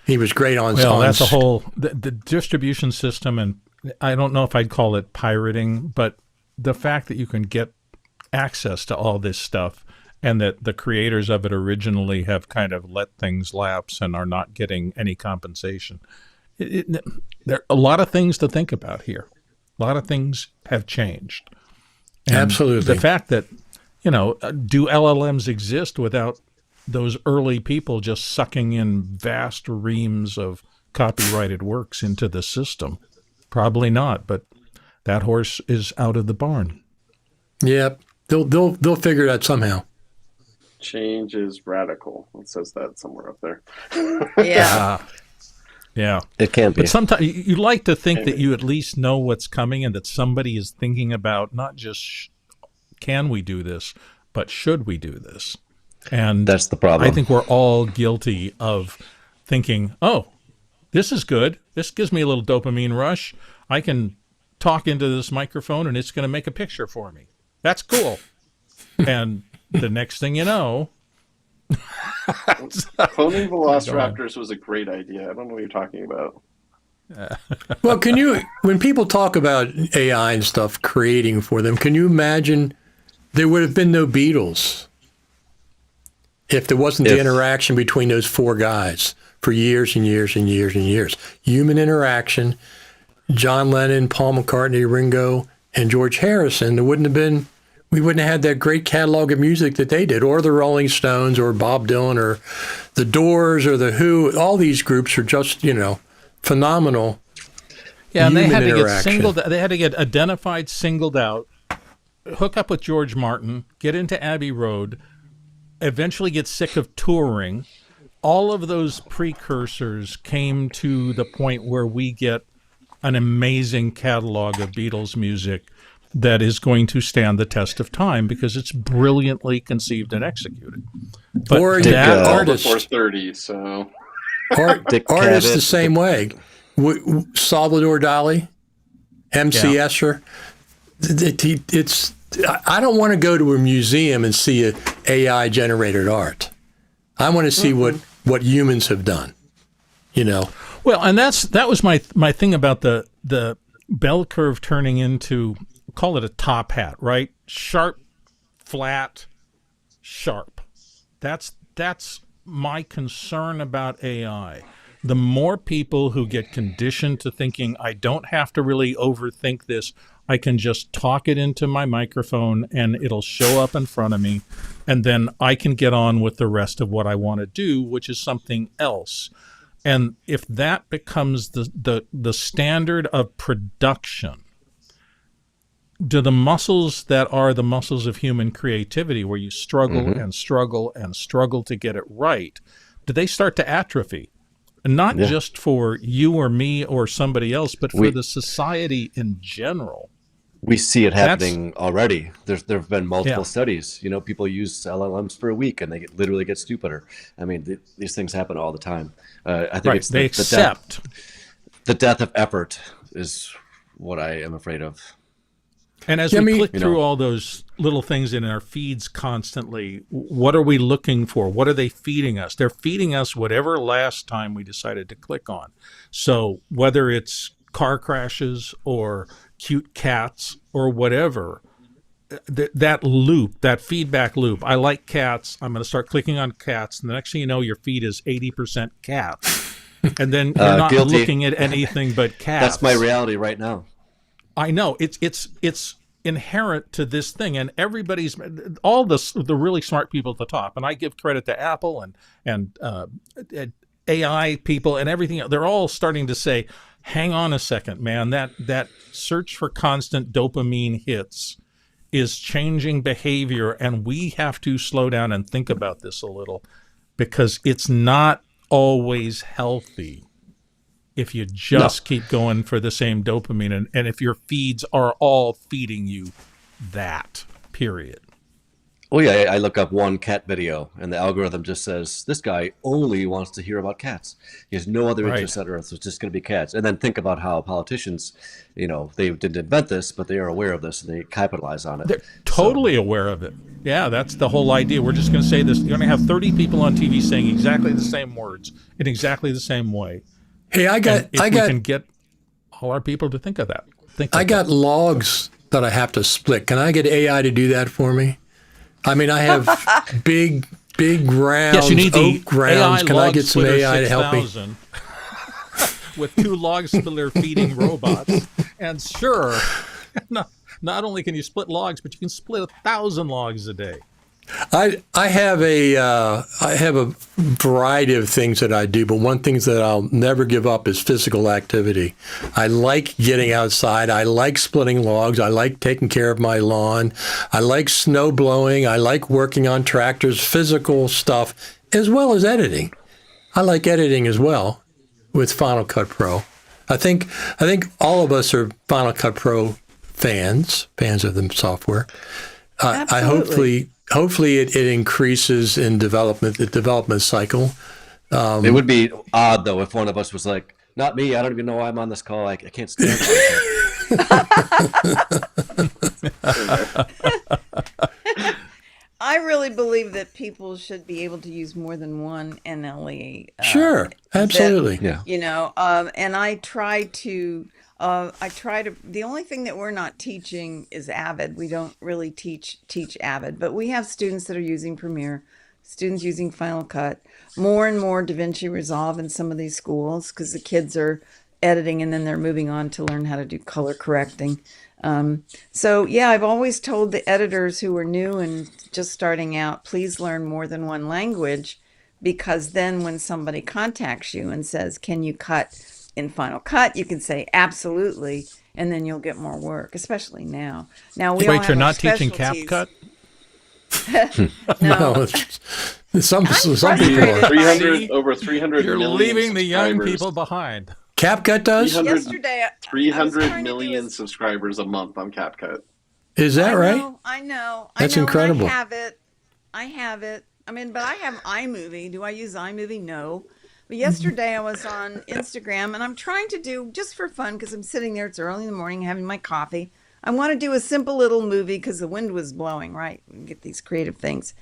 He was great on. Well, that's a on- whole the distribution system, and I don't know if I'd call it pirating, but the fact that you can get access to all this stuff and that the creators of it originally have kind of let things lapse and are not getting any compensation. There are a lot of things to think about here. A lot of things have changed. And Absolutely. the fact that, do LLMs exist without those early people just sucking in vast reams of copyrighted works into the system? Probably not, but that horse is out of the barn. Yeah, they'll figure it out somehow. Change is radical. It says that somewhere up there. Yeah. Yeah. It can be. But sometimes you like to think that you at least know what's coming and that somebody is thinking about not just can we do this, but should we do this? And That's the problem. I think we're all guilty of thinking, oh, this is good. This gives me a little dopamine rush. I can talk into this microphone and it's going to make a picture for me. That's cool. And the next thing you know, Cloning velociraptors was a great idea. I don't know what you're talking about. Well, when people talk about AI and stuff creating for them, can you imagine there would have been no Beatles if there wasn't the interaction between those four guys for years and years and years and years? Human interaction, John Lennon, Paul McCartney, Ringo, and George Harrison, we wouldn't have had that great catalog of music that they did, or the Rolling Stones, or Bob Dylan, or the Doors, or the Who. All these groups are just, phenomenal. yeah, and they human had to get interaction. they had to get identified, singled out, hook up with George Martin, get into Abbey Road, eventually get sick of touring. All of those precursors came to the point where we get an amazing catalog of Beatles music that is going to stand the test of time because it's brilliantly conceived and executed. But Or that artists. Before 30, so Dick Artists Cavett. the same way. Salvador Dali, MC Yeah. Escher. I don't want to go to a museum and see a AI generated art. I want to see what humans have done. Well, and that was my thing about the bell curve turning into, call it a top hat, right? Sharp, flat, sharp. That's my concern about AI. The more people who get conditioned to thinking, I don't have to really overthink this, I can just talk it into my microphone and it'll show up in front of me, and then I can get on with the rest of what I want to do, which is something else. And if that becomes the standard of production, do the muscles that are the muscles of human creativity, where you struggle and struggle and struggle to get it right, do they start to atrophy? And not just for you or me or somebody else, but for the society in general. We see it happening already. There have been multiple studies. You know, people use LLMs for a week and they literally get stupider. I mean, these things happen all the time. I think it's the death of effort is what I am afraid of. And as we click through all those little things in our feeds constantly, what are we looking for? What are they feeding us? They're feeding us whatever last time we decided to click on. So whether it's car crashes or cute cats or whatever, that loop, that feedback loop. I like cats. I'm going to start clicking on cats. And the next thing you know, your feed is 80% cats. And then you're not looking at anything but cats. That's my reality right now. I know. It's inherent to this thing. And everybody's, all the really smart people at the top, and I give credit to Apple and AI people and everything. They're all starting to say, hang on a second, man, that search for constant dopamine hits is changing behavior, and we have to slow down and think about this a little, because it's not always healthy if you just keep going for the same dopamine, and if your feeds are all feeding you that, period. Oh yeah, I look up one cat video, and the algorithm just says, this guy only wants to hear about cats. He has no other interest on earth, so it's just going to be cats. And then think about how politicians, you know, they didn't invent this, but they are aware of this, and they capitalize on it. They're totally aware of it. Yeah, that's the whole idea. We're just going to say this. You're going to have 30 people on TV saying exactly the same words in exactly the same way. Hey, we can get all our people to think of that. I got logs that I have to split. Can I get AI to do that for me? I mean, I have big grounds, yes, you need oak grounds. Can I get some AI to help me? With 2 log splitter feeding robots. And sure, not only can you split logs, but you can split 1,000 logs a day. I have a variety of things that I do, but one thing that I'll never give up is physical activity. I like getting outside. I like splitting logs. I like taking care of my lawn. I like snow blowing. I like working on tractors, physical stuff, as well as editing. I like editing as well with Final Cut Pro. I think all of us are Final Cut Pro fans of the software. Hopefully it increases in the development cycle. It would be odd, though, if one of us was like, not me, I don't even know why I'm on this call. I can't stand it. I really believe that people should be able to use more than one NLE. Sure, absolutely. You know, and I try to, the only thing that we're not teaching is Avid. We don't really teach Avid, but we have students that are using Premiere, students using Final Cut, more and more DaVinci Resolve in some of these schools, because the kids are editing and then they're moving on to learn how to do color correcting. So yeah, I've always told the editors who are new and just starting out, please learn more than one language, because then when somebody contacts you and says, can you cut in Final Cut, you can say absolutely, and then you'll get more work, especially now. Now we Wait, you're not teaching CapCut? No. Some people are. Over 300 You're million leaving the young people behind. CapCut does? 300 million subscribers a month on CapCut. Is that right? I know. That's incredible. I have it. I mean, but I have iMovie. Do I use iMovie? No. But yesterday I was on Instagram, and I'm trying to do, just for fun, because I'm sitting there, it's early in the morning, having my coffee. I want to do a simple little movie because the wind was blowing, right? We get these creative things.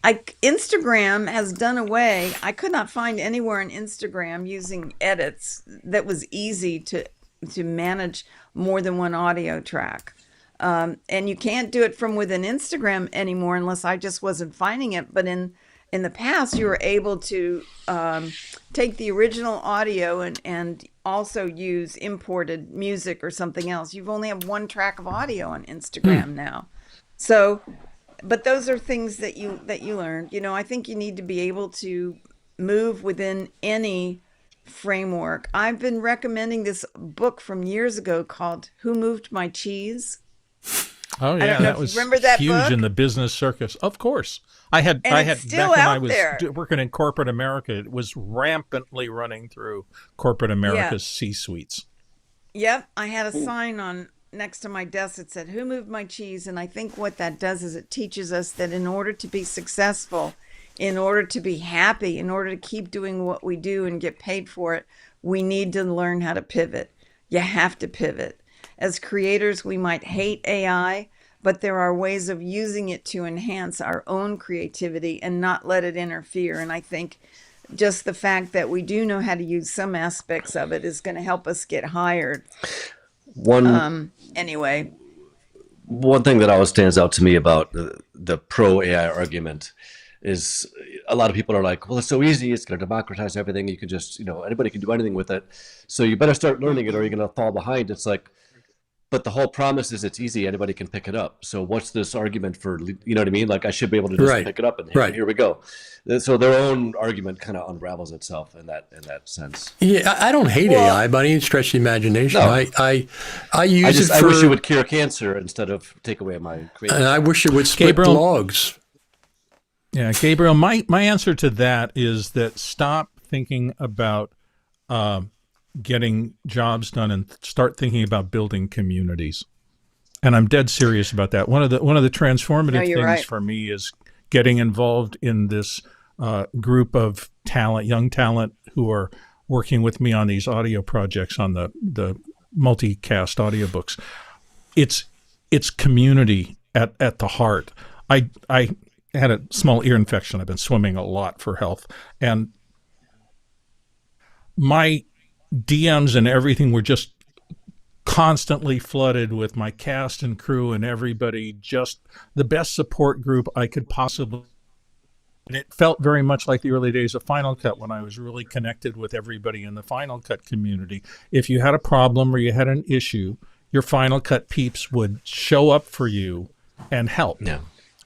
Instagram has done away. I could not find anywhere on Instagram using edits that was easy to manage more than one audio track. And you can't do it from within Instagram anymore unless I just wasn't finding it. But in the past, you were able to take the original audio and also use imported music or something else. You've only have one track of audio on Instagram now. So, but those are things that you learn. You know, I think you need to be able to move within any framework. I've been recommending this book from years ago called Who Moved My Cheese? Oh I yeah, don't know that if was you remember that huge book. in the business circus. Of course, I had It's still back when I out was there. working in corporate America. It was rampantly running through corporate Yeah. America's C-suites. Yep. I had a sign on next to my desk that said, "Who moved my cheese?" And I think what that does is it teaches us that in order to be successful, in order to be happy, in order to keep doing what we do and get paid for it, we need to learn how to pivot. You have to pivot. As creators, we might hate AI, but there are ways of using it to enhance our own creativity and not let it interfere. And I think just the fact that we do know how to use some aspects of it is going to help us get hired. Anyway, One thing that always stands out to me about the pro AI argument is a lot of people are like, well, it's so easy. It's going to democratize everything. You can just, anybody can do anything with it. So you better start learning it or you're going to fall behind. It's like, but the whole promise is it's easy. Anybody can pick it up. So what's this argument for, you know what I mean? Like I should be able to just Right. pick it up and Right. here we go. So their own argument kind of unravels itself in that sense. Yeah, I don't hate Well- AI by any stretch of the imagination. No. I use it for. I wish it would cure cancer instead of take away my creativity. And I wish it would split Gabriel- logs. Yeah, Gabriel, my answer to that is that stop thinking about getting jobs done and start thinking about building communities. And I'm dead serious about that. One of the transformative No, you're things right. for me is getting involved in this group of young talent who are working with me on these audio projects on the multicast audiobooks. It's community at the heart. I had a small ear infection. I've been swimming a lot for health, and my DMs and everything were just constantly flooded with my cast and crew and everybody, just the best support group I could possibly. And it felt very much like the early days of Final Cut when I was really connected with everybody in the Final Cut community. If you had a problem or you had an issue, your Final Cut peeps would show up for you and help. Yeah.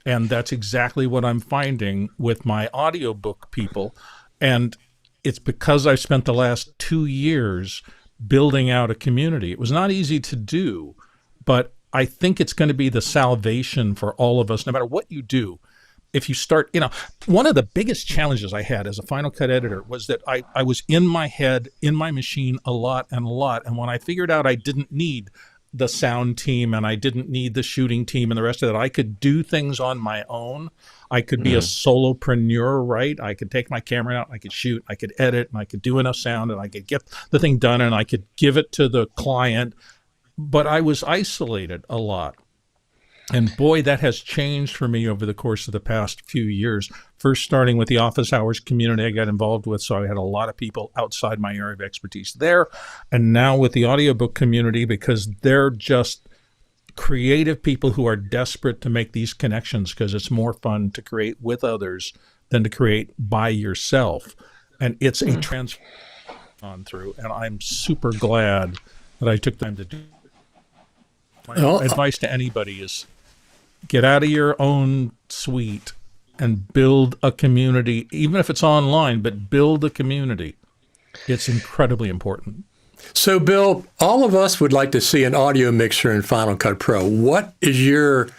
And that's exactly what I'm finding with my audiobook people. And it's because I've spent the last 2 years building out a community. It was not easy to do, but I think it's going to be the salvation for all of us, no matter what you do. If you start, one of the biggest challenges I had as a Final Cut editor was that I was in my head, in my machine a lot. And when I figured out I didn't need the sound team and I didn't need the shooting team and the rest of that, I could do things on my own. I could be a solopreneur, right? I could take my camera out, I could shoot, I could edit, and I could do enough sound, and I could get the thing done, and I could give it to the client. But I was isolated a lot. And boy, that has changed for me over the course of the past few years. First, starting with the office hours community I got involved with, so I had a lot of people outside my area of expertise there. And now with the audiobook community, because they're just creative people who are desperate to make these connections because it's more fun to create with others than to create by yourself. And it's a transfer on through. And I'm super glad that I took time to do. My advice to anybody is get out of your own suite and build a community, even if it's online, but build a community. It's incredibly important. So, Bill, all of us would like to see an audio mixer in Final Cut Pro. What is your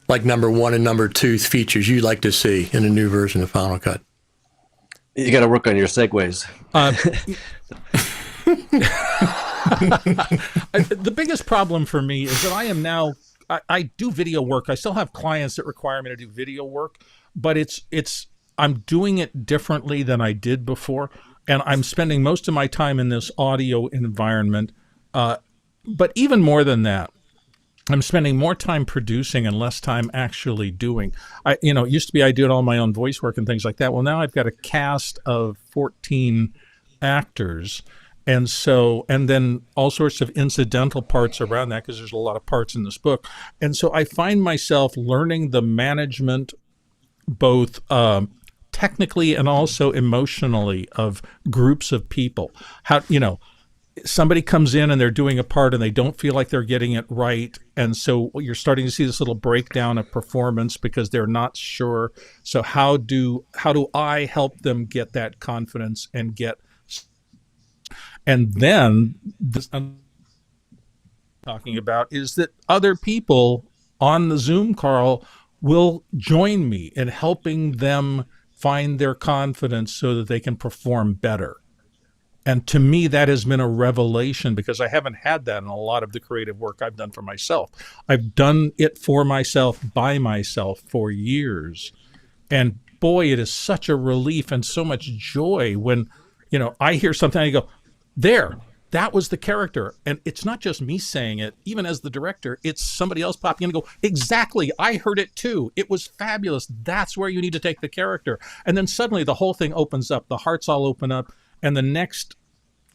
number one and number two features you'd like to see in a new version of Final Cut? You got to work on your segues. The biggest problem for me is that I am now, I do video work. I still have clients that require me to do video work, but I'm doing it differently than I did before. And I'm spending most of my time in this audio environment. But even more than that, I'm spending more time producing and less time actually doing. It used to be I did all my own voice work and things like that. Well, now I've got a cast of 14 actors. And then all sorts of incidental parts around that, because there's a lot of parts in this book. And so I find myself learning the management, both technically and also emotionally, of groups of people. How, somebody comes in and they're doing a part and they don't feel like they're getting it right. And so you're starting to see this little breakdown of performance because they're not sure. So how do I help them get that confidence and get. And then this I'm talking about is that other people on the Zoom call will join me in helping them find their confidence so that they can perform better. And to me, that has been a revelation, because I haven't had that in a lot of the creative work I've done for myself. I've done it for myself, by myself, for years. And boy, it is such a relief and so much joy when, I hear something and I go, there, that was the character. And it's not just me saying it, even as the director, it's somebody else popping in and go, exactly, I heard it too. It was fabulous. That's where you need to take the character. And then suddenly the whole thing opens up. The hearts all open up. And the next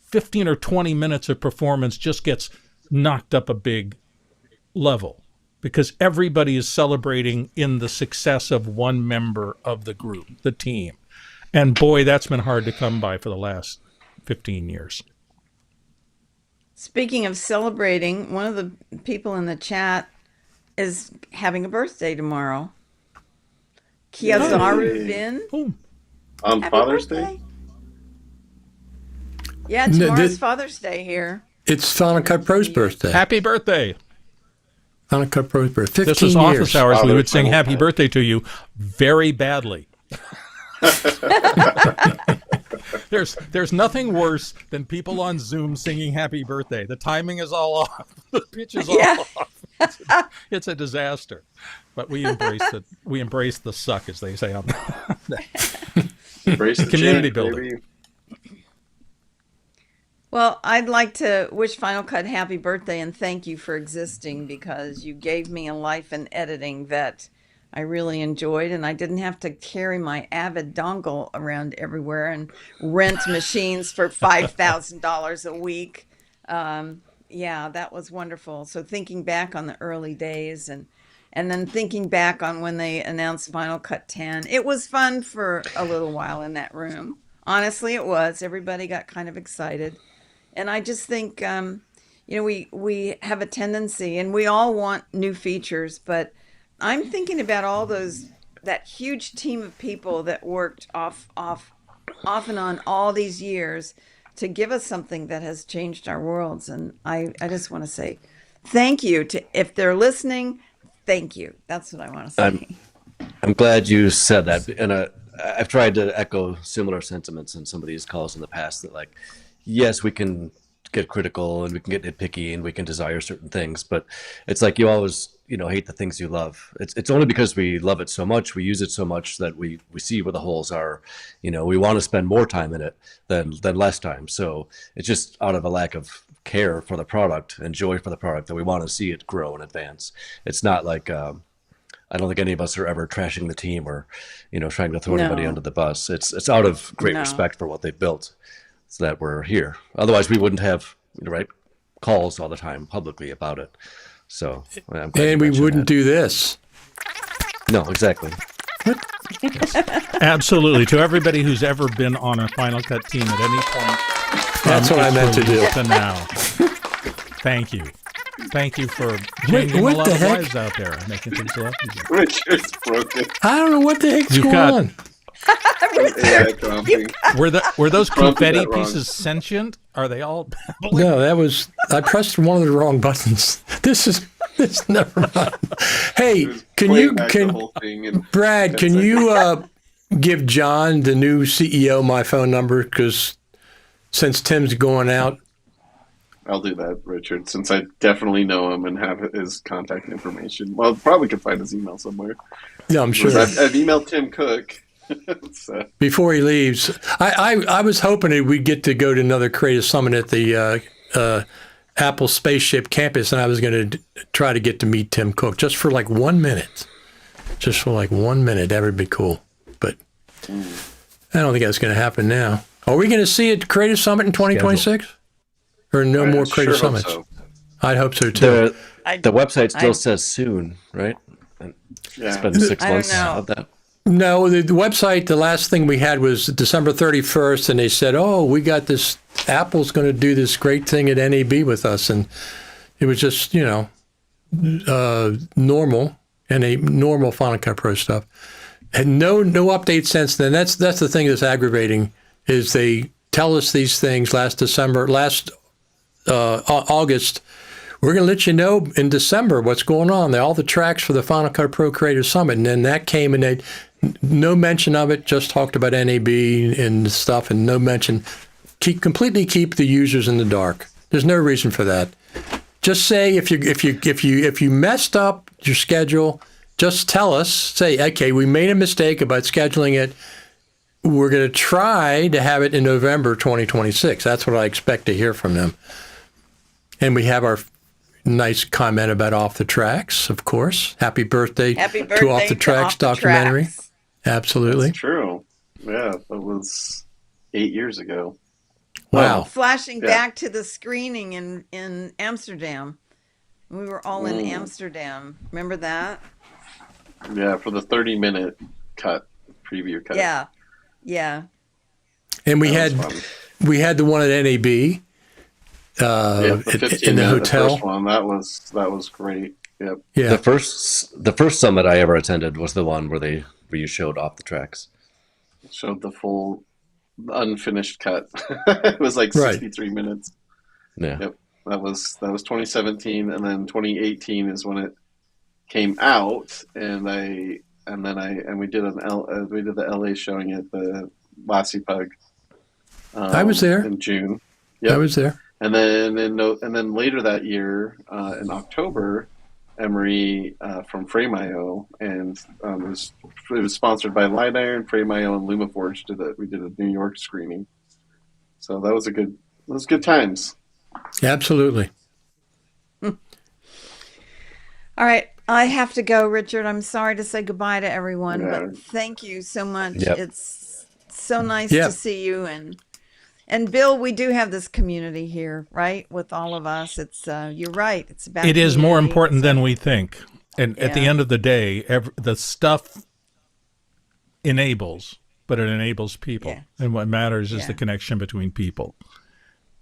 15 or 20 minutes of performance just gets knocked up a big level, because everybody is celebrating in the success of one member of the group, the team. And boy, that's been hard to come by for the last 15 years. Speaking of celebrating, one of the people in the chat is having a birthday tomorrow. Kiazaru Bin. On Happy Father's birthday. Day? Yeah, tomorrow's Father's Day here. It's Final Cut Pro's birthday. Happy birthday. Final Cut Pro's birthday. 15 This was years. office hours. We would sing Final happy Cut. birthday to you very badly. There's nothing worse than people on Zoom singing happy birthday. The timing is all off. The pitch is all off. It's a disaster. But we embrace it. We embrace the suck, as they say on Embrace the community change, building. baby. Well, I'd like to wish Final Cut happy birthday and thank you for existing, because you gave me a life in editing that I really enjoyed, and I didn't have to carry my Avid dongle around everywhere and rent machines for $5,000 a week. Yeah, that was wonderful. So thinking back on the early days and then thinking back on when they announced Final Cut 10, it was fun for a little while in that room. Honestly, it was. Everybody got kind of excited. And I just think, we have a tendency, and we all want new features, but I'm thinking about that huge team of people that worked off and on all these years to give us something that has changed our worlds. And I just want to say thank you to, if they're listening, thank you. That's what I want to say. I'm glad you said that. And I've tried to echo similar sentiments in some of these calls in the past, that yes, we can get critical and we can get nitpicky and we can desire certain things, but it's like you always, hate the things you love. It's only because we love it so much, we use it so much, that we see where the holes are. We want to spend more time in it than less time. So it's just out of a lack of care for the product and joy for the product that we want to see it grow and advance. It's not like, I don't think any of us are ever trashing the team or, trying to throw anybody under the bus. It's out of great respect for what they've built, so that we're here. Otherwise, we wouldn't have calls all the time publicly about it. So, I'm glad And we wouldn't do this. No, exactly. Absolutely. To everybody who's ever been on a Final Cut team at any point. That's what I meant to do. To now. Thank you. Thank you for changing what a lot the of heck? lives out there, making things a lot easier. Richard's broken. I don't know what the heck's You've going got- on. AI trumping. Were those Trump did confetti that wrong. pieces sentient? Are they all? No, I pressed one of the wrong buttons. This never mind. Hey, Playing back the whole thing in Brad, 10 can seconds. you give John, the new CEO, my phone number? Because since Tim's going out, I'll do that, Richard, since I definitely know him and have his contact information. Well, probably could find his email somewhere. yeah, I'm sure. I've emailed Tim Cook. So, Before he leaves, I was hoping that we'd get to go to another Creative Summit at the Apple Spaceship Campus, and I was going to try to get to meet Tim Cook just for 1 minute. Just for 1 minute. That would be cool. But I don't think that's going to happen now. Are we going to see a Creative Summit in 2026? Or no more I Creative sure hope Summits? so. I'd hope so, too. The website still says soon, right? And Yeah. it's been 6 I don't months know. of that. No, the website, the last thing we had was December 31st, and they said, oh, we got this, Apple's going to do this great thing at NAB with us. And it was just, normal, and a normal Final Cut Pro stuff. And no update since then. That's the thing that's aggravating, is they tell us these things last August, we're going to let you know in December what's going on. All the tracks for the Final Cut Pro Creator Summit. And then that came, and they no mention of it, just talked about NAB and stuff, and no mention. Completely keep the users in the dark. There's no reason for that. Just say if you messed up your schedule, just tell us. Say, okay, we made a mistake about scheduling it. We're going to try to have it in November 2026. That's what I expect to hear from them. And we have our nice comment about Off the Tracks, of course. Happy birthday to Off the Tracks documentary. Tracks. Absolutely. That's true. Yeah, that was 8 years ago. Wow. Flashing back to the screening in Amsterdam. We were all in Amsterdam. Remember that? Yeah, for the 30-minute preview cut. Yeah. And we had the one at NAB in the hotel. First one, that was great. Yep. Yeah. The first summit I ever attended was the one where you showed Off the Tracks. Showed the full unfinished cut. It was like 63 minutes. Yeah. Yep. That was 2017, and then 2018 is when it came out, and we did the LA showing at the Lassie Pug. I was there in June. Yep. I was there. And then later that year, in October, Emery from Frame.io, and it was sponsored by Light Iron, Frame.io, and LumaForge. We did a New York screening, so that was good times. Absolutely. All right, I have to go, Richard. I'm sorry to say goodbye to everyone, but thank you so much. Yep. It's so nice to see you, and Bill, we do have this community here, right? With all of us, it's you're right. It's about it is community. more important than we think. And at the end of the day, the stuff enables, but it enables people. Yeah. And what matters is the connection between people.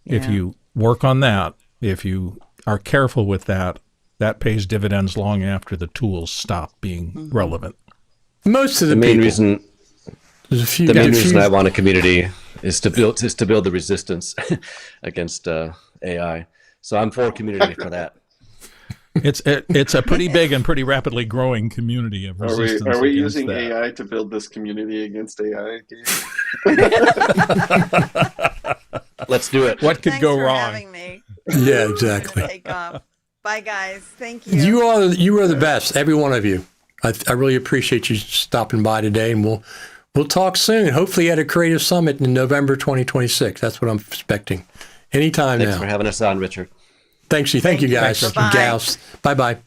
Yeah. If you work on that, if you are careful with that, that pays dividends long after the tools stop being relevant. Most of the main people. reason There's a few. The main reason I want a community is to build the resistance against AI. So I'm for community for that. It's a pretty big and pretty rapidly growing community of resistance. Are we against using that. AI to build this community against AI? Let's do it. What could Thanks go for wrong? having me. Yeah, exactly. Take off. Bye, guys. Thank you. You are the best, every one of you. I really appreciate you stopping by today, and we'll talk soon. Hopefully at a creative summit in November 2026. That's what I'm expecting. Anytime Thanks now. for having us on, Richard. Thank you guys, Bye-bye. gals. Bye-bye.